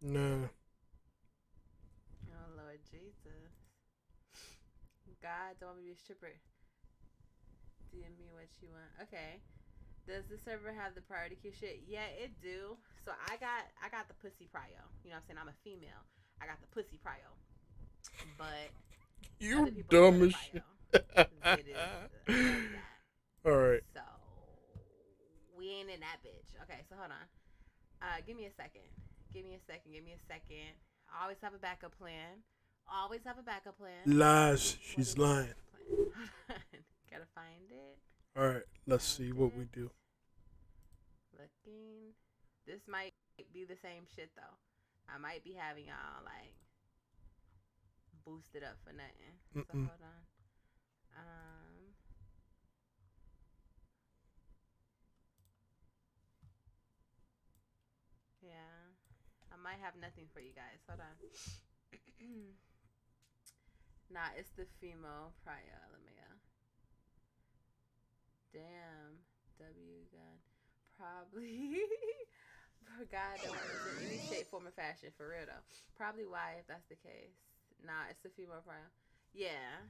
you. Nah. Oh, Lord Jesus. God, don't want me to be a stripper. DM me what you want. Okay. Does the server have the priority queue shit? Yeah, it do. So I got the pussy prio. You know what I'm saying? I'm a female. I got the pussy prio. But you dumb as shit. It is All right. So we ain't in that bitch. Okay, so hold on. Give me a second. Give me a second. I always have a backup plan. Always have a backup plan. Lies. She's lying. Gotta find it. All right. Let's see what we do. Looking. This might be the same shit though. I might be having y'all like boosted up for nothing. So hold on. Yeah. I might have nothing for you guys. Hold on. Nah, it's the female prior. Let me Damn. W God. Probably. God don't want us in any shape, form, or fashion. For real though. Probably why if that's the case. Nah, it's the female prior. Yeah.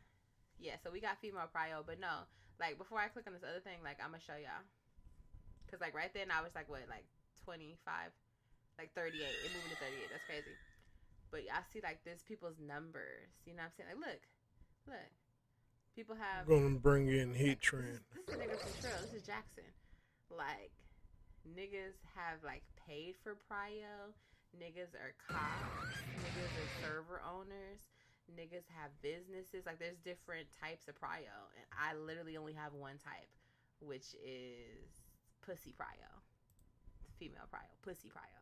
Yeah, so we got female prio, but no. Like before I click on this other thing, like I'm gonna show y'all. Cause like right then I was like what, like 25, like 38. It moving to 38. That's crazy. But I see like this people's numbers. You know what I'm saying? Like look. People have Gonna bring in hate trend. This is a nigga from Trill. This is Jackson. Like niggas have like paid for prio. Niggas are cops. Niggas are server owners. Niggas have businesses. Like there's different types of prio, and I literally only have one type, which is pussy prio, female prio, pussy prio,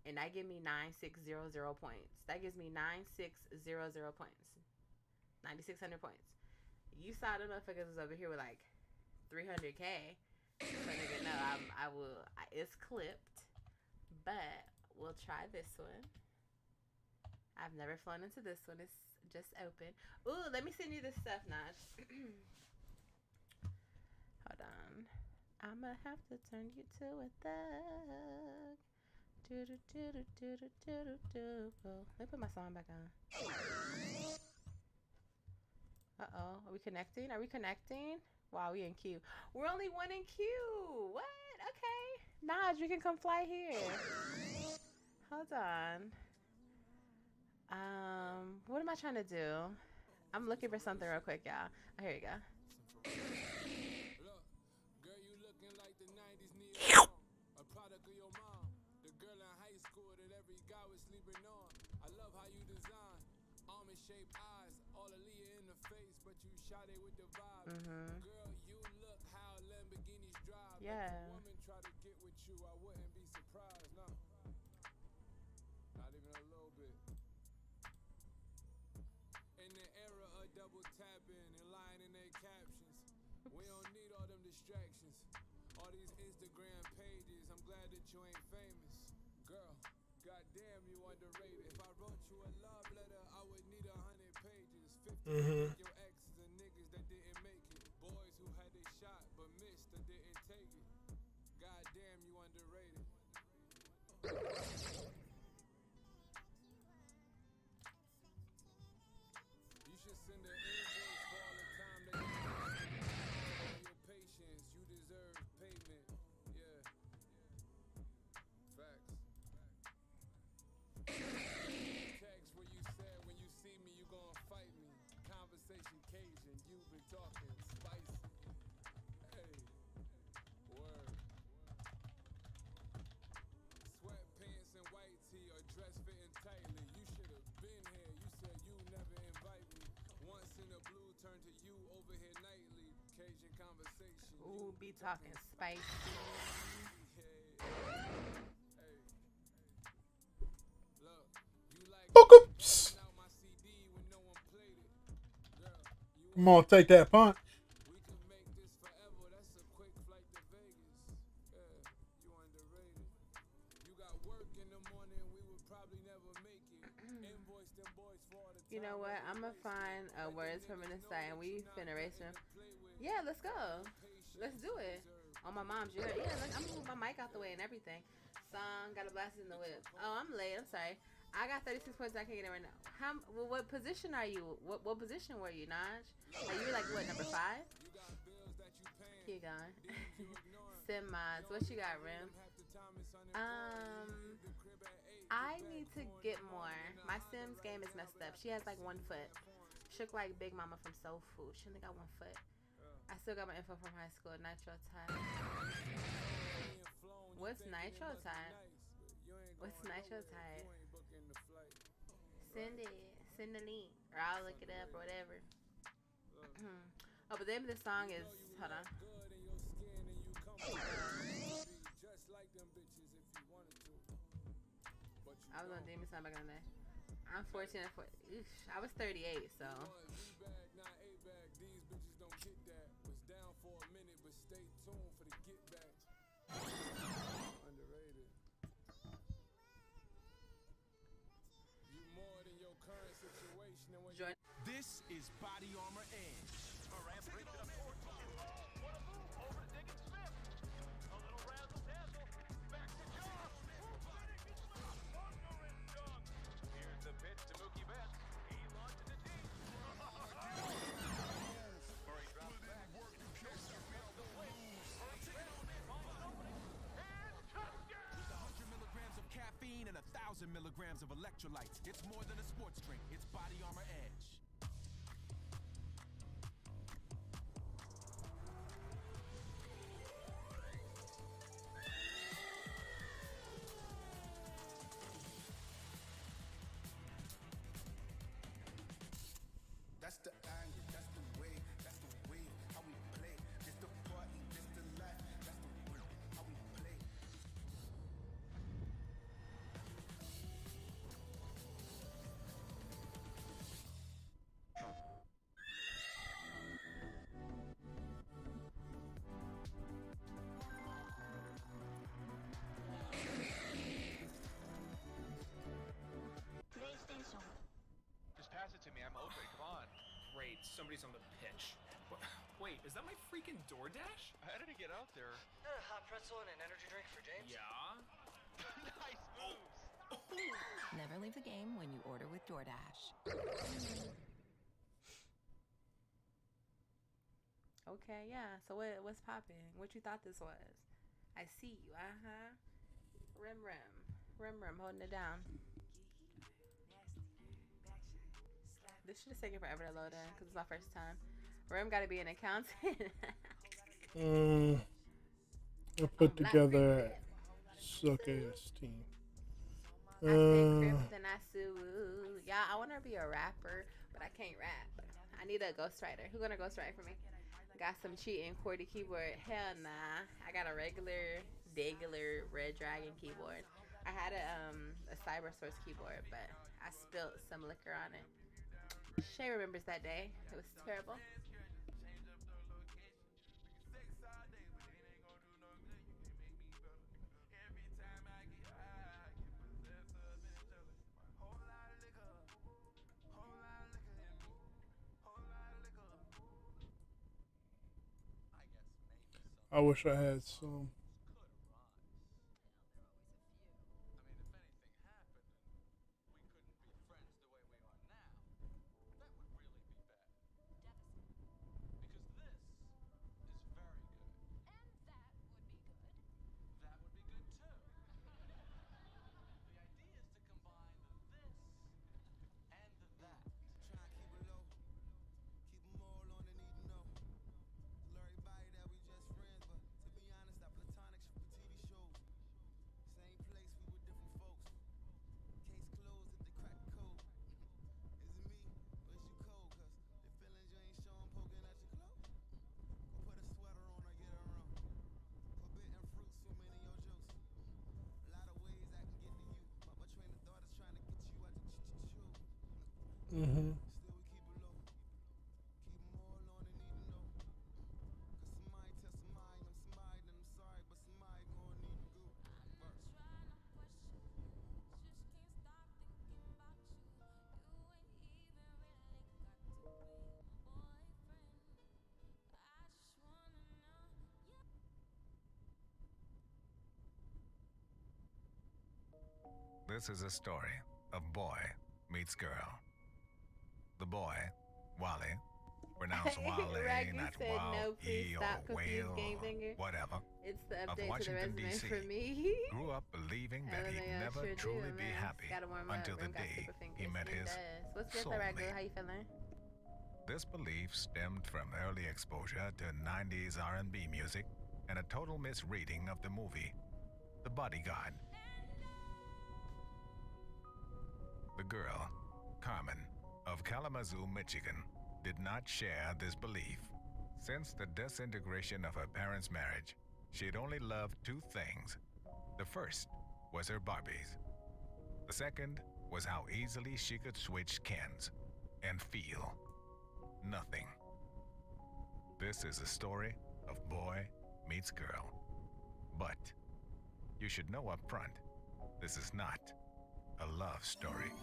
and that give me 9600 points. That gives me 9600 points, 9600 points. You saw the motherfuckers was over here with like 300K. So nigga, no, it's clipped, but we'll try this one. I've never flown into this one. It's just open. Ooh, let me send you this stuff, Naj. Hold on. I'ma have to turn you to a thug. Do do do do do do do do. Let me put my song back on. Uh-oh. Are we connecting? Are we connecting? Wow, we in queue. We're only one in queue. What? Okay. Naj, we can come fly here. Hold on. What am I trying to do? I'm looking for something real quick, y'all. Oh, here you go. Girl, you looking like the 90s Neo, a product of your mom. The girl in high school that every guy was sleeping on. I love how you design almond-shaped eyes, all Aaliyah in the face, but you shot it with the vibe. Girl, you look how Lamborghinis drive. Yeah. If a woman try to get with you, I wouldn't be surprised. No, not even a little bit. In the era of double tapping and lying in their captions, we don't need all them distractions. All these Instagram pages, I'm glad that you ain't famous. Girl, goddamn you underrated. If I wrote you a love letter, I would need 100 pages. 50 your exes and niggas that didn't make it. Boys who had their shot but missed or didn't take it. Goddamn you underrated. You should send an invoice for all the time that you wasted. For your patience, you deserve payment. Yeah. Facts. Text where you said when you see me, you gon' fight me. Conversation Cajun, you been talking spicy. Hey, word. Sweatpants and white tee or dress fitting tightly. You should have been here. You said you never invite me. Once in a blue, turn to you over here nightly. Cajun conversation. Ooh, be talking spicy. Hey. Look, you like Oops. out my CD when no one played it. Girl, you Come on, take that punch. we can make this forever. That's a quick flight to Vegas. Yeah, you underrated. You got work in the morning, we would probably never make it. Invoice them boys for all the time. You know what? I'm gonna find words from an side and we finna race them. Yeah, let's go. Let's do it. On my mom's, you heard? Yeah, look, I'm gonna move my mic out the way and everything. Song, got a blast in the whip. Oh, I'm late. I'm sorry. I got 36 points. I can't get it right now. Well, what position are you? What position were you, Naj? Like, you were like what, number 5? Keep going. Sim mods. What you got, Rim? I need to get more. My Sims game is messed up. She has like 1 foot. Shook like Big Mama from Soul Food. She only got 1 foot. I still got my info from high school. Nitro type. What's Nitro type? What's Nitro type? Send it. Send the link. Or I'll look it up or whatever. Oh, but the name of the song is... Hold on. I was on Demon Song back in the day. I'm 14 and 4. I was 38, so... Underrated. You more than your current situation and what you... This is Body Armor Edge. Here's the pitch to Mookie Betts. He launches it deep. Murray drops back. 1,000 milligrams of electrolytes. It's more than a sports drink. It's Body Armor Edge. That's the angle, that's the way, how we play. This the party, this the life, that's the way, how we play. Just pass it to me. I'm open. Come on. Great. Somebody's on the pitch. Wait, is that my freaking DoorDash? How did it get out there? Hot pretzel and an energy drink for James? Yeah. Nice moves. Never leave the game when you order with DoorDash. Okay, yeah. So what's popping? What you thought this was? I see you. Rim, holding it down. This should have taken forever to load in because it's my first time. Rim got to be an accountant. I put together suck ass team. I said Krypton, I sue. Yeah, I want to be a rapper, but I can't rap. I need a ghostwriter. Who's gonna ghostwrite for me? Got some cheating QWERTY keyboard. Hell nah. I got a regular Red Dragon keyboard. I had a CyberSource keyboard, but I spilled some liquor on it. Shay remembers that day. It was terrible. I wish I had some. Mm-hmm. This is a story of boy meets girl. The boy, Wally, pronounced Wale, not said no, please Wale, stop, Whale, game finger. whatever, It's the of update to the Washington, resume D.C., for me. grew up believing that he'd never sure truly do, be man. happy Gotta warm until up. the Rim got day super he fingers. met Rim his does. What's good, soulmate. Third? How you feeling? This belief stemmed from early exposure to 90s R&B music and a total misreading of the movie, The Bodyguard. The girl, Carmen, of Kalamazoo, Michigan, did not share this belief. Since the disintegration of her parents' marriage, she had only loved two things. The first was her Barbies. The second was how easily she could switch skins and feel nothing. This is a story of boy meets girl. But you should know up front, this is not a love story.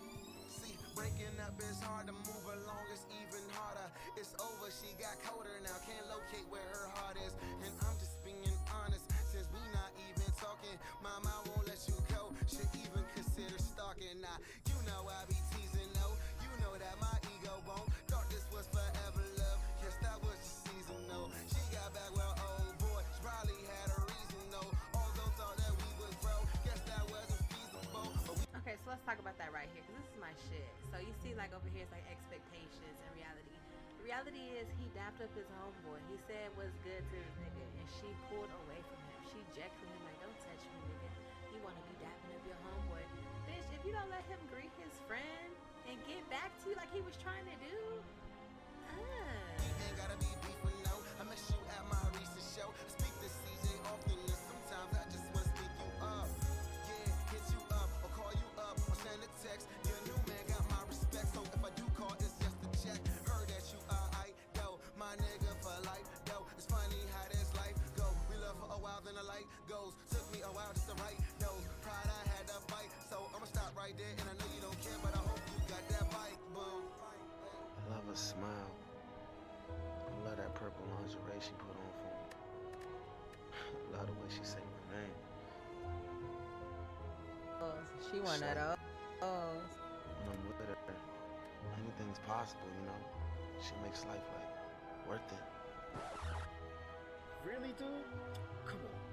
See, breaking up is hard, to move along is even harder. It's over, she got colder now, can't locate where her heart is. And I'm just being honest, since we not even talking, mama won't let you go, should even consider stalking. Now, you know I be teasing, no, you know that my ego won't. Thought this was forever love, yes that was the season, no. She got back well, oh boy, she probably had a reason, no. Although thought that we would grow, guess that wasn't feasible. Okay, so let's see like over here it's like expectations and reality. The reality is he dapped up his homeboy. He said what's good to his nigga, and she pulled away from him. She ejected him like, don't touch me, nigga. You want to be dapping up your homeboy. Bitch, if you don't let him greet his friend and get back to you like he was trying to do, Ain't gotta be beefing, no. I met you at my recent show. I speak to CJ often, and sometimes I just wanna speak you up. Yeah, hit you up or call you up or send a text. Your new man got my respect, so if I do call, it's just a check. Heard that you are though, my nigga for life, though. It's funny how this life go. We love for a while, then the light goes. Took me a while just to write those. Pride I had to fight, so I'ma stop right there. And I know you don't care, but I hope you got that bike, boo. I love her smile. I love that purple lingerie she put on for me. I love the way she say my name. she want that. When I'm with her, anything's possible, you know? She makes life like worth it. Really, dude? Come on, man.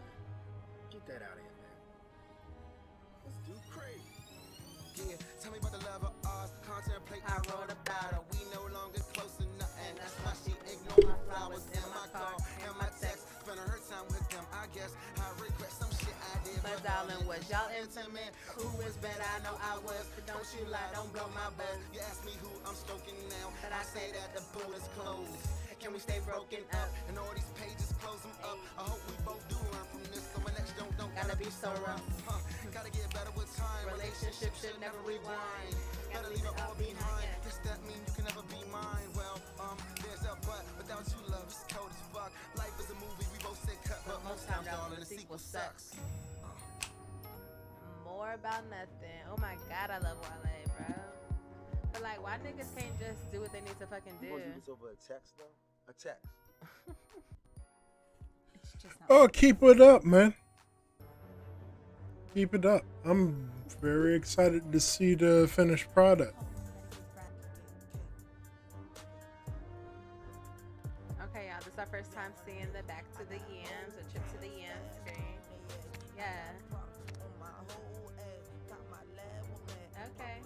Get that out of here, man. Let's do crazy. Yeah, tell me about the love of ours. Contemplate, I wrote about her. We no longer close enough, and that's why she ignored my flowers and my call and my text. Spending her time with them, I guess. I regret some shit I did. But darling, was y'all intimate? Who was better? I know I was, but don't you lie, don't blow my buzz. You ask me who I'm stroking now, but I say that the boot is closed. Can we stay broken up? And all these pages, close them up. I hope we both do learn from this, so my next don't gotta be so rough. Gotta get better with time. Relationships should never rewind. Gotta leave it all behind. Guess that mean you can never be mine. Well, there's a but. Without you, love is cold as fuck. Life is a movie, we both say cut, but most times, darling, the sequel sucks. More about nothing. Oh my god, I love Wale, bro. But like, why niggas can't just do what they need to fucking do? You wanna do this over a text, though? A text. It's just not. Oh, keep it up, man. Keep it up. I'm very excited to see the finished product. Okay, y'all, this is our first time seeing the back to the yams, a trip to the yams screen. Yeah. Okay.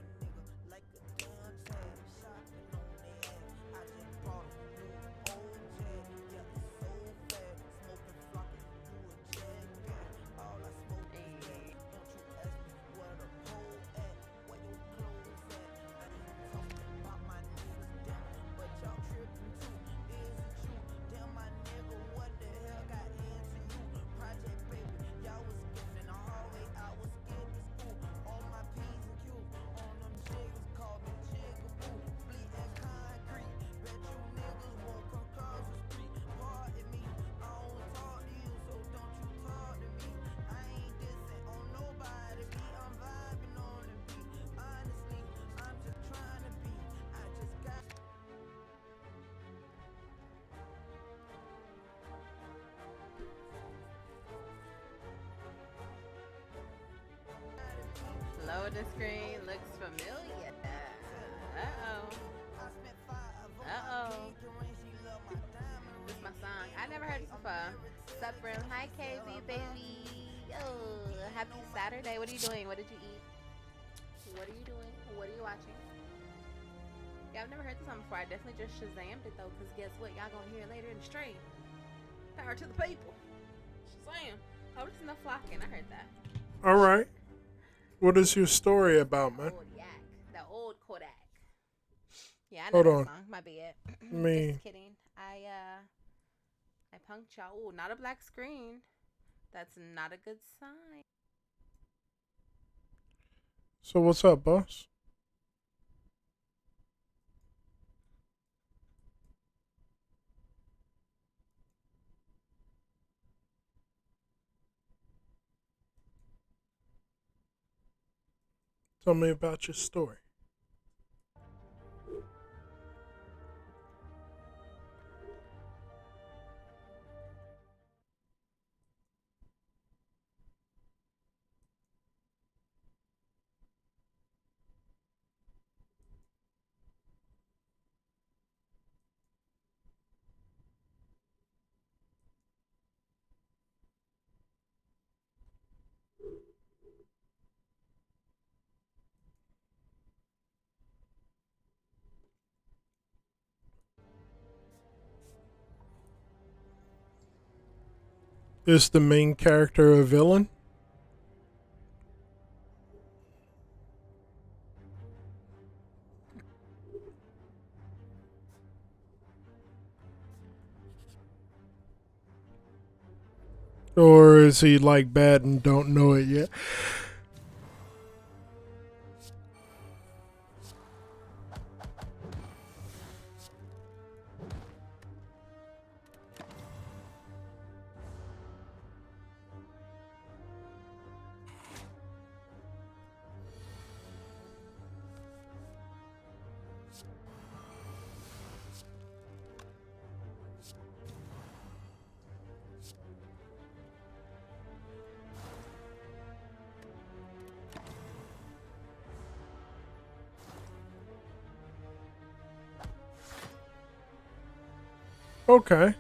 Loading screen looks familiar. Uh-oh. Uh-oh. This is my song. I never heard this before. Sup, Brim? Hi, KZ, baby. Oh, happy Saturday. What are you doing? What did you eat? What are you doing? What are you watching? Yeah, I've never heard this song before. I definitely just Shazammed it, though, because guess what? Y'all gonna hear it later in the stream. Power to the people. Shazam. Oh, this is no flocking. I heard that. All right. What is your story about, man? Old yak. The old Kodak. Yeah, I know Hold that on. song. My bad. Me. Just kidding. I punked y'all. Ooh, not a black screen. That's not a good sign. So what's up, boss? Tell me about your story. Is the main character a villain? Or is he like bad and don't know it yet? Okay.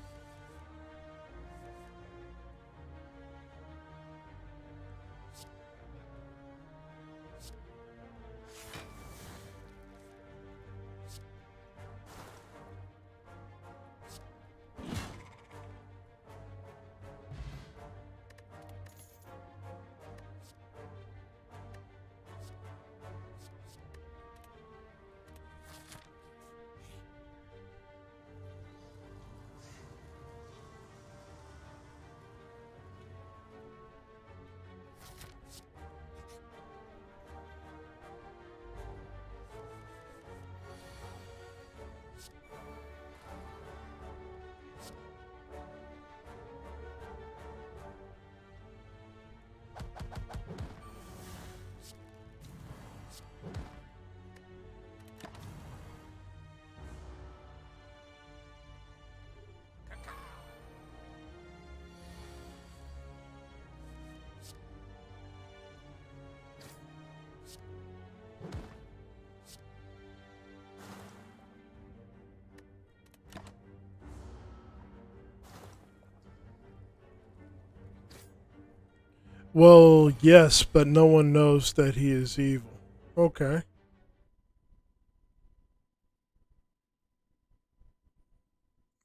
Well, yes, but no one knows that he is evil. Okay.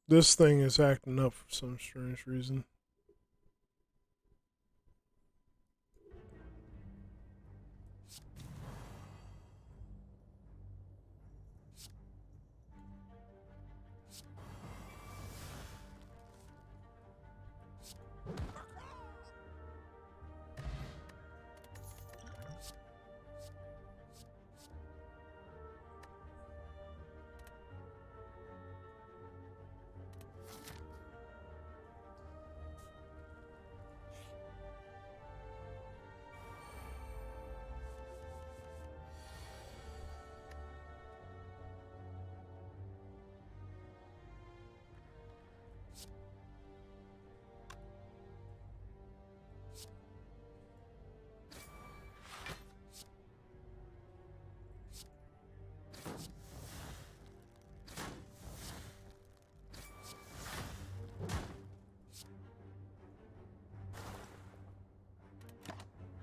This thing is acting up for some strange reason.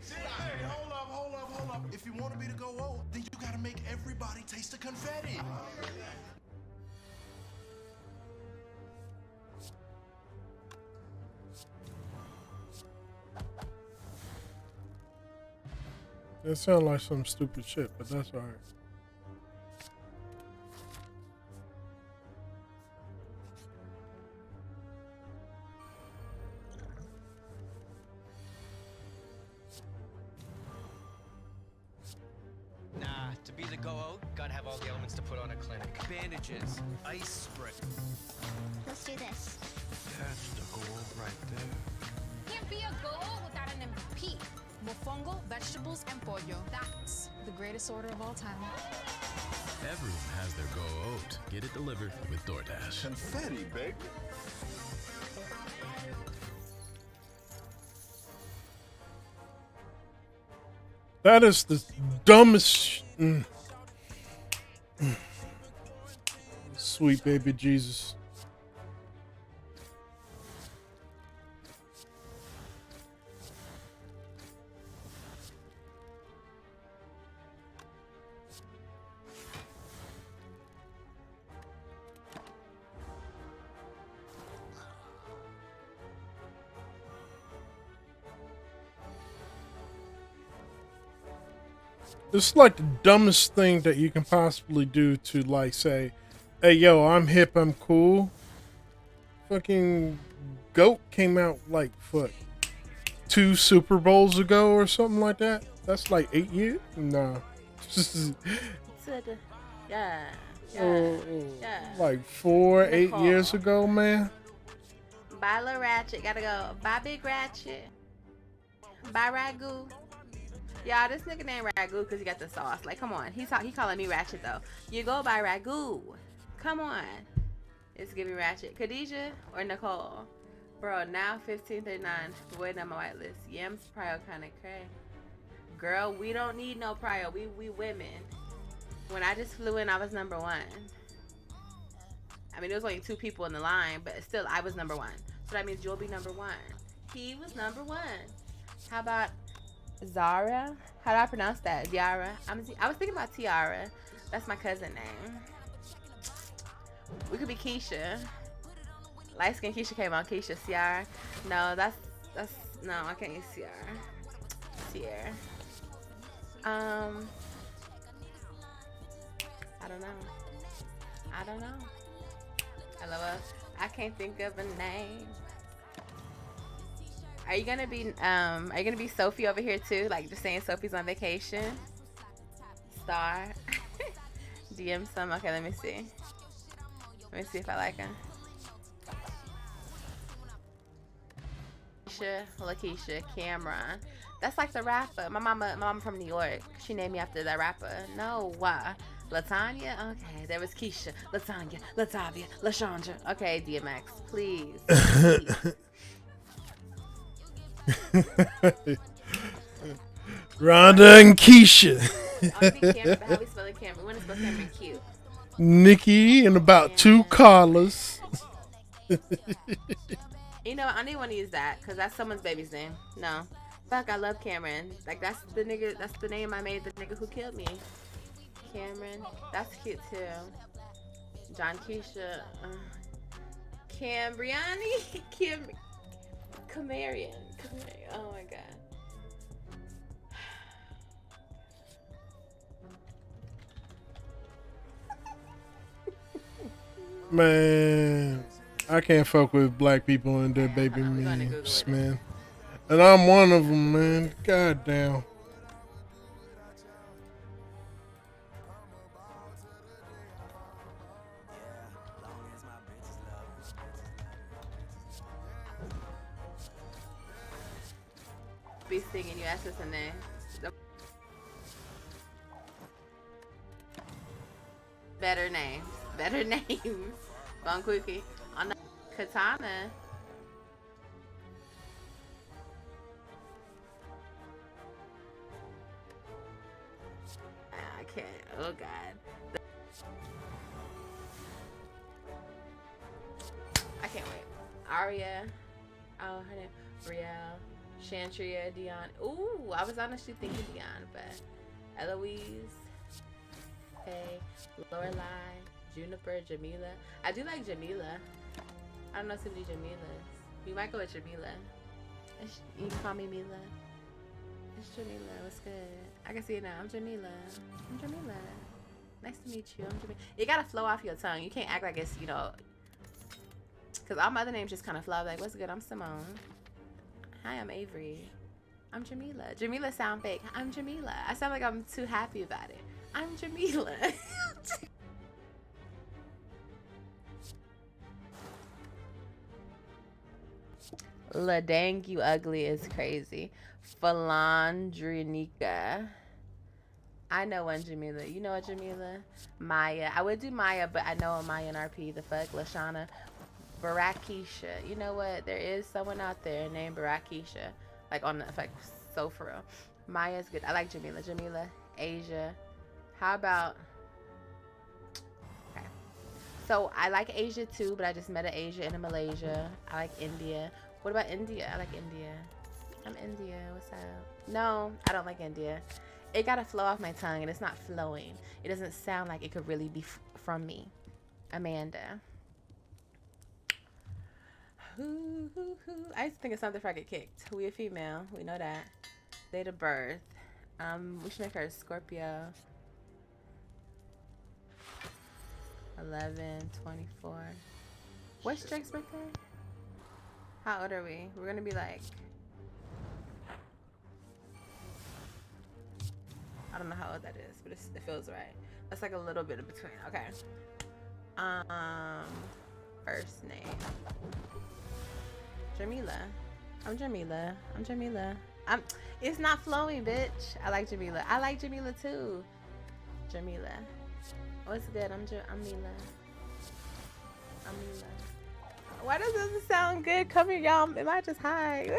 Hey, hold up. If you want me to go old, then you gotta make everybody taste the confetti. That sounds like some stupid shit, but that's alright. Nah, to be the go-out, gotta have all the elements to put on a clinic. Bandages, ice spray. Let's do this. That's the goal right there. Can't be a go-out without an MVP. Mofongo, vegetables, and pollo. That's the greatest order of all time. Everyone has their go oat. Get it delivered with DoorDash. Confetti, baby. That is the dumbest. Sweet baby Jesus. It's like the dumbest thing that you can possibly do to like say, "Hey, yo, I'm hip, I'm cool." Fucking Goat came out like what, 2 Super Bowls ago or something like that. That's like 8 years. Nah, Yeah, oh, yeah. like 4, 8 years Nicole. ago, man. Bye, Lil Ratchet. Gotta go. Bye, Big Ratchet. Bye, Ragu. Y'all, this nigga named Ragu because he got the sauce. Like, come on. He calling me Ratchet, though. You go by Ragu. Come on. It's giving Ratchet. Khadijah or Nicole? Bro, now 1539. Waiting on my white list. Yams prio kind of cray. Girl, we don't need no prio. We women. When I just flew in, I was number 1. I mean, there was only 2 people in the line, but still, I was number 1. So that means you'll be number 1. He was number 1. How about Zara? How do I pronounce that? Diara? I was thinking about Tiara. That's my cousin name. We could be Keisha. Light skin Keisha came on. Keisha. Ciara. No, that's no, I can't use Ciara. Ciara. I don't know. I love her. I can't think of a name. Are you gonna be Sophie over here too? Like just saying Sophie's on vacation? Star. DM some. Okay, let me see. Let me see if I like her. Keisha, Lakeisha, Cameron. That's like the rapper. My mama from New York. She named me after that rapper. No, why? Latanya? Okay, there was Keisha, Latanya, Latavia, Lashandra. Okay, DMX, please. Rhonda and Keisha. I'll be Cameron, but how we spelling Cameron? We want to spell Cameron cute. Nikki and about 2 Carlas. You know, I don't even want to use that because that's someone's baby's name. No. Fuck, I love Cameron. Like, that's the nigga, that's the name I made the nigga who killed me. Cameron. That's cute, too. John Keisha. Cambriani? Camarian. Oh, my God. Man, I can't fuck with black people and their baby names, man. And I'm one of them, man. God damn. Be singing, you asked us a name. Better names. Better names. Bon Quickie. On the Katana. I can't. Oh, God. I can't wait. Aria. Oh, her name. Brielle. Shantria. Dion. Ooh, I was honestly thinking Dion, but Eloise. Faye. Lorelai. Juniper. Jamila. I do like Jamila. I don't know too many Jamilas. We might go with Jamila. You can call me Mila. It's Jamila. What's good? I can see it now. I'm Jamila. I'm Jamila. Nice to meet you. I'm Jamila. You gotta flow off your tongue. You can't act like it's, you know, because all my other names just kind of flow. Like, what's good? I'm Simone. Hi, I'm Avery. I'm Jamila. Jamila sound fake. I'm Jamila. I sound like I'm too happy about it. I'm Jamila. La dang you ugly is crazy. Philandrinica. I know one Jamila. You know a Jamila? Maya. I would do Maya, but I know a Maya and RP. The fuck? Lashana. Barakisha. You know what? There is someone out there named Barakisha. Like on the like so for real. Maya's good. I like Jamila. Jamila. Asia. How about okay. So I like Asia too, but I just met an Asia and a Malaysia. I like India. What about India? I like India. I'm India. What's up? No, I don't like India. It gotta flow off my tongue, and it's not flowing. It doesn't sound like it could really be from me. Amanda. I used to think of something before I get kicked. We a female. We know that. Date of birth. We should make her a Scorpio. 11/24. What's Drake's birthday? How old are we? We're gonna be like, I don't know how old that is, but it feels right. That's like a little bit in between. Okay. First name. Jamila. I'm Jamila. I'm Jamila. It's not flowing, bitch. I like Jamila. I like Jamila too. Jamila. What's good? I'm Mila. I'm Mila. Why does this sound good? Come here, y'all. Am I just high?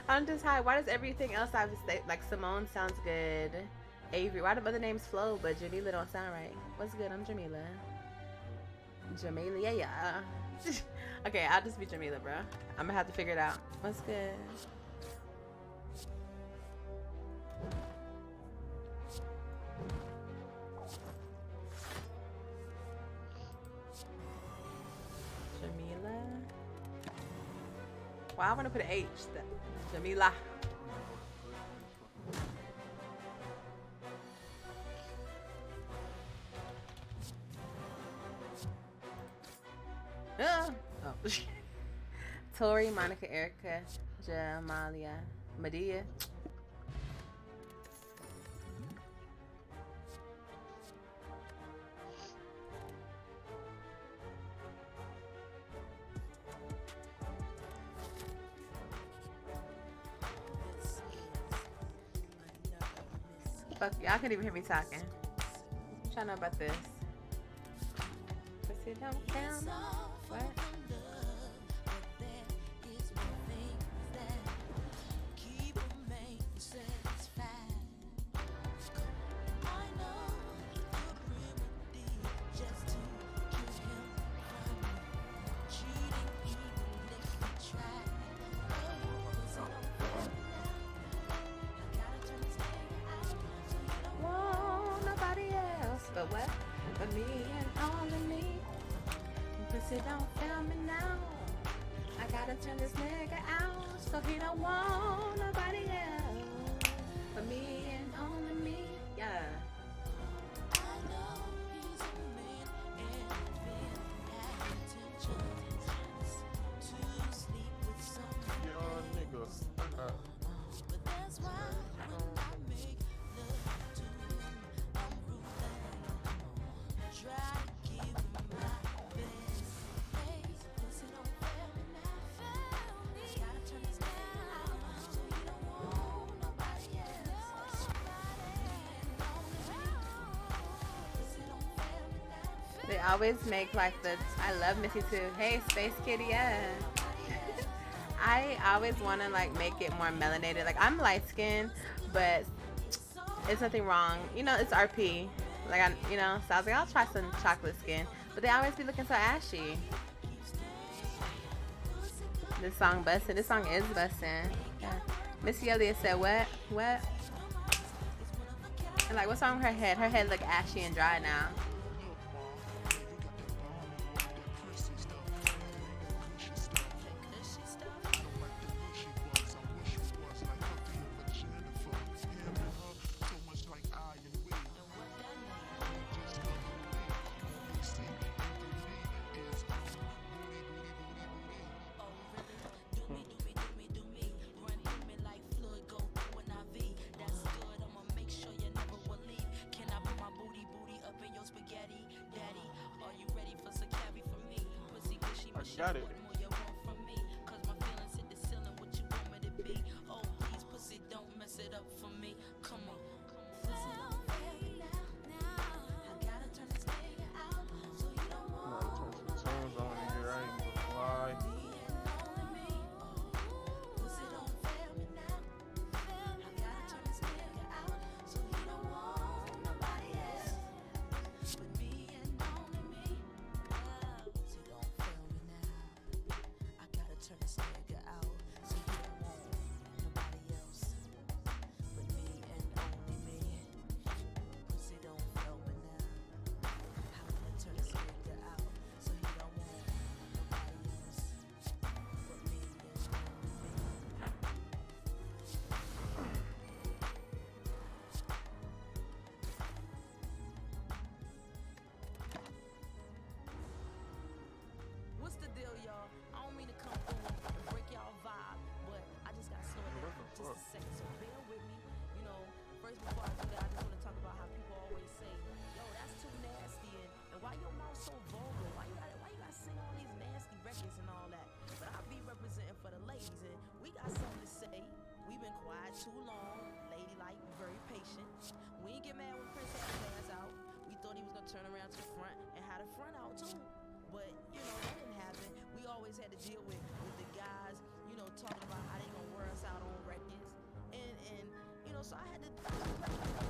I'm just high. Why does everything else I have to say? Like Simone sounds good. Avery. Why do other names flow, but Jamila don't sound right? What's good? I'm Jamila. Jamila, yeah. Okay, I'll just be Jamila, bro. I'm gonna have to figure it out. What's good? Jamila. Well, I want to put an H. Jamila. Oh. Tori, Monica, Erica, Jamalia, Medea. Fuck, y'all can't even hear me talking. I'm trying to know about this. Pussy don't count. What? But what? But me and only me. Pussy don't fail me now. I gotta turn this nigga out so he don't want nobody else. But me and only me. Yeah. They always make like the, I love Missy too. Hey, Space Kitty, yeah. I always want to like make it more melanated. Like I'm light skinned, but it's nothing wrong. You know, it's RP. Like so I was like, I'll try some chocolate skin. But they always be looking so ashy. This song busting. This song is busting. Yeah. Missy Elliott said, what? What? And like, what's wrong with her head? Her head look ashy and dry now. Got it. turn around to the front and had a front out too. But, you know, that didn't happen. We always had to deal with the guys, you know, talking about how they gonna wear us out on records. And you know, so I had to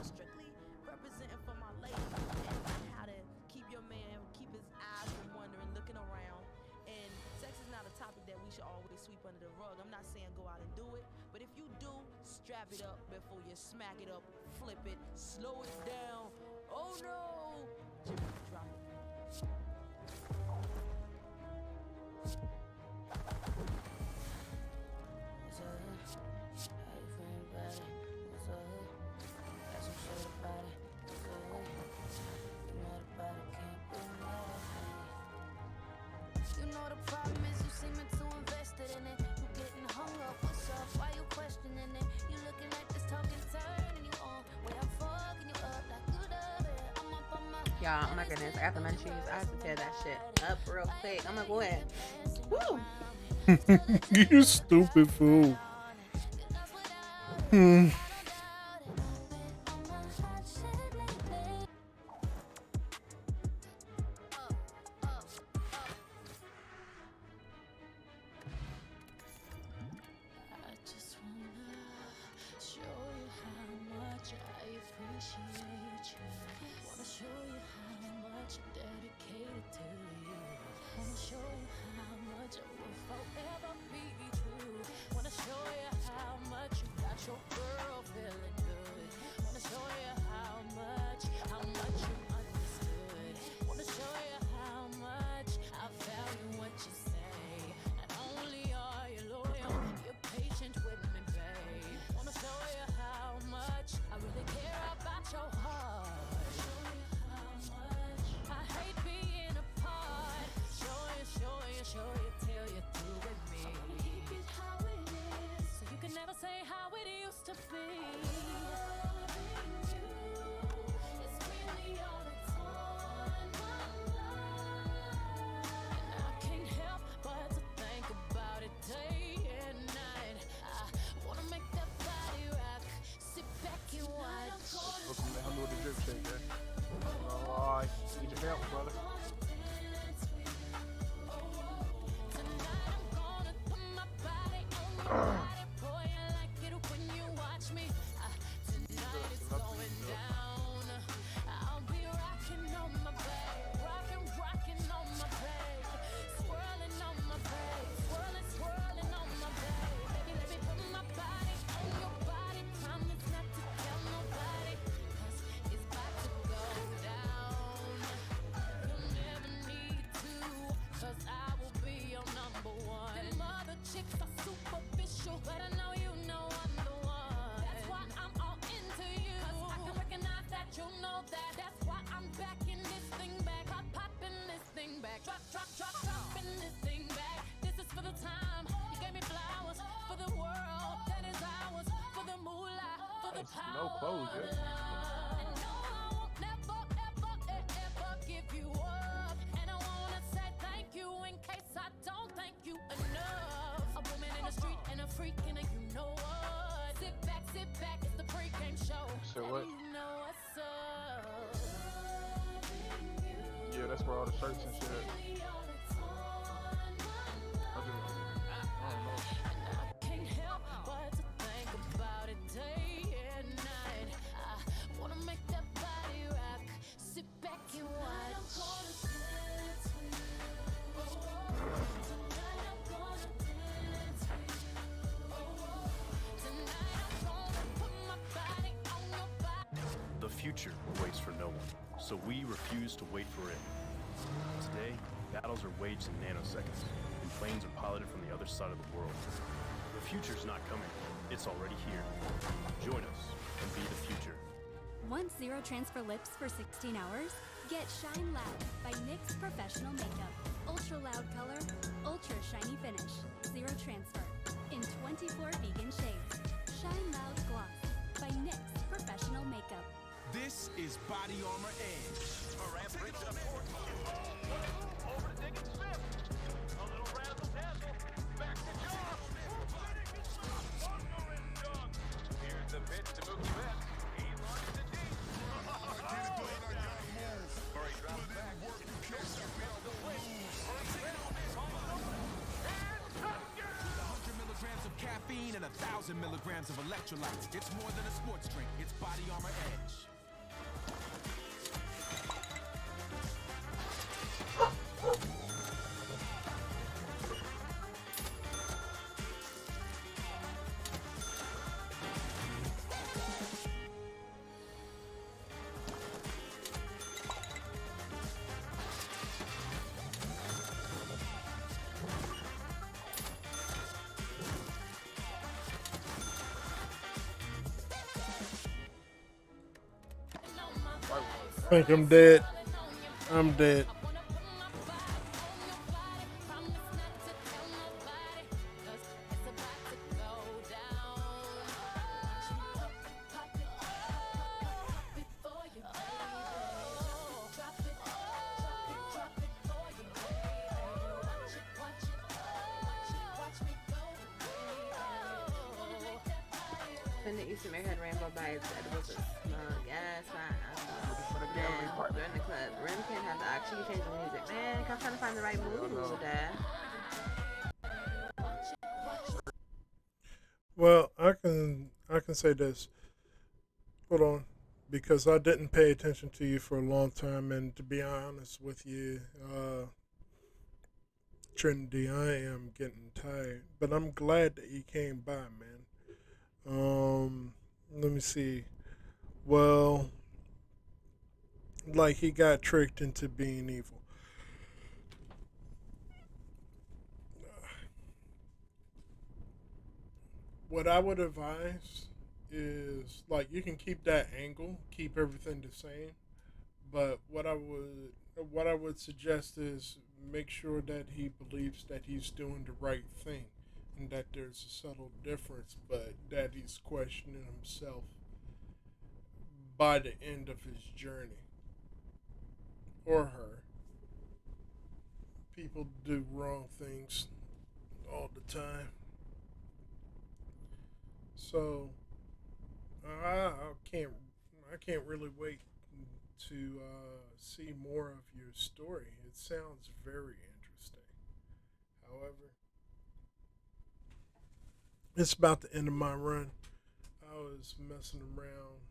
strictly representing for my lady and how to keep your man, keep his eyes from wandering, looking around. And sex is not a topic that we should always sweep under the rug. I'm not saying go out and do it, but if you do, strap it up before you smack it up, flip it, slow it down. Oh no! Drop it. What's up? How you feeling about it? What's up? Got some shit about it. What's up? You know the body can't be mad. You know the problem is you seeming too invested in it. You getting hung up. What's up? Why you questioning it? You looking at this talking turn and you on. Way I'm fucking you up like you love it. I'm up on my. Y'all, oh my goodness, I got the munchies. I have to tear that shit up real quick. I'm gonna go ahead. Woo! You stupid fool. No closure. So what? Yeah, that's where all the shirts and shit at. I don't know. The future waits for no one, so we refuse to wait for it. Today, battles are waged in nanoseconds, and planes are piloted from the other side of the world. The future's not coming, it's already here. Join us and be the future. Want zero transfer lips for 16 hours? Get Shine Loud by NYX Professional Makeup. Ultra loud color, ultra shiny finish. Zero transfer in 24 vegan shades. Shine Loud Gloss by NYX Professional Makeup. This is Body Armor Edge. Moran brings it up court. Over to Diggins Smith. A little razzle dazzle. Back to Josh. Here's the pitch to Mookie Betts. He launches it deep. All right, 1,000 milligrams of electrolytes. It's more than a sports drink. It's Body Armor Edge. I think I'm dead. I'm dead. When it used to make her rainbow bites, it was a smug ass man. We're in the club. Rim can't have the oxygen change the music. Man, I'm trying to find the right mood. Well, I can say this. Hold on, because I didn't pay attention to you for a long time, and to be honest with you, Trinity, I am getting tired. But I'm glad that you came by, man. Let me see. Well, like he got tricked into being evil. What I would advise is like you can keep that angle, keep everything the same, but what I would suggest is make sure that he believes that he's doing the right thing and that there's a subtle difference, but that he's questioning himself by the end of his journey. Or her. People do wrong things all the time. So I can't I can't really wait to see more of your story. It sounds very interesting. However, it's about the end of my run. I was messing around,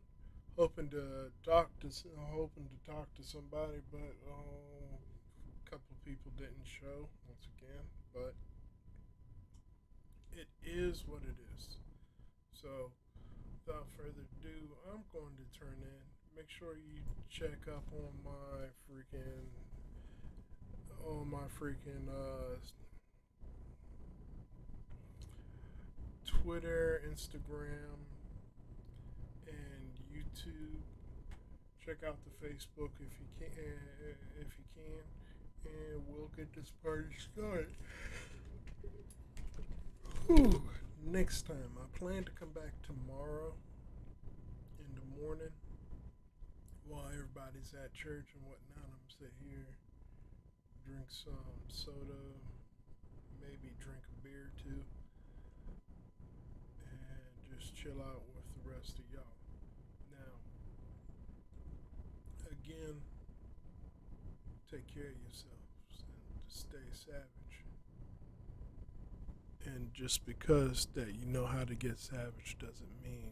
hoping to talk to somebody, but a couple of people didn't show once again. But it is what it is. So, without further ado, I'm going to turn in. Make sure you check up on my freaking Twitter, Instagram, and YouTube. Check out the Facebook if you can, and we'll get this party started. Whew. Next time, I plan to come back tomorrow in the morning while everybody's at church and whatnot. I'm gonna sit here, drink some soda, maybe drink a beer too, and just chill out with the rest of y'all. Now, again, take care of yourselves and stay savage. And just because that you know how to get savage doesn't mean